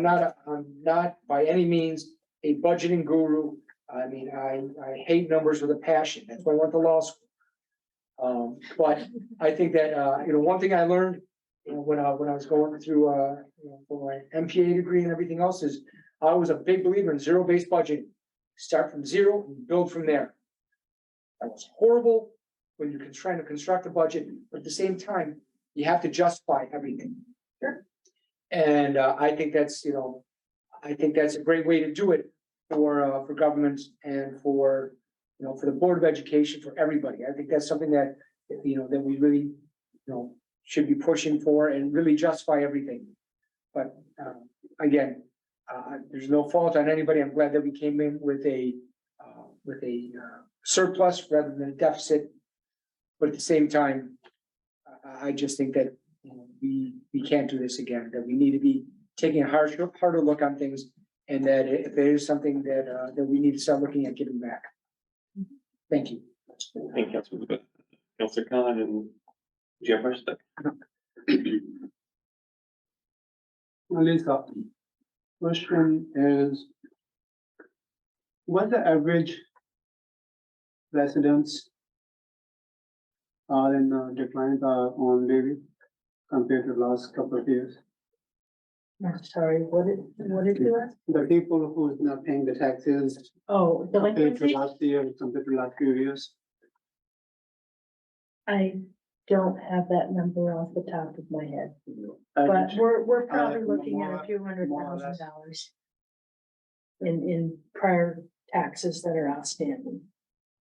not by any means a budgeting guru. I mean, I hate numbers with a passion. That's why I went to law school. But I think that, one thing I learned when I was going through, for my MPA degree and everything else is I was a big believer in zero-based budgeting. Start from zero and build from there. That was horrible when you're trying to construct a budget, but at the same time, you have to justify everything. Sure. And I think that's a great way to do it for governments and for the Board of Education, for everybody. I think that's something that that we really should be pushing for and really justify everything. But again, there's no fault on anybody. I'm glad that we came in with a surplus rather than a deficit. But at the same time, I just think that we can't do this again, that we need to be taking a harder look on things. And that if there is something that we need to start looking at giving back. Thank you. Thank you, Councilor Khan, and do you have questions? Lisa, question is, what the average residents are in decline on levy compared to last couple of years? I'm sorry, what did you ask? The people who's not paying the taxes Oh, compared to delinquency? last year, compared to last few years. I don't have that number off the top of my head, but Average. we're probably more- looking at a few hundred more or thousand less. dollars in prior taxes that are outstanding,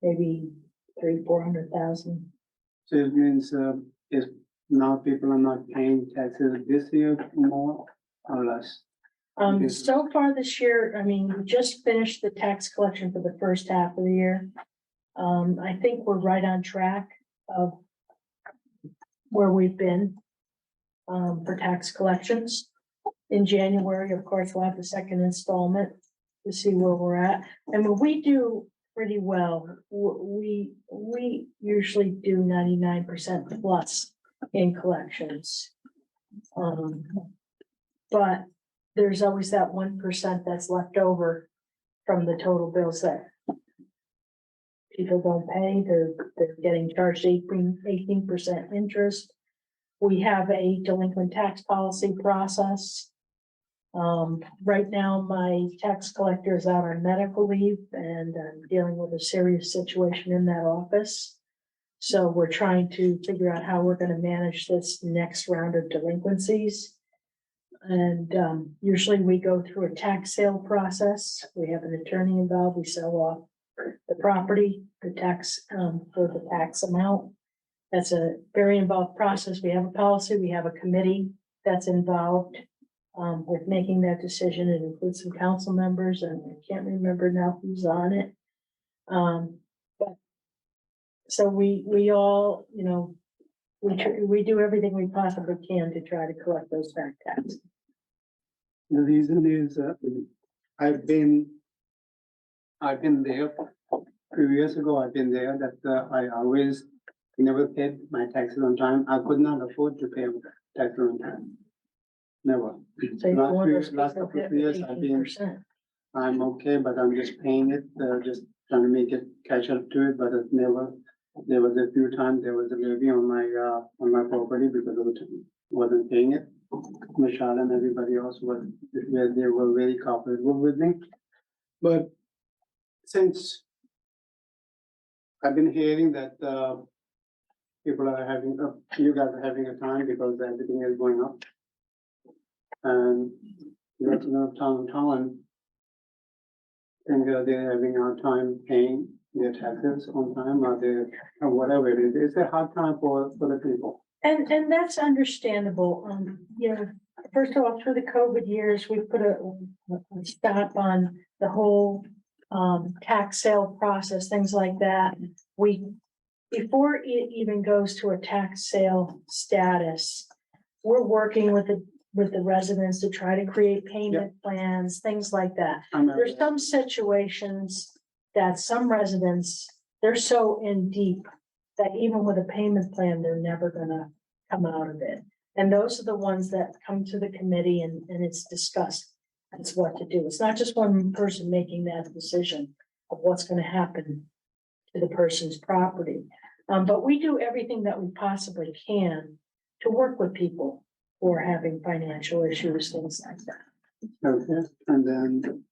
maybe 300,000-400,000. So it means, if now people are not paying taxes this year more or less. Okay. So far this year, I mean, we just finished the tax collection for the first half of the year. I think we're right on track of where we've been for tax collections. In January, of course, we'll have the second installment to see where we're at. And when we do pretty well, we usually do 99% plus in collections. But there's always that 1% that's left over from the total bills that people don't pay. They're getting charged 18% interest. We have a delinquent tax policy process. Right now, my tax collector is out on medical leave and I'm dealing with a serious situation in that office. So we're trying to figure out how we're gonna manage this next round of delinquencies. And usually we go through a tax sale process. We have an attorney involved. We sell off the property, the tax, for the tax amount. That's a very involved process. We have a policy, we have a committee that's involved with making that decision. It includes some council members, and I can't remember now who's on it. But so we all, you know, we do everything we possibly can to try to collect those back taxes. The reason is, I've been there, few years ago, I've been there, that I always never paid my taxes on time. I could not afford to pay taxes on time. Never. So you're one of those Last people couple that of have years, I've been, 18%. I'm okay, but I'm just paying it, just trying to make it catch up to it, but it's never. There was a few times, there was a levy on my property because I wasn't paying it. Michelle and everybody else was, they were very cooperative with me. But since I've been hearing that, people are having, you guys are having a time because everything is going up. And, Tolland, think they're having a hard time paying their taxes on time, or whatever it is. It's a hard time for the people. And that's understandable. You know, first of all, through the COVID years, we put a stop on the whole tax sale process, things like that. Before it even goes to a tax sale status, we're working with the residents to try to create payment plans, things like that. There's some situations that some residents, they're so in deep that even with a payment plan, they're never gonna come out of it. And those are the ones that come to the committee and it's discussed. That's what to do. It's not just one person making that decision of what's gonna happen to the person's property. But we do everything that we possibly can to work with people who are having financial issues, things like that. Okay, and then.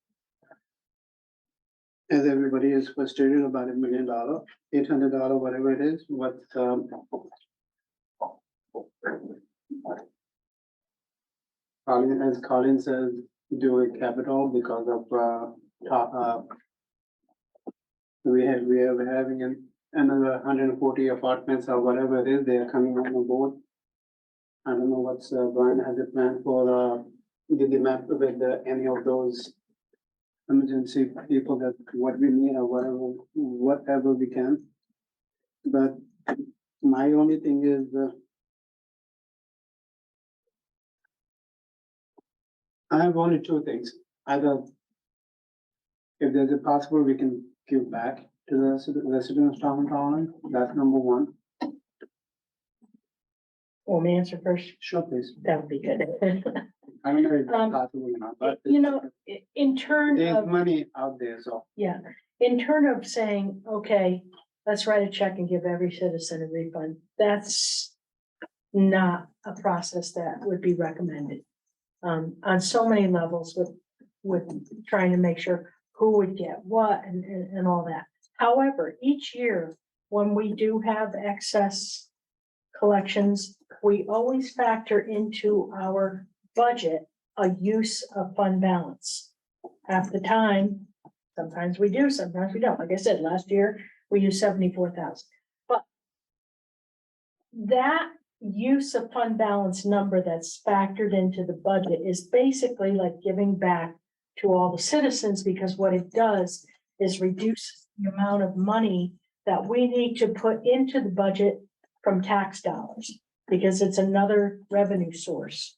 As everybody is frustrated about $1 million, $800, whatever it is, what, Colin says, do a capital because of, we are having another 140 apartments or whatever it is, they are coming on the board. I don't know what's, Brian has a plan for, did the map with any of those emergency people that what we need or whatever we can. But my only thing is, I have only two things. Either if there's a possible, we can give back to the residents of town Tolland. That's number one. Want me to answer first? Sure, please. That would be good. I don't know if it's Um, possible or not, but You know, in turn there's of, money out there, so. yeah, in turn of saying, okay, let's write a check and give every citizen a refund, that's not a process that would be recommended. On so many levels with trying to make sure who would get what and all that. However, each year, when we do have excess collections, we always factor into our budget a use of fund balance. Half the time, sometimes we do, sometimes we don't. Like I said, last year, we used 74,000. But that use of fund balance number that's factored into the budget is basically like giving back to all the citizens, because what it does is reduce the amount of money that we need to put into the budget from tax dollars, because it's another revenue source.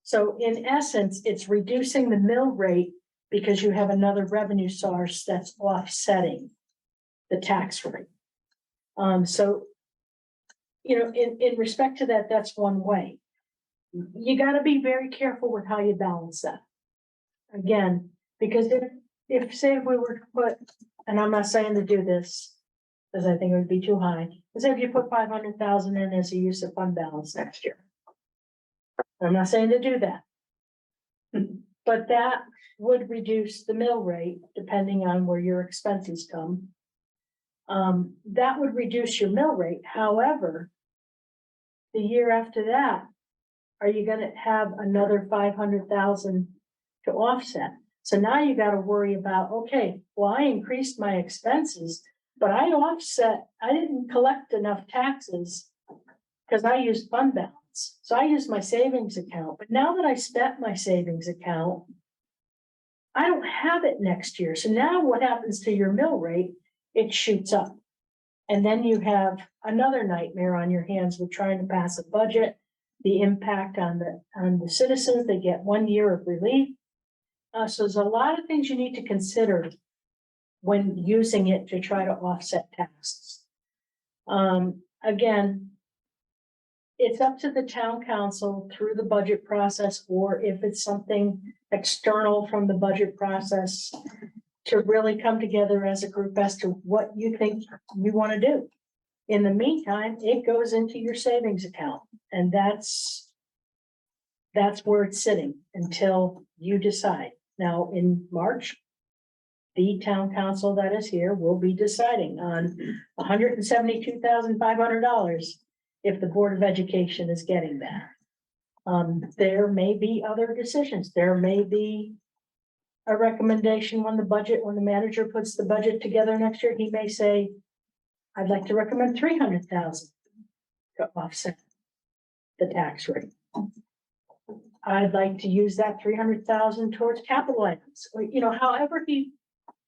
So in essence, it's reducing the mill rate because you have another revenue source that's offsetting the tax rate. So, you know, in respect to that, that's one way. You gotta be very careful with how you balance that. Again, because if say if we were to put, and I'm not saying to do this, because I think it would be too high, but say if you put 500,000 in as a use of fund balance next year. I'm not saying to do that. But that would reduce the mill rate depending on where your expenses come. That would reduce your mill rate. However, the year after that, are you gonna have another 500,000 to offset? So now you gotta worry about, okay, well, I increased my expenses, but I didn't collect enough taxes because I used fund balance. So I used my savings account, but now that I spent my savings account, I don't have it next year. So now what happens to your mill rate? It shoots up. And then you have another nightmare on your hands with trying to pass a budget, the impact on the citizens, they get 1 year of relief. So there's a lot of things you need to consider when using it to try to offset taxes. Again, it's up to the town council through the budget process, or if it's something external from the budget process, to really come together as a group as to what you think you want to do. In the meantime, it goes into your savings account, and that's where it's sitting until you decide. Now, in March, the town council that is here will be deciding on $172,500 if the Board of Education is getting that. There may be other decisions. There may be a recommendation when the manager puts the budget together next year, he may say, I'd like to recommend 300,000 to offset the tax rate. I'd like to use that 300,000 towards capital items, or, you know, however he,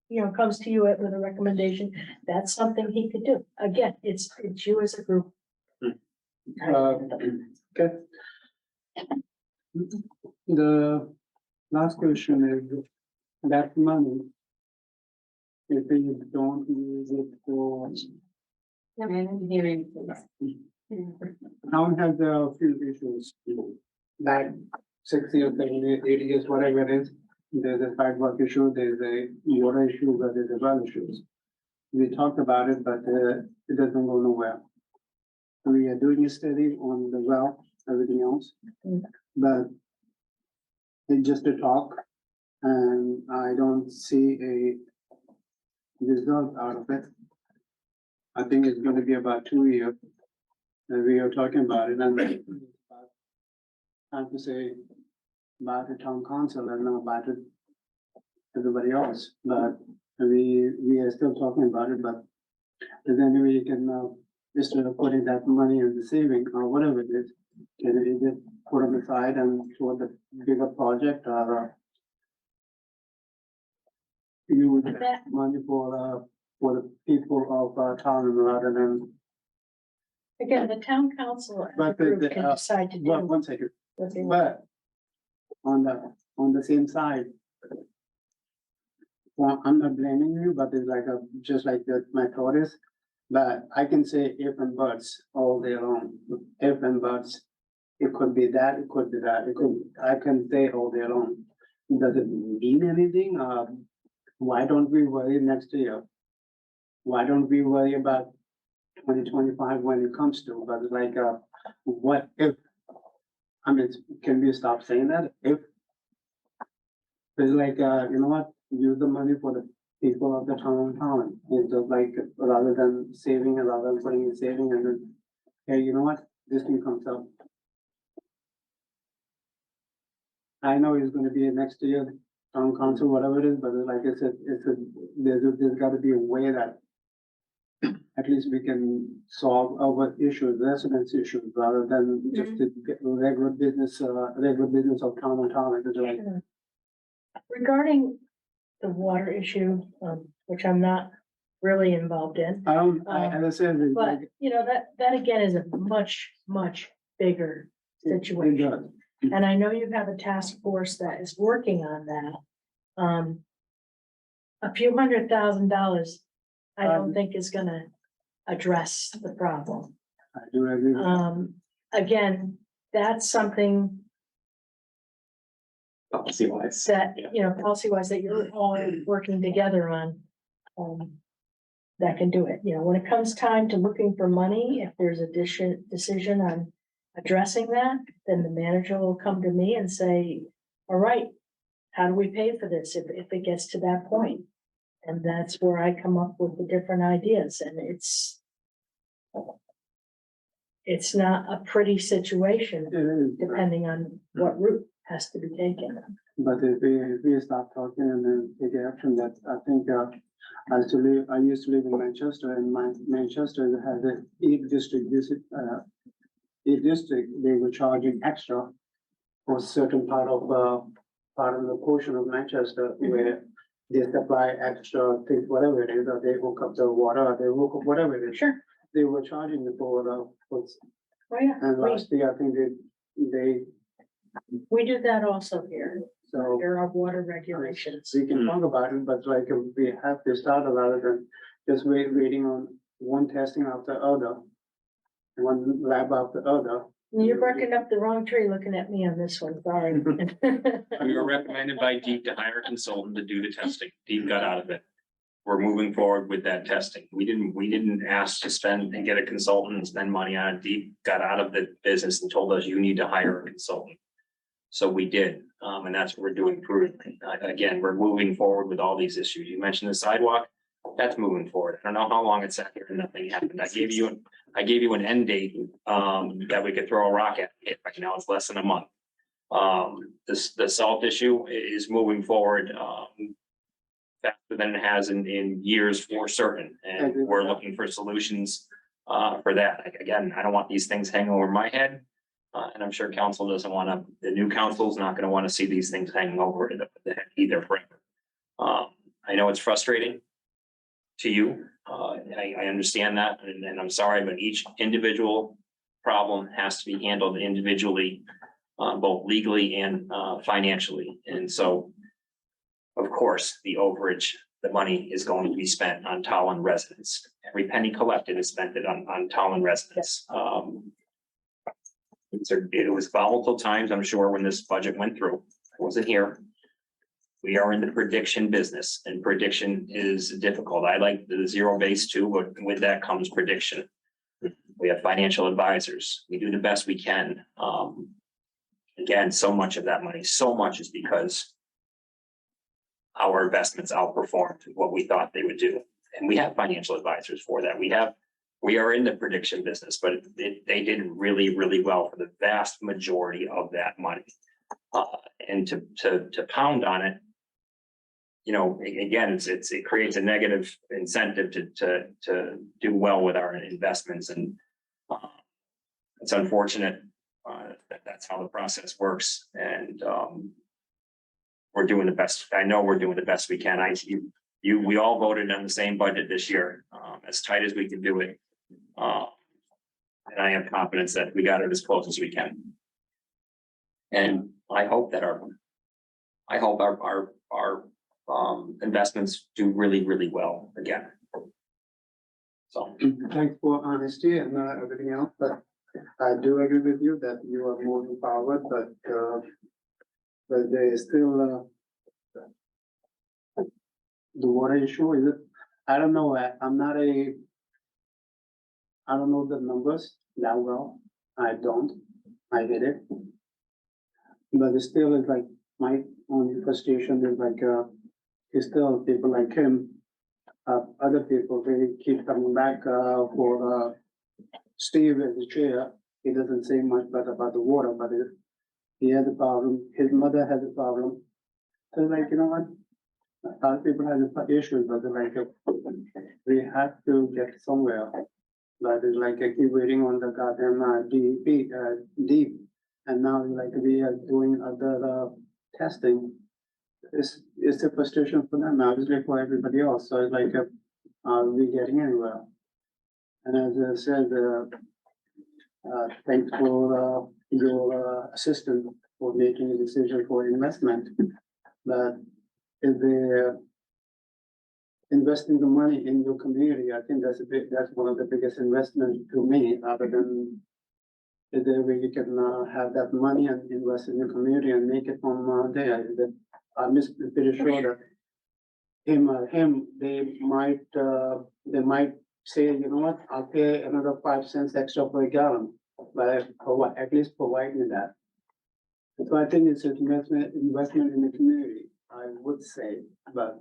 you know, comes to you with a recommendation, that's something he could do. Again, it's you as a group. Okay. The last question is that money, if we don't use it for, town has a few issues, like 6 years, 7 years, 8 years, whatever it is. There's a sidewalk issue, there's a water issue, but there's a well issues. We talked about it, but it doesn't go nowhere. We are doing a study on the well, everything else, but it's just a talk, and I don't see a result out of it. I think it's gonna be about 2 years, and we are talking about it, and time to say about the town council and not about it everybody else, but we are still talking about it, but is there any way you can, instead of putting that money in the saving or whatever it is, can we just put them aside and toward the bigger project, or use that money for the people of town rather than. Again, the town council as a But group can decide to do. One second, what they want. but on the same side, well, I'm not blaming you, but it's like just like my thought is. But I can say if and buts all day long, if and buts. It could be that, it could be that, I can say all day long. Does it mean anything? Why don't we worry next year? Why don't we worry about 2025 when it comes to, but it's like, what if? I mean, can we stop saying that? If. It's like, you know what, use the money for the people of the town of Tolland. It's just like, rather than saving, rather than putting in saving and then, hey, you know what, this thing comes up. I know it's gonna be next year, town council, whatever it is, but like I said, there's gotta be a way that. At least we can solve our issues, residents issues, rather than just the regular business of town and town, it's like. Regarding the water issue, which I'm not really involved in, As I said, it's but like, you know, that again is a much, much bigger it situation. does. And I know you have a task force that is working on that. A few $100,000, I don't think is gonna address the problem. I do agree with that. Again, that's something Policy wise. that, Yeah. you know, policy wise, that you're all working together on. That can do it, you know, when it comes time to looking for money, if there's a decision on addressing that, then the manager will come to me and say, all right, how do we pay for this if it gets to that point? And that's where I come up with the different ideas, and it's not a pretty situation, It is, depending on what route has to be taken. but if we start talking and then take action, that I think, I used to live in Manchester, and Manchester has a eight district, they were charging extra for certain part of the portion of Manchester where they supply extra things, whatever it is, or they hook up the water, or they hook up whatever it is. Sure. They were charging the for, Oh, yeah, and last year, I think they, we do that also here. so. There are water regulations. We can talk about it, but like we have to start rather than just waiting on one testing after other. One lab after other. You're barking up the wrong tree looking at me on this one, sorry. We were recommended by Deep to hire a consultant to do the testing. Deep got out of it. We're moving forward with that testing. We didn't ask to spend and get a consultant and spend money on it. Deep got out of the business and told us you need to hire a consultant. So we did, and that's what we're doing prudently. Again, we're moving forward with all these issues. You mentioned the sidewalk, that's moving forward. I don't know how long it's sat here and nothing happened. I gave you an end date, that we could throw a rock at. Right now it's less than a month. The salt issue is moving forward, faster than it has in years for certain, and we're looking for solutions, for that. Again, I don't want these things hanging over my head. And I'm sure council doesn't want the new council's not gonna wanna see these things hanging over the head either forever. I know it's frustrating to you. I understand that, and I'm sorry, but each individual problem has to be handled individually, both legally and financially. And so, of course, the overage, the money is going to be spent on Tolland residents. Every penny collected is spent on Tolland residents. It was volatile times, I'm sure, when this budget went through. I wasn't here. We are in the prediction business, and prediction is difficult. I like the zero base too, but with that comes prediction. We have financial advisors. We do the best we can. Again, so much of that money, so much is because our investments outperformed what we thought they would do. And we have financial advisors for that. We are in the prediction business, but they did really, really well for the vast majority of that money. And to pound on it, you know, again, it creates a negative incentive to do well with our investments, and it's unfortunate that that's how the process works. And we're doing the best. I know we're doing the best we can. We all voted on the same budget this year, as tight as we can do it. And I have confidence that we got it as close as we can. And I hope that our investments do really, really well again. So. Thanks for honesty and everything else, but I do agree with you that you are moving forward, but there is still, the water issue, is it? I don't know, I don't know the numbers that well, I get it. But it still is like, my only frustration is like, it's still people like him, other people, they keep coming back, for, Steve as the chair, he doesn't say much about the water, but he has a problem, his mother has a problem. So like, you know what? A lot of people have issues, but they're like, we have to get somewhere. But it's like I keep waiting on the goddamn deep, and now like we are doing other testing. It's a frustration for them, obviously for everybody else. So it's like, are we getting anywhere? And as I said, thanks for your assistant for making a decision for investment. But if they're investing the money in your community, I think that's one of the biggest investments to me, other than if there way you can have that money and invest in your community and make it from there. I'm just pretty sure that they might say, you know what, I'll pay another 5 cents extra per gallon, but at least provide me that. So I think it's an investment in the community, I would say, but.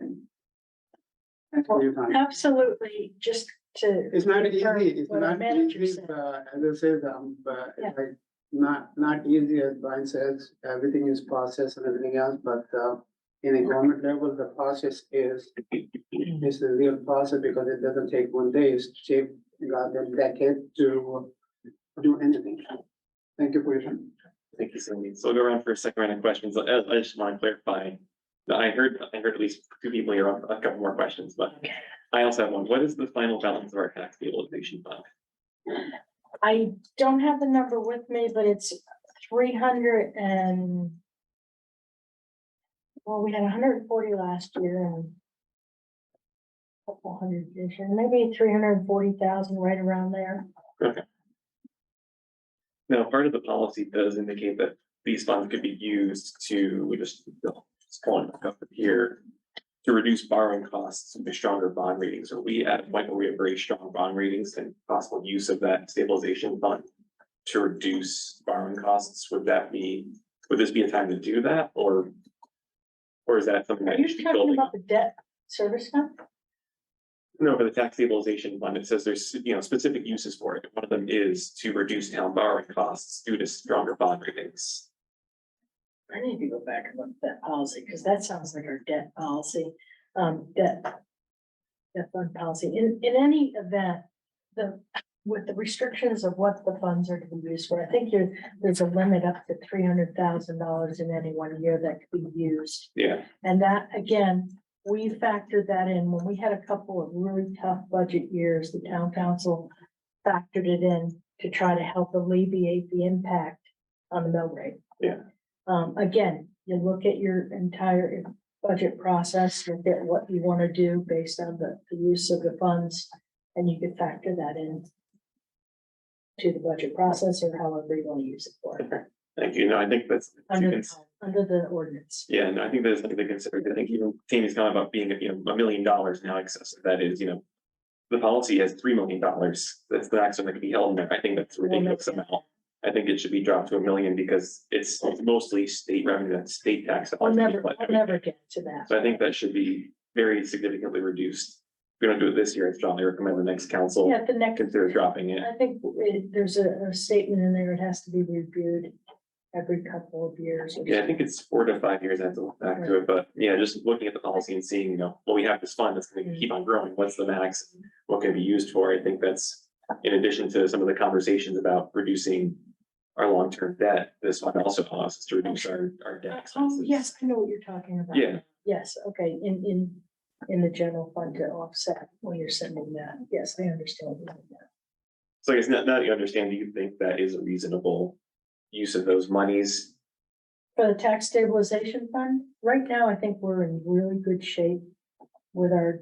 Thanks for your time. Absolutely, just to. It's not easy, it's What our not manager easy, said. as I said, but it's like not easy as Brian says, everything is processed and everything else, but in a government level, the process is the real process because it doesn't take one day, it's take a decade to do anything. Thank you for your time. Thank you, Cindy. So we'll go around for a second round of questions. I just want to clarify. I heard at least two people here, a couple more questions, but I also have one. What is the final balance of our tax stabilization fund? I don't have the number with me, but it's 300 and. Well, we had 140 last year and. Couple hundred this year, maybe 340,000, right around there. Okay. Now, part of the policy does indicate that these funds could be used to, just pulling back up here, to reduce borrowing costs and stronger bond ratings. Are we at a point where we have very strong bond ratings and possible use of that stabilization fund to reduce borrowing costs? Would this be a time to do that, or is that something Are that you you should be talking building? about the debt service fund? No, for the tax stabilization fund, it says there's, specific uses for it. One of them is to reduce town borrowing costs due to stronger bond ratings. I need to go back and look at that policy, because that sounds like our debt policy, debt fund policy. In any event, with the restrictions of what the funds are to be used for, I think there's a limit up to $300,000 in any one year that could be used. Yeah, And that, again, we factored that in when we had a couple of really tough budget years, the town council factored it in to try to help alleviate the impact on the mill rate. Yeah. Again, you look at your entire budget process, look at what you want to do based on the use of the funds, and you could factor that in to the budget process or however you want to use it for. thank you. No, I think that's. Under the ordinance. Yeah, and I think that's something to consider. I think even Tammy's comment about being, $1 million now excessive. That is, the policy has $3 million. That's the maximum that can be held in there. I think that's a ridiculous amount. I think it should be dropped to $1 million because it's mostly state revenue, that's state tax. I'll never get to that. So I think that should be very significantly reduced. If we don't do it this year, I'd strongly recommend the next council Yeah, the next, consider dropping it. I think there's a statement in there, it has to be reviewed every couple of years. Yeah, I think it's 4 to 5 years. I have to look back to it, but yeah, just looking at the policy and seeing, well, we have this fund that's gonna keep on growing. What's the max? What can it be used for? I think that's in addition to some of the conversations about reducing our long-term debt, this one also allows us to reduce our debt Oh, expenses. yes, I know what you're talking about. Yeah. Yes, okay, in the general fund to offset when you're sending that. Yes, I understand that. So I guess now that you understand, do you think that is a reasonable use of those monies? For the tax stabilization fund, right now, I think we're in really good shape with our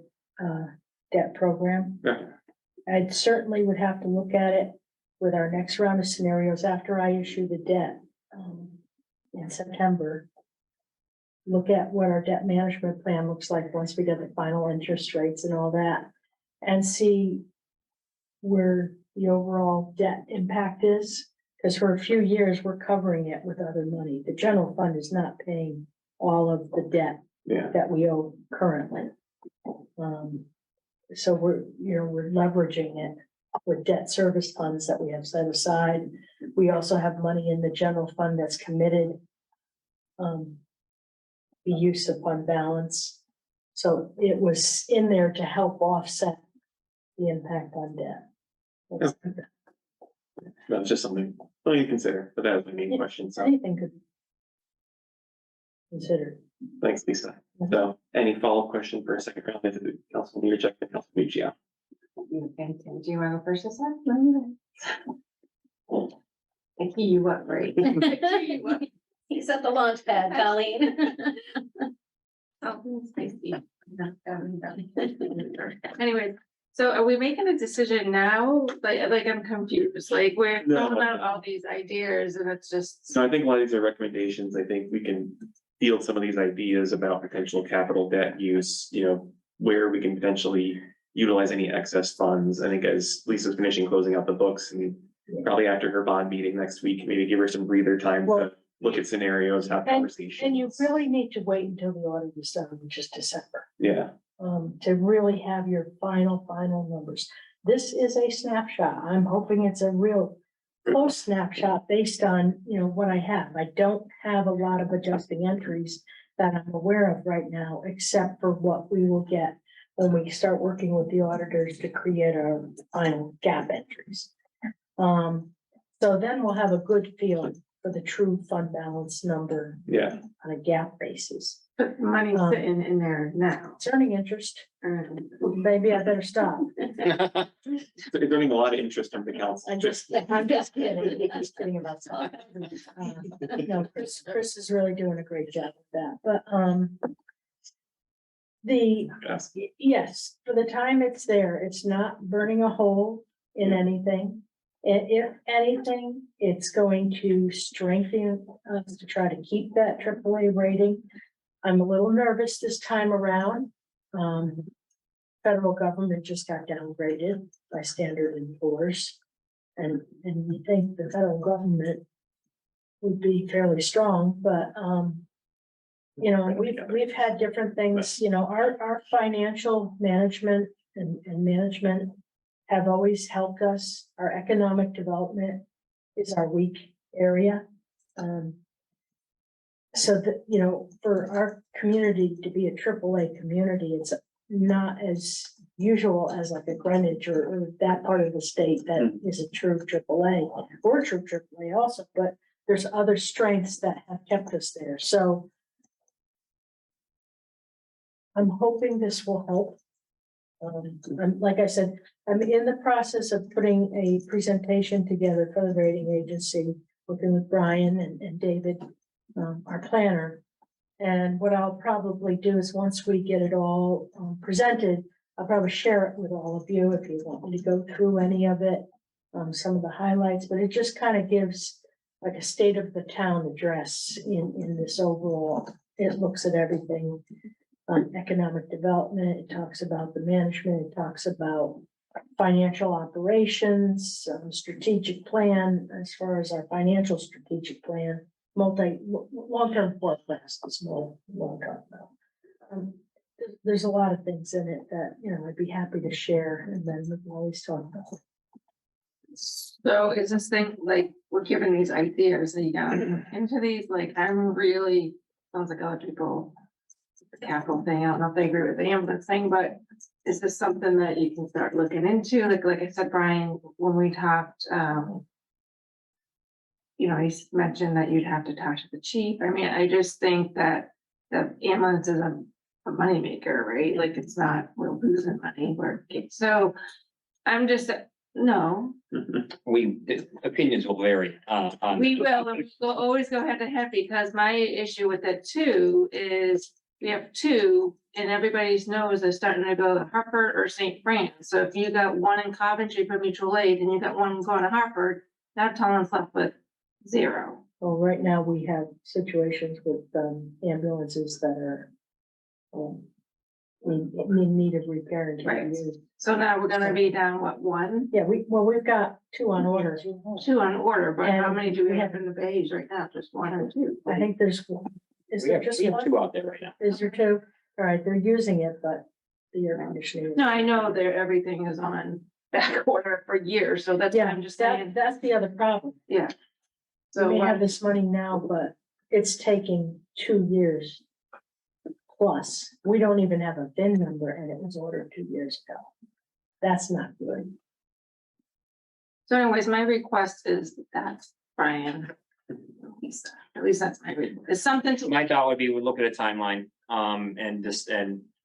debt program. Yeah. I certainly would have to look at it with our next round of scenarios after I issue the debt in September. Look at what our debt management plan looks like once we get the final interest rates and all that, and see where the overall debt impact is. Because for a few years, we're covering it with other money. The general fund is not paying all of the debt Yeah. that we owe currently. So we're leveraging it with debt service funds that we have set aside. We also have money in the general fund that's committed. The use of fund balance. So it was in there to help offset the impact on debt. That's just something you consider, but that was my main question, so Anything could be considered. thanks, Lisa. So any follow-up question for a second round, Councilman Neercheck and Councilman Mujia? Do you want to go first this time? I key you up, right? He's at the launch pad, Colleen. Oh, I see. Anyways, so are we making a decision now? Like I'm confused, like we're No. throwing out all these ideas and it's just. So I think a lot of these are recommendations. I think we can field some of these ideas about potential capital debt use, where we can potentially utilize any excess funds. I think as Lisa's finishing closing out the books and probably after her bond meeting next week, maybe give her some breather time Well, to look at scenarios, have conversations. And you really need to wait until the audit is done, which is December, Yeah, to really have your final numbers. This is a snapshot. I'm hoping it's a real close snapshot based on, what I have. I don't have a lot of adjusting entries that I'm aware of right now, except for what we will get when we start working with the auditors to create our final gap entries. So then we'll have a good feeling for the true fund balance number yeah. on a gap basis. But money's sitting in there now. It's earning interest. Maybe I better stop. It's earning a lot of interest from the council. I'm just kidding. I'm just kidding about stuff. No, Chris is really doing a great job with that, but, Yes. yes, for the time it's there, it's not burning a hole in anything. If anything, it's going to strengthen us to try to keep that AAA rating. I'm a little nervous this time around. Federal government just got downgraded by Standard & Poor's. And you think the federal government would be fairly strong, but, we've had different things, our financial management and management have always helped us. Our economic development is our weak area. So that, for our community to be a AAA community, it's not as usual as like a Greenwich or that part of the state that is a true AAA. We're a true AAA also, but there's other strengths that have kept us there. So I'm hoping this will help. Like I said, I'm in the process of putting a presentation together for the rating agency, working with Brian and David, our planner. And what I'll probably do is once we get it all presented, I'll probably share it with all of you if you want me to go through any of it, some of the highlights, but it just kind of gives like a state of the town address in this overall. It looks at everything. Economic development, it talks about the management, it talks about financial operations, strategic plan, as far as our financial strategic plan, long-term forecast is more long-term now. There's a lot of things in it that, I'd be happy to share, and then we can always talk about. So is this thing, like, we're given these ideas and you got into these, like, I'm really, sounds like a lot of people. The capital thing, I don't know if they agree with the ambulance thing, but is this something that you can start looking into? Like I said, Brian, when we talked, he mentioned that you'd have to talk to the chief. I mean, I just think that the ambulance is a moneymaker, right? Like, it's not, we're losing money, so I'm just, No, Opinions will vary, on. we will, and we'll always go head to head, because my issue with it too is we have two, and everybody's knows they're starting to go to Hartford or St. Francis. So if you got one in Coventry for mutual aid, and you got one going to Hartford, now Tolland's left with zero. Well, right now we have situations with ambulances that are in need of repair and can't be Right. used. So now we're gonna be down, what, one? Yeah, we've got two on order. Two on order, but how And many do we we have in the bays right now? Just one or two? I think there's, is there just We have one? two out there right now. Is there two? All right, they're using it, but the air conditioning. No, I know that everything is on back order for years, so that's what Yeah, I'm just saying, that's the other problem. yeah. So So we have what, this money now, but it's taking 2 years. Plus, we don't even have a VIN number and it was ordered 2 years ago. That's not good. so anyways, my request is that, Brian. At least that's my, it's something to. My thought would be, we look at a timeline, and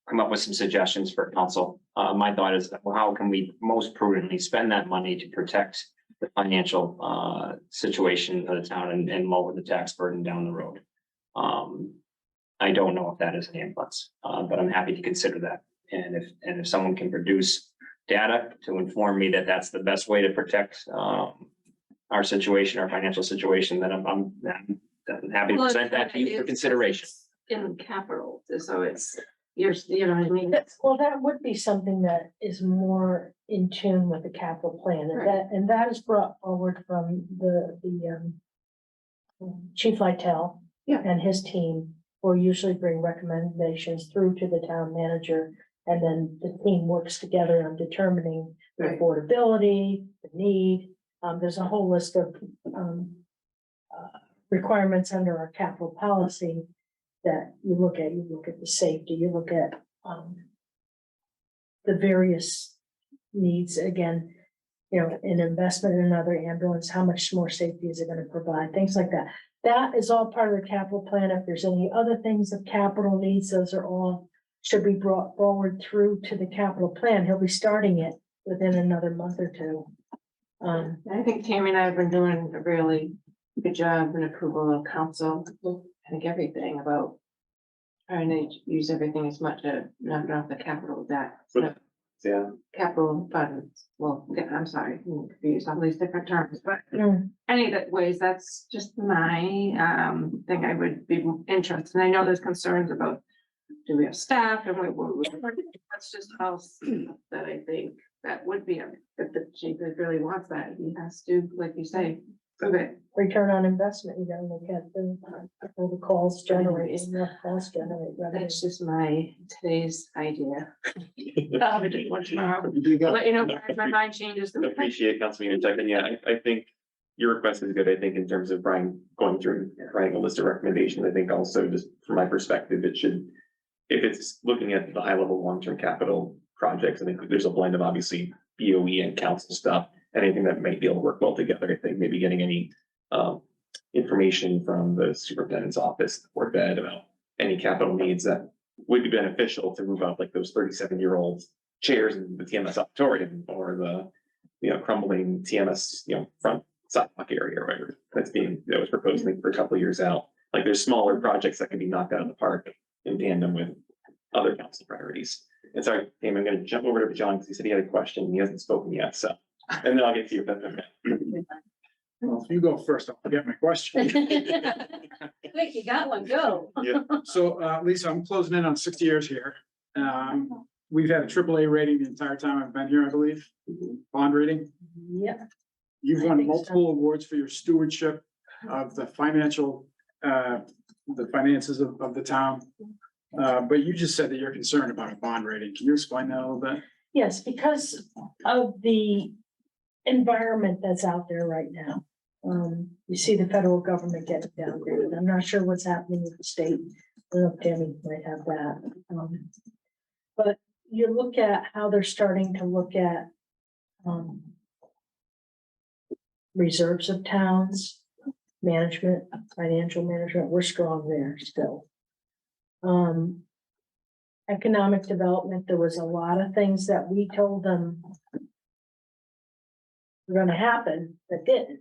come up with some suggestions for council. My thought is, well, how can we most prudently spend that money to protect the financial, situation of the town and lower the tax burden down the road? I don't know if that is an ambulance, but I'm happy to consider that. And if someone can produce data to inform me that that's the best way to protect, our situation, our financial situation, then I'm happy to Well, present that to you for consideration. In capital, so it's, you know what I mean? Well, that would be something that is more in tune with the capital plan, and Right. that is brought forward from the Chief Lytle. Yeah. And his team will usually bring recommendations through to the town manager, and then the team works together on determining the Right. affordability, the need. There's a whole list of requirements under our capital policy that you look at the safety, you look at the various needs, again, you know, an investment in another ambulance, how much more safety is it gonna provide, things like that. That is all part of the capital plan. If there's any other things of capital needs, those are all should be brought forward through to the capital plan. He'll be starting it within another month or two. I think Tammy and I have been doing a really good job in approval of council. I think everything about trying to use everything as much, not the capital that, Yeah, capital funds. Well, yeah, I'm sorry, I'm confused on these different terms, but Mm. any that ways, that's just my thing I would be interested. And I know there's concerns about, do we have staff and that's just else that I think that would be, if the chief really wants that, he has to, like you say, prove it. Return on investment, you gotta look at the calls generated, enough calls generate revenue. That's just my today's idea. I'll be doing one tomorrow. You got- Let you know, if my mind changes. appreciate Councilman Check, and yeah, I think your request is good. I think in terms of Brian going through and writing a list of recommendations, I think also just from my perspective, it should, if it's looking at the high level long-term capital projects, I think there's a blend of obviously BOE and council stuff, anything that might be able to work well together. I think maybe getting any information from the superintendent's office or bed about any capital needs that would be beneficial to move out like those 37-year-old chairs in the TMS auditorium or the, you know, crumbling TMS, you know, front sidewalk area or whatever that was proposed like, for a couple of years out. Like there's smaller projects that can be knocked out of the park in tandem with other council priorities. And sorry, Pam, I'm gonna jump over to John because he said he had a question. He hasn't spoken yet, so, and then I'll get to you. If that's okay. Well, if you go first, I'll forget my question. Quick, you got one, go. So, Lisa, I'm closing in on 60 years here. We've had a AAA rating the entire time I've been here, I believe, bond rating. Yep. You've I won think so. multiple awards for your stewardship of the the finances of the town. But you just said that you're concerned about a bond rating. Can you explain that a little bit? Yes, because of the environment that's out there right now. You see the federal government getting downgraded. I'm not sure what's happening with the state. I don't know if Tammy might have that. But you look at how they're starting to look at reserves of towns, management, financial management. We're strong there still. Economic development, there was a lot of things that we told them were gonna happen that didn't.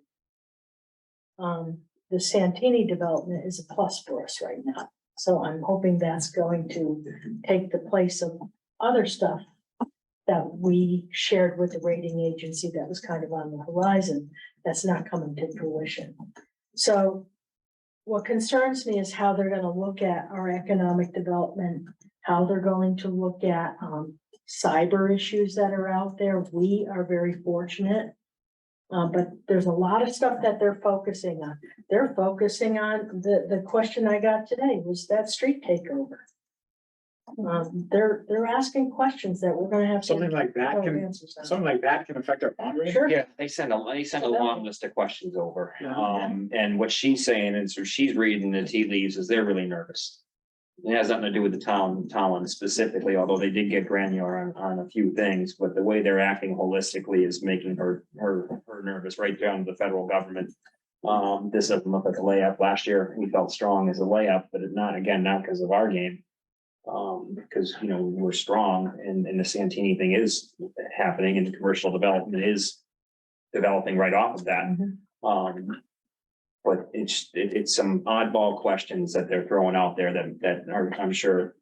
The Santini development is a plus for us right now. So I'm hoping that's going to take the place of other stuff that we shared with the rating agency that was kind of on the horizon, that's not coming to fruition. So what concerns me is how they're gonna look at our economic development, how they're going to look at cyber issues that are out there. We are very fortunate. But there's a lot of stuff that they're focusing on. They're focusing on, the question I got today was that street takeover. They're asking questions that we're gonna have. to Something like that can, answers on. something like that can affect our bond rating. Sure. Yeah, they send a long list of questions over. Yeah. And what she's saying is, or she's reading the tea leaves, is they're really nervous. It has nothing to do with the Tolland specifically, although they did get granular on a few things, but the way they're acting holistically is making her nervous right down to the federal government. This doesn't look like a layup. Last year, we felt strong as a layup, but not because of our game. Because, we're strong and the Santini thing is happening and the commercial development is developing right off of that. But it's some oddball questions that they're throwing out there that are, I'm sure,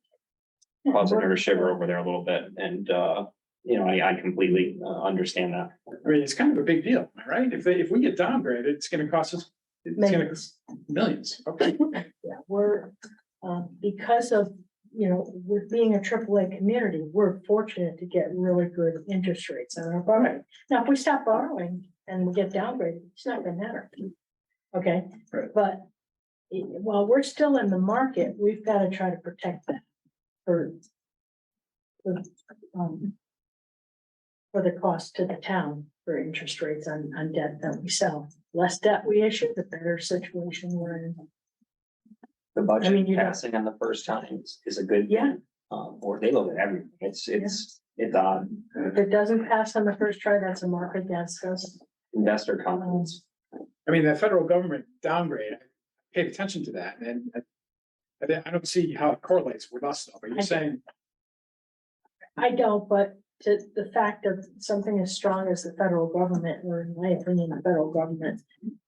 causing her to shiver over there a little bit. And, I completely understand that. I mean, it's kind of a big deal, right? If we get downgraded, it's gonna cost us, millions. Okay. Yeah, we're, because of, with being a AAA community, we're fortunate to get really good interest rates on our borrowing. Now, if we stop borrowing and we get downgraded, it's not gonna matter. Okay, Right. but while we're still in the market, we've got to try to protect that for the cost to the town for interest rates on debt that we sell. Less debt we issue, the better situation we're in. The I budget mean, passing on the first time is a good. Yeah. Or they look at everything. It's odd. If it doesn't pass on the first try, that's a mark against us. Investor confidence. I mean, the federal government downgrade, I paid attention to that and I don't see how it correlates with us though, but you're saying, I don't, but to the fact of something as strong as the federal government, or in my opinion, the federal government,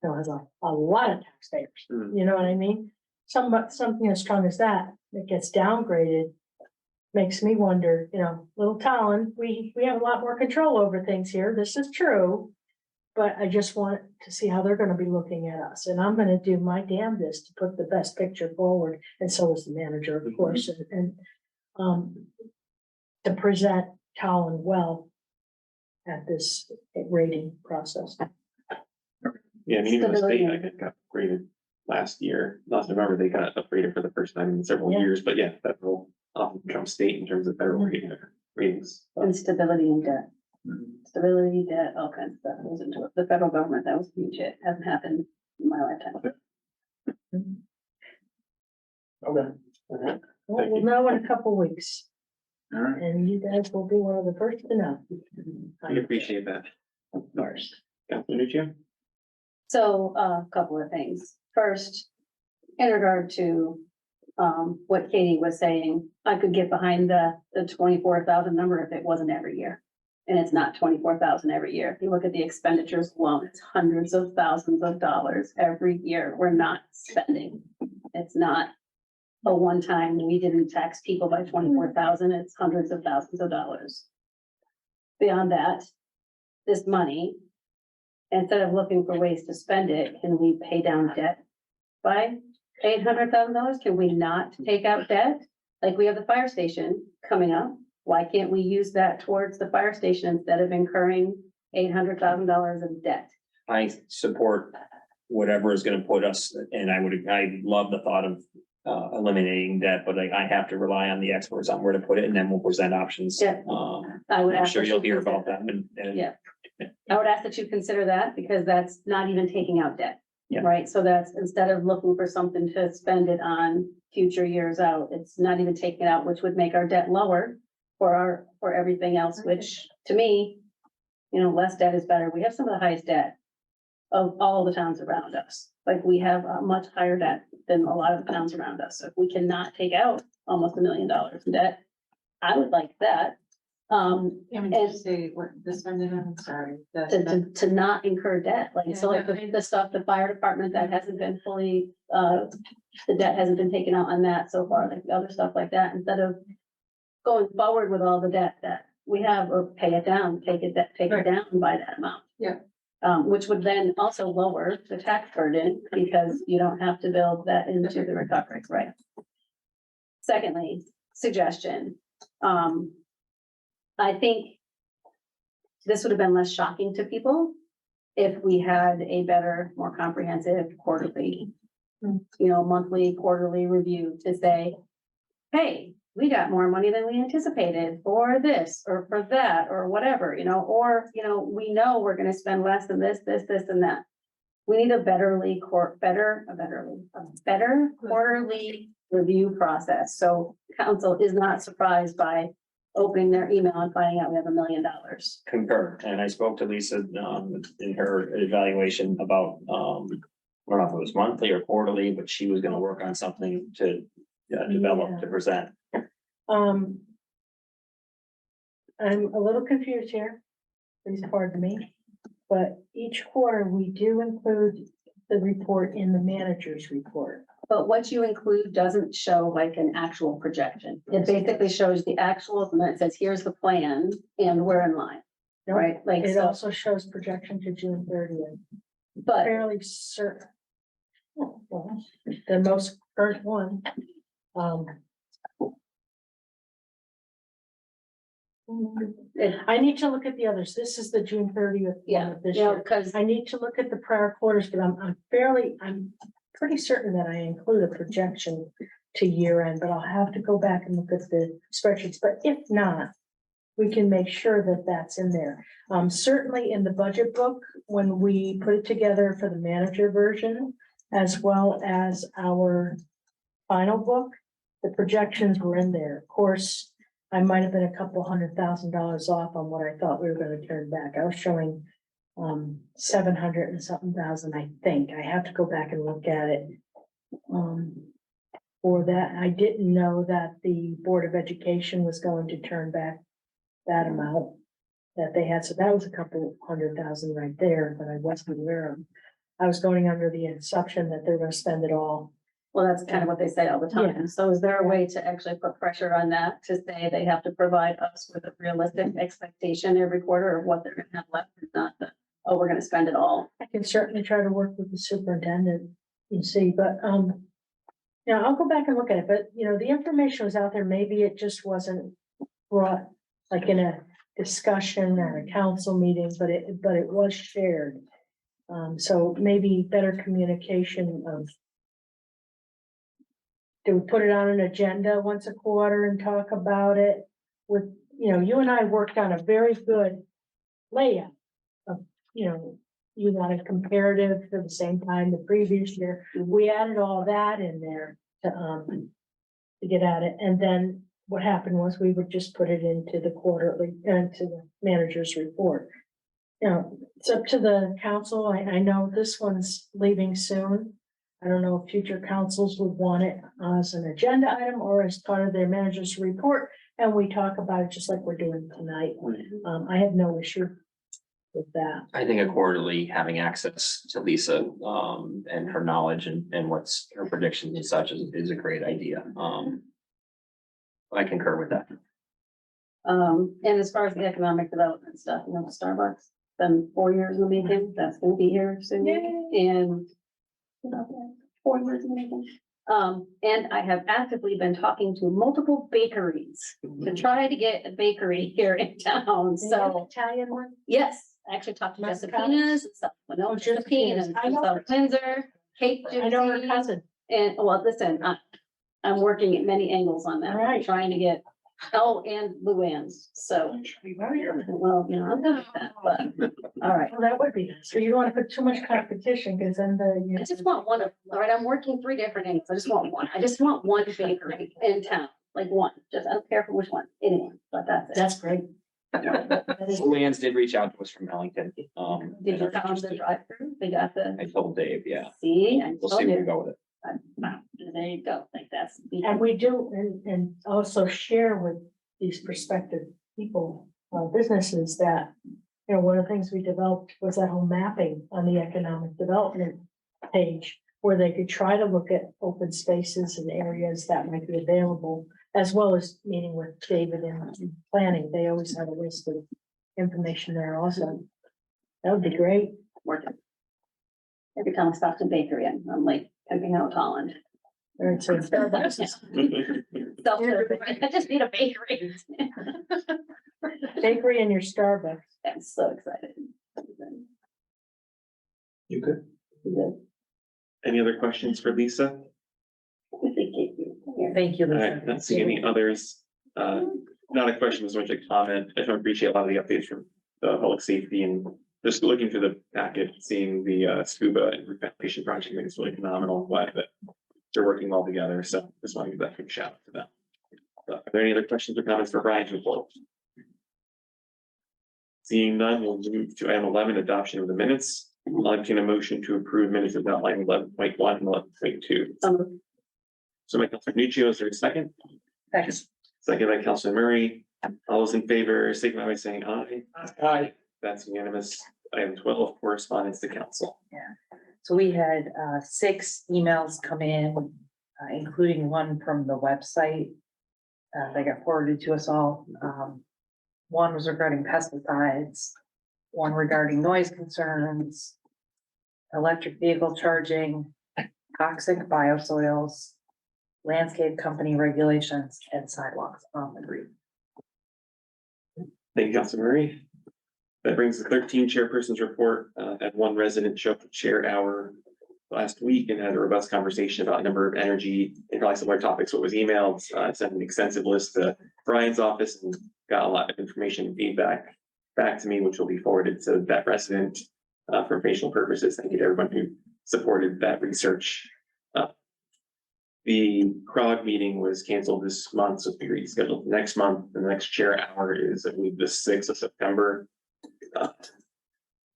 has a lot of taxpayers. Mm. You know what I mean? Something as strong as that gets downgraded makes me wonder, little Tolland, we have a lot more control over things here. This is true. But I just want to see how they're gonna be looking at us, and I'm gonna do my damnedest to put the best picture forward, and so is the manager, of course, and to present Tolland well at this rating process. Yeah, I mean, even the state, I think, got graded last year, last November, they got upgraded for the first time in several Yeah. years, but yeah, federal, Trump state in terms of federal ratings. And stability and debt. Stability, debt, all kinds of stuff goes into it. The federal government, that was huge. It hasn't happened in my lifetime. okay, Well, we'll know in a couple weeks, all right. and you guys will be one of the first to know. We appreciate that. Of course. Councilor Nuccio? So a couple of things. First, in regard to what Katie was saying, I could get behind the 24,000 number if it wasn't every year. And it's not 24,000 every year. If you look at the expenditures alone, it's hundreds of thousands of dollars every year we're not spending. It's not a one-time, we didn't tax people by 24,000, it's hundreds of thousands of dollars. Beyond that, this money, instead of looking for ways to spend it, can we pay down debt by $800,000? Can we not take out debt? Like we have the fire station coming up. Why can't we use that towards the fire station instead of incurring $800,000 of debt? I support whatever is gonna put us, and I love the thought of eliminating debt, but I have to rely on the experts on where to put it, and then we'll present options. Yeah. I would I'm ask sure that you'll you hear consider about that and. Yeah. I would ask that you consider that because that's not even taking out debt. Yeah. Right? So that's instead of looking for something to spend it on future years out, it's not even taking it out, which would make our debt lower for everything else, which to me, less debt is better. We have some of the highest debt of all the towns around us. Like we have a much higher debt than a lot of the towns around us. So if we cannot take out almost $1 million in debt, I would like that. And And- say what the spending, I'm sorry. to not incur debt, like, so like the stuff, the fire department that hasn't been fully, the debt hasn't been taken out on that so far, like the other stuff like that, instead of going forward with all the debt that we have, or pay it down, take it down by that amount. Yeah. Which would then also lower the tax burden, because you don't have to build that into the recovery, right? Secondly, suggestion, I think this would have been less shocking to people if we had a better, more comprehensive quarterly, monthly, quarterly review to say, hey, we got more money than we anticipated for this or for that or whatever, or, we know we're gonna spend less than this, and that. We need a better quarterly review process. So council is not surprised by opening their email and finding out we have $1 million. Concur, and I spoke to Lisa, in her evaluation about, I don't know if it was monthly or quarterly, but she was gonna work on something to develop, to present. I'm a little confused here. Please pardon me. But each quarter, we do include the report in the manager's report. But what you include doesn't show like an actual projection. It basically shows the actual, and it says, here's the plan, and we're in line, right? Like, It so, also shows projection to June 30th. but Fairly certain. Well, the most current one. I need to look at the others. This is the June 30th. one yeah, of this year. because I need to look at the prior quarters, but I'm pretty certain that I include a projection to year end, but I'll have to go back and look at the spreadsheets. But if not, we can make sure that that's in there. Certainly in the budget book, when we put it together for the manager version, as well as our final book, the projections were in there. Of course, I might have been a couple $100,000 off on what I thought we were gonna turn back. I was showing 700 and something thousand, I think. I have to go back and look at it. For that, I didn't know that the Board of Education was going to turn back that amount that they had. So that was a couple $100,000 right there that I wasn't aware of. I was going under the assumption that they're gonna spend it all. well, that's kind of what they say all the time. Yeah. So is there a way to actually put pressure on that to say they have to provide us with a realistic expectation every quarter of what they're gonna have left, and not that, oh, we're gonna spend it all? I can certainly try to work with the superintendent and see, but, I'll go back and look at it, but, the information was out there. Maybe it just wasn't brought like in a discussion or a council meeting, but it was shared. So maybe better communication of, do we put it on an agenda once a quarter and talk about it with, you and I worked on a very good layout of, you wanted comparative for the same time the previous year. We added all that in there to get at it. And then what happened was we would just put it into the quarterly, into the manager's report. It's up to the council. I know this one's leaving soon. I don't know if future councils would want it as an agenda item or as part of their manager's report, and we talk about it just like we're doing tonight. I have no issue with that. I think a quarterly, having access to Lisa, and her knowledge and what's her predictions and such is a great idea. I concur with that. And as far as the economic development stuff, Starbucks, been 4 years in the making, that's gonna be here soon. And 4 years in the making. And I have actively been talking to multiple bakeries to try to get a bakery here in town, so. Italian one? Yes, I actually talked to Massachusetts? Josepina's, and stuff, no, Josephine and I know South her. Windsor, Kate. I know her Josephine. cousin. And, well, listen, I'm working at many angles on that, Right. trying to get, and Luann's, so. Well, I'm good at that, but, all right. Well, that would be, so you don't want to put too much competition, because then I just want one of, all right, I'm working 3 different angles, I just want one, I just want one bakery in town, like one, just, I don't care for which one, anyone, but that's it. That's great. Luann's did reach out to us from Ellington. Did and you are tell them the interested. drive-through, they got the, I told Dave, yeah, see, I we'll told see where we you, go with it. there you go, like that's. And we do, and also share with these prospective people, businesses that, one of the things we developed was that whole mapping on the economic development page, where they could try to look at open spaces and areas that might be available, as well as meeting with David and planning. They always have a list of information there also. That would be great. Working. Every time I stop to bakery, I'm like, pimping out Tolland. Or it's a Starbucks. I just need a bakery. Bakery and your Starbucks. I'm so excited. You good? Good. Any other questions for Lisa? Thank you, All right, not seeing any others. Not a question, as much a comment. I don't appreciate a lot of the updates from the public safety and just looking through the packet, seeing the scuba and reventilation project. I think it's really phenomenal. I'm glad that they're working well together. So just want to give that big shout out to them. Are there any other questions or comments for Brian's report? Seeing none, we'll move to item 11, adoption of the minutes. I'll entertain a motion to approve minutes of outline 11.1 and 11.2. So by Councilor Nuccio, is there a second? Thanks. Second by Councilor Murray. All those in favor, signify by saying aye. Aye. That's unanimous. Item 12, correspondence to council. So we had 6 emails come in, including one from the website. They got forwarded to us all. One was regarding pesticides, one regarding noise concerns, electric vehicle charging, toxic biosolids, landscape company regulations, and sidewalks on the green. Thank you, Councilor Murray. That brings the 13 chairpersons report. Had one resident show up to chair hour last week and had a robust conversation about a number of energy and probably similar topics. What was emailed, sent an extensive list to Brian's office and got a lot of information and feedback back to me, which will be forwarded to that resident for informational purposes. Thank you to everyone who supported that research. The CROG meeting was canceled this month, so it's being rescheduled next month. The next chair hour is, I believe, the 6th of September.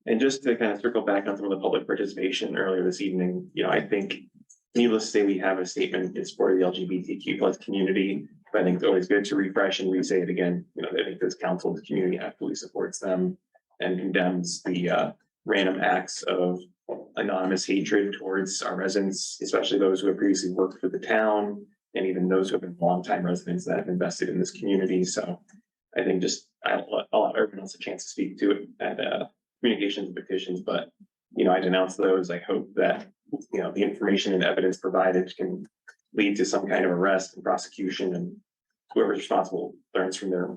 And just to kind of circle back on some of the public participation earlier this evening, I think needless to say, we have a statement in support of the LGBTQ plus community, but I think it's always good to refresh and re-say it again. I think this council, the community actively supports them and condemns the random acts of anonymous hatred towards our residents, especially those who have previously worked for the town, and even those who have been longtime residents that have invested in this community. So I think I'll allow everyone else a chance to speak to it at communications and petitions, but I denounce those. I hope that the information and evidence provided can lead to some kind of arrest and prosecution, and whoever's responsible learns from their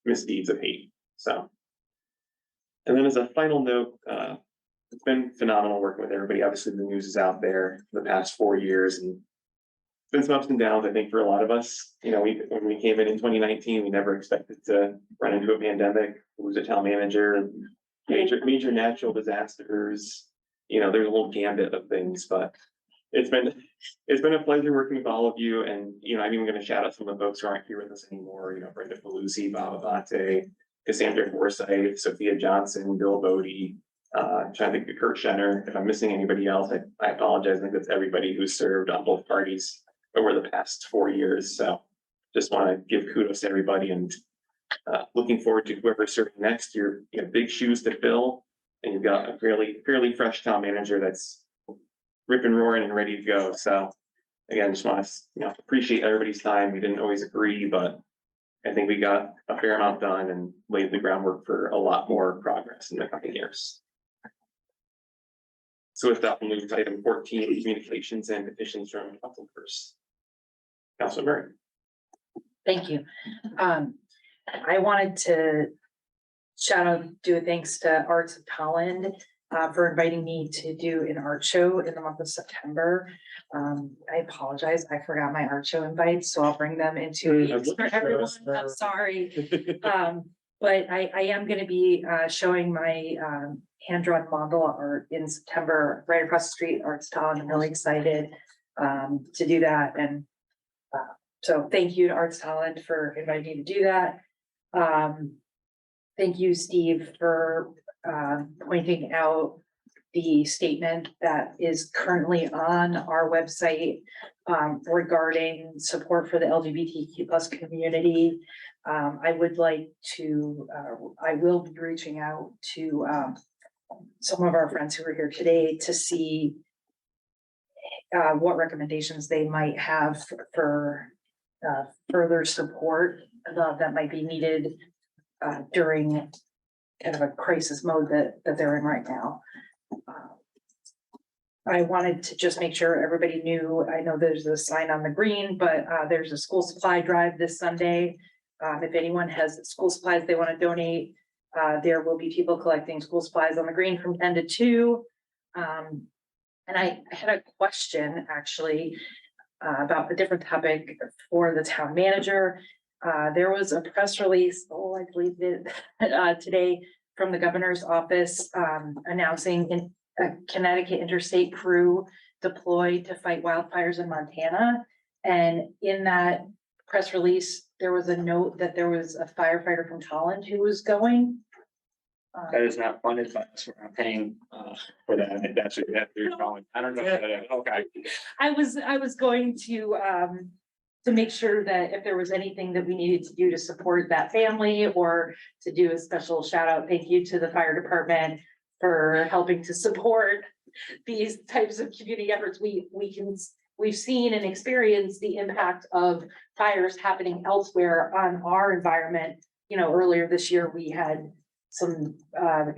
misdeeds of hate. So, and then as a final note, it's been phenomenal working with everybody. Obviously, the news is out there for the past 4 years, and it's been some ups and downs, I think, for a lot of us. When we came in 2019, we never expected to run into a pandemic, lose a town manager, major natural disasters. There's a whole gambit of things, but it's been a pleasure working with all of you. And, I'm even going to shout out some of the folks who aren't here with us anymore. Brenda Paluzzi, Bob Abate, Cassandra Forsyth, Sophia Johnson, Bill Bodie, trying to think of Kurt Schenner. If I'm missing anybody else, I apologize. I think that's everybody who's served on both parties over the past 4 years. So just want to give kudos to everybody, and looking forward to whoever's serving next. You have big shoes to fill, and you've got a fairly fresh town manager that's ripping, roaring, and ready to go. So again, just want to appreciate everybody's time. We didn't always agree, but I think we got a fair amount done and laid the groundwork for a lot more progress in the coming years. So with that, we'll move to item 14, communications and petitions from council members. Councilor Murray. Thank you. I wanted to do a thanks to Arts of Tolland for inviting me to do an art show in the month of September. I apologize, I forgot my art show invites, so I'll bring them into for everyone. I'm sorry. But I am going to be showing my hand-drawn mandala art in September, right across the street, Arts Tolland. I'm really excited to do that. And so thank you to Arts Tolland for inviting me to do that. Thank you, Steve, for pointing out the statement that is currently on our website regarding support for the LGBTQ plus community. I would like to, I will be reaching out to, some of our friends who are here today to see what recommendations they might have for, further support that might be needed, during kind of a crisis mode that they're in right now. I wanted to just make sure everybody knew, I know there's a sign on the green, but there's a school supply drive this Sunday. If anyone has school supplies they want to donate, there will be people collecting school supplies on the green from 10 to 2. And I had a question actually about a different topic for the town manager. There was a press release, I believe it, today from the governor's office announcing a Connecticut interstate crew deployed to fight wildfires in Montana. And in that press release, there was a note that there was a firefighter from Tolland who was going. That is not funded by us, we're not paying for that, if that's what you're calling, I don't know, okay. I was going to make sure that if there was anything that we needed to do to support that family or to do a special shout out, thank you to the fire department for helping to support these types of community efforts. We've seen and experienced the impact of fires happening elsewhere on our environment. You know, earlier this year, we had some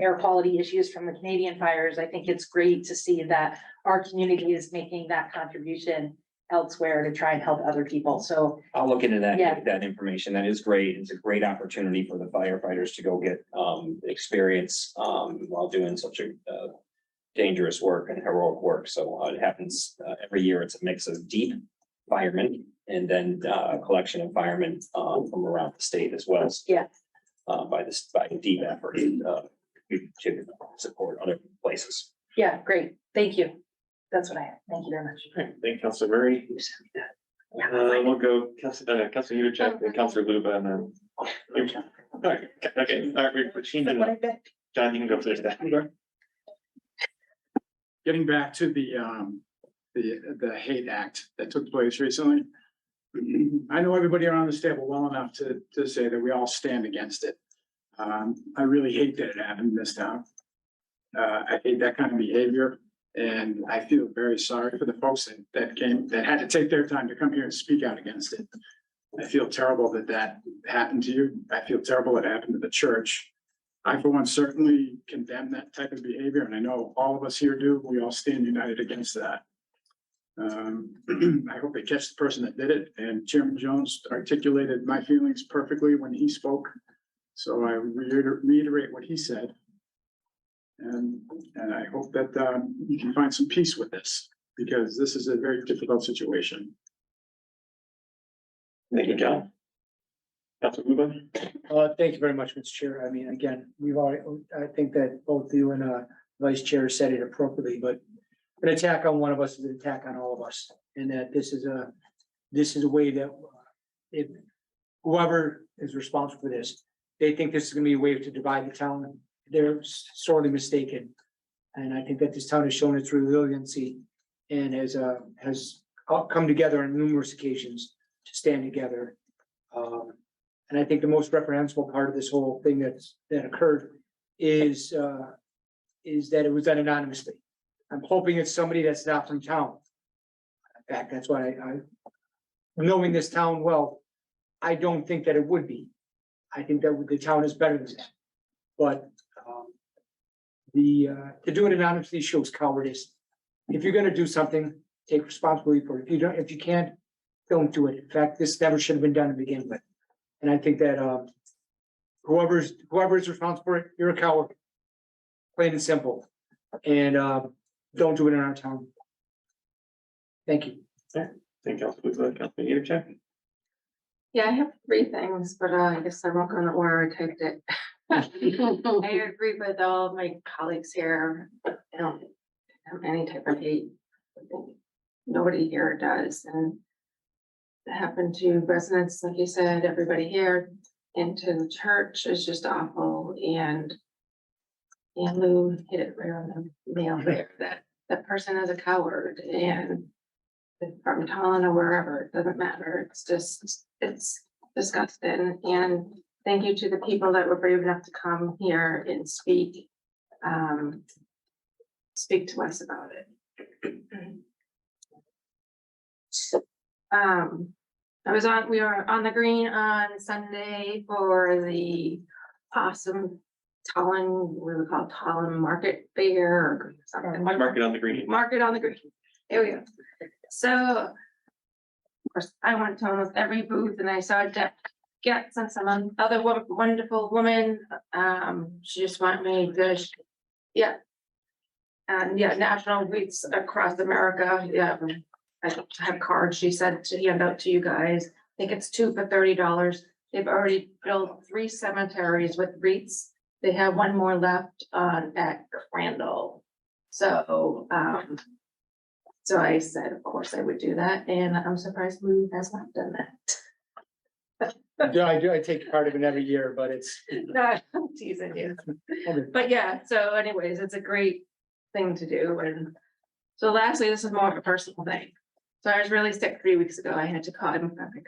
air quality issues from the Canadian fires. I think it's great to see that our community is making that contribution elsewhere to try and help other people. So I'll look into that, Yeah. get that information, that is great, it's a great opportunity for the firefighters to go get experience while doing such a dangerous work and heroic work, so it happens every year. It's a mix of deep firemen and then a collection of firemen from around the state as well. Yeah. By a deep effort to support other places. yeah, great. Thank you. That's what I have. Thank you very much. Okay, thank you, Councilor Murray. We'll go Councilor Yudichak and Councilor Luba and then. Alright, okay, all right, we're changing it. John, you can go first. Getting back to the hate act that took place recently. I know everybody around this table well enough to say that we all stand against it. I really hate that it happened in this town. I hate that kind of behavior, and I feel very sorry for the folks that had to take their time to come here and speak out against it. I feel terrible that happened to you. I feel terrible it happened to the church. I, for one, certainly condemn that type of behavior, and I know all of us here do. We all stand united against that. I hope they catch the person that did it, and Chairman Jones articulated my feelings perfectly when he spoke. So I reiterate what he said. And I hope that you can find some peace with this, because this is a very difficult situation. Thank you, John. Councilor Luba? Thank you very much, Mr. Chair. I mean, again, I think that both you and Vice Chair said it appropriately, but an attack on one of us is an attack on all of us. And that this is a way that if whoever is responsible for this, they think this is gonna be a way to divide the town, they're sorely mistaken. And I think that this town has shown its resiliency and has come together on numerous occasions to stand together. And I think the most reprehensible part of this whole thing that occurred is that it was done anonymously. I'm hoping it's somebody that's not from town. In fact, that's why knowing this town well, I don't think that it would be. I think that the town is better than that. But to do it anonymously shows cowardice. If you're gonna do something, take responsibility for it. If you can't, don't do it. In fact, this never should have been done to begin with. And I think that whoever's responsible for it, you're a coward. Plain and simple. And don't do it in our town. Thank you. Thank you, Councilor Luba. Councilor Yudichak? Yeah, I have three things, but I guess I'm not gonna order I typed it. I agree with all of my colleagues here. I don't have any type of hate. Nobody here does, and it happened to residents, like you said, everybody here, and to the church is just awful, and Lou hit it right on the nail there, that person is a coward, and from Tolland or wherever, it doesn't matter, it's discussed it, and thank you to the people that were brave enough to come here and speak. Speak to us about it. We were on the green on Sunday for the possum Tolland, what do we call it, Tolland Market Fair or something. Market on the green. Market on the green. There we go. So, of course, I went to almost every booth and I saw Deb Getz and some other wonderful woman. She just wanted me to, yeah. And yeah, national weeks across America, yeah. I have cards, she said to hand out to you guys. I think it's 2 for $30. They've already built 3 cemeteries with wreaths. They have one more left at Crandall. So, so I said, of course I would do that, and I'm surprised Lou has not done that. I take part of it every year, but it's. No, I'm teasing you. But yeah, so anyways, it's a great thing to do, and so lastly, this is more of a personal thing. So I was really sick 3 weeks ago. I had to call,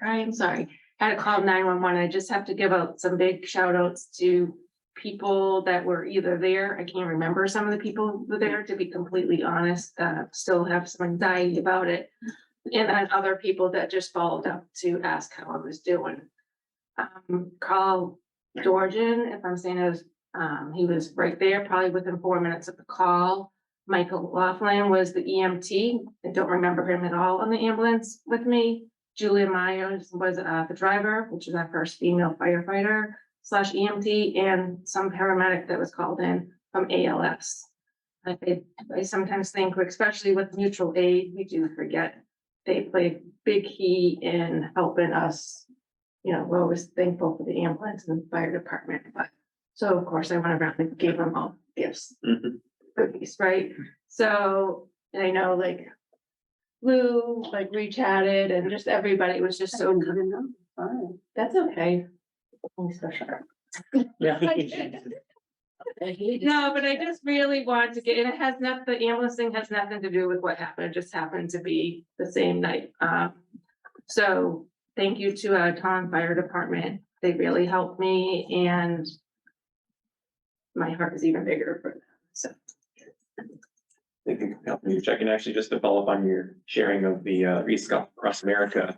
I'm sorry, had to call 911. I just have to give out some big shout outs to people that were either there. I can't remember some of the people who were there, to be completely honest, still have some anxiety about it. And then other people that just followed up to ask how I was doing. Carl Georgian, if I'm saying it was, he was right there, probably within 4 minutes of the call. Michael Laughlin was the EMT. I don't remember him at all on the ambulance with me. Julia Myers was the driver, which is our first female firefighter / EMT, and some paramedic that was called in from ALS. I sometimes think, especially with mutual aid, we do forget they played big key in helping us. You know, we're always thankful for the ambulance and fire department, but so of course I went around and gave them all gifts. Cookies, right? So, and I know like Lou, like we chatted and just everybody was just so, that's okay. I'm so sure. Yeah. No, but I just really wanted to get, and it has not, the ambulance thing has nothing to do with what happened. It just happened to be the same night. So thank you to Tolland Fire Department. They really helped me, and my heart is even bigger for them. So. They can help you check, and actually just to follow up on your sharing of the Wreaths across America.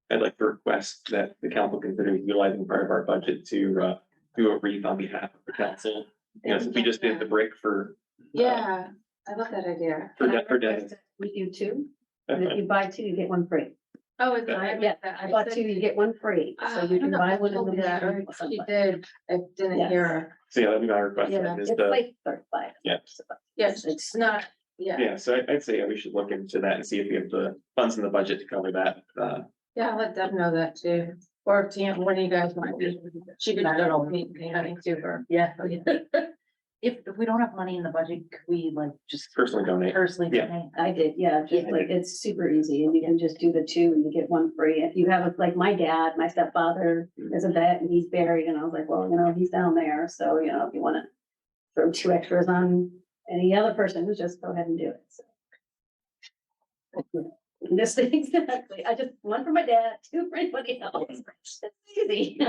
I'd like to request that the council consider utilizing part of our budget to do a wreath on behalf of the council. You know, since we just did the break for. Yeah, I love that idea. For Dennis. We do 2, and if you buy 2, you get 1 free. Oh, is that? Yeah, I bought 2, you get 1 free, so you can buy one in the Yeah, morning. she did. I didn't Yes. hear her. So yeah, that'd be my request. Yeah, then, is It's the- like 35. Yeah. Yes, it's not, yeah, Yeah, so I'd say we should look into that and see if we have the funds in the budget to cover that. yeah, I'll let Deb know that too. Or Tam, what do you guys want to do? She could, I don't know, me, I to her. Yeah. If we don't have money in the budget, could we like just Personally donate. personally Yeah. donate? I did, yeah, just like, it's super easy, and you can just do the 2 and you get 1 free. If you have, like, my dad, my stepfather is a vet and he's buried, and I was like, well, you know, he's down there, so, you know, if you wanna throw 2 extras on any other person, just go ahead and do it, so. This exactly, I just, 1 for my dad, 2 for anybody else, it's easy.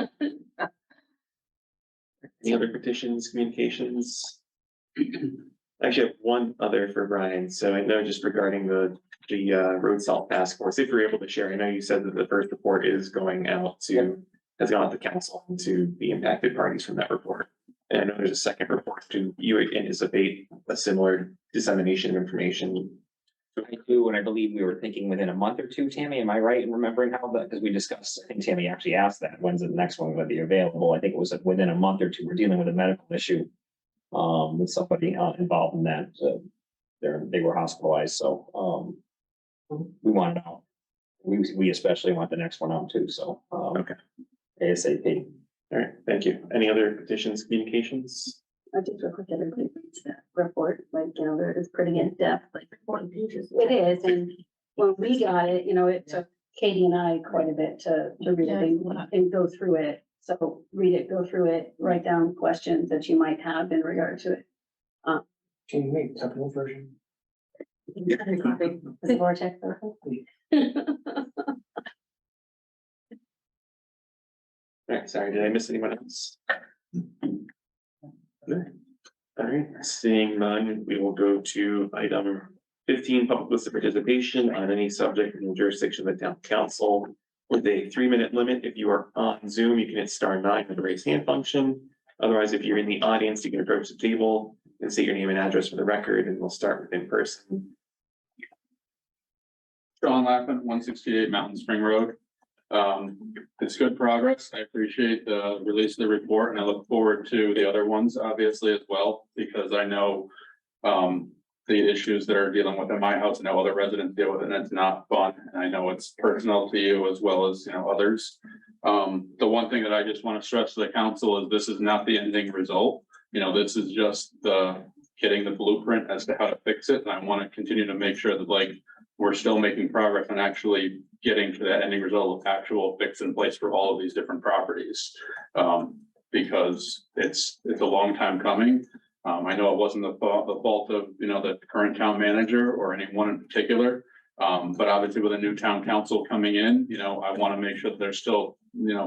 Any other petitions, communications? Actually, I have one other for Brian. So I know just regarding the road salt task force, if you're able to share, I know you said that the first report is going out to, has gone out to council and to the impacted parties from that report. And I know there's a second report. Do you anticipate a similar dissemination of information? I do, and I believe we were thinking within a month or 2, Tammy, am I right in remembering how that, because we discussed, I think Tammy actually asked that, when's the next one gonna be available? I think it was within a month or 2, we're dealing with a medical issue. With somebody involved in that, they were hospitalized, so, we want to know. We especially want the next one out too, so, Okay. ASAP. All right, thank you. Any other petitions, communications? I just real quick, everybody reads that report, like, you know, it's pretty in depth, like 40 pages. It is, and when we got it, you know, it took Katie and I quite a bit to read it and go through it. So read it, go through it, write down questions that you might have in regard to it. Can you make technical version? The vortex. All right, sorry, did I miss anyone else? Good. All right, seeing none, we will go to item 15, public list of participation on any subject in the jurisdiction of the town council. With a 3-minute limit, if you are on Zoom, you can hit *9 with the raise hand function. Otherwise, if you're in the audience, you can approach the table and state your name and address for the record, and we'll start with in person. John Lappin, 168 Mountain Spring Road. It's good progress. I appreciate the release of the report and I look forward to the other ones, obviously, as well, because I know the issues that are dealing with in my house and how other residents deal with it, and it's not fun. And I know it's personal to you as well as, others. The one thing that I just want to stress to the council is this is not the ending result. This is just getting the blueprint as to how to fix it. And I want to continue to make sure that we're still making progress on actually getting to that ending result of actual fix in place for all of these different properties. Because it's a long time coming. I know it wasn't the fault of, the current town manager or anyone in particular. But obviously with a new town council coming in, I want to make sure that there's still,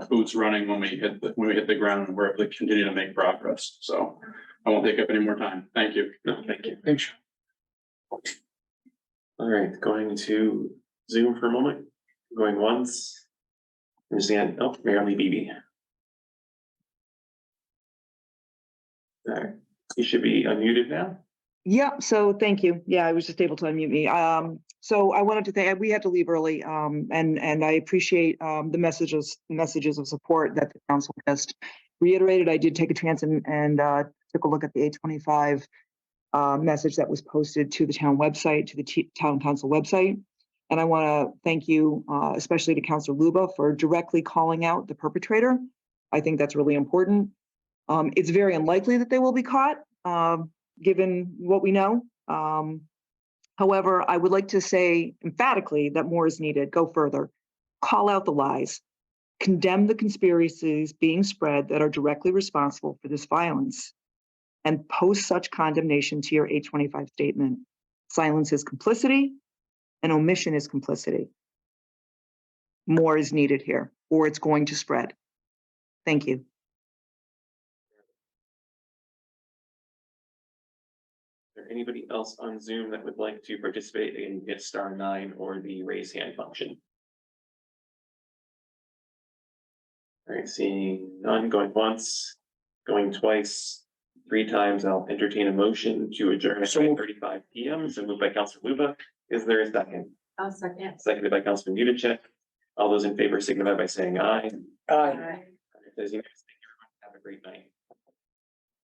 boots running when we hit the ground and we're able to continue to make progress. So I won't take up any more time. Thank you. No, thank you. Thanks. All right, going to Zoom for a moment, going once. I'm just gonna, Mary Lee Beebe. All right, you should be unmuted now. Yeah, so thank you. Yeah, I was just able to unmute me. So I wanted to thank, we had to leave early, and I appreciate the messages of support that the council just reiterated. I did take a chance and took a look at the 825 message that was posted to the town website, to the town council website. And I want to thank you, especially to Councilor Luba, for directly calling out the perpetrator. I think that's really important. It's very unlikely that they will be caught, given what we know. However, I would like to say emphatically that more is needed. Go further. Call out the lies. Condemn the conspiracies being spread that are directly responsible for this violence. And post such condemnation to your 825 statement. Silence is complicity, and omission is complicity. More is needed here, or it's going to spread. Thank you. Is there anybody else on Zoom that would like to participate in hit *9 or the raise hand function? All right, seeing none, going once, going twice, 3 times, I'll entertain a motion to adjourn at 9:35 p.m. So moved by Councilor Luba. Is there a second? I'll second. Seconded by Councilman Yudichak. All those in favor signify by saying aye. Aye. If there's any, have a great night.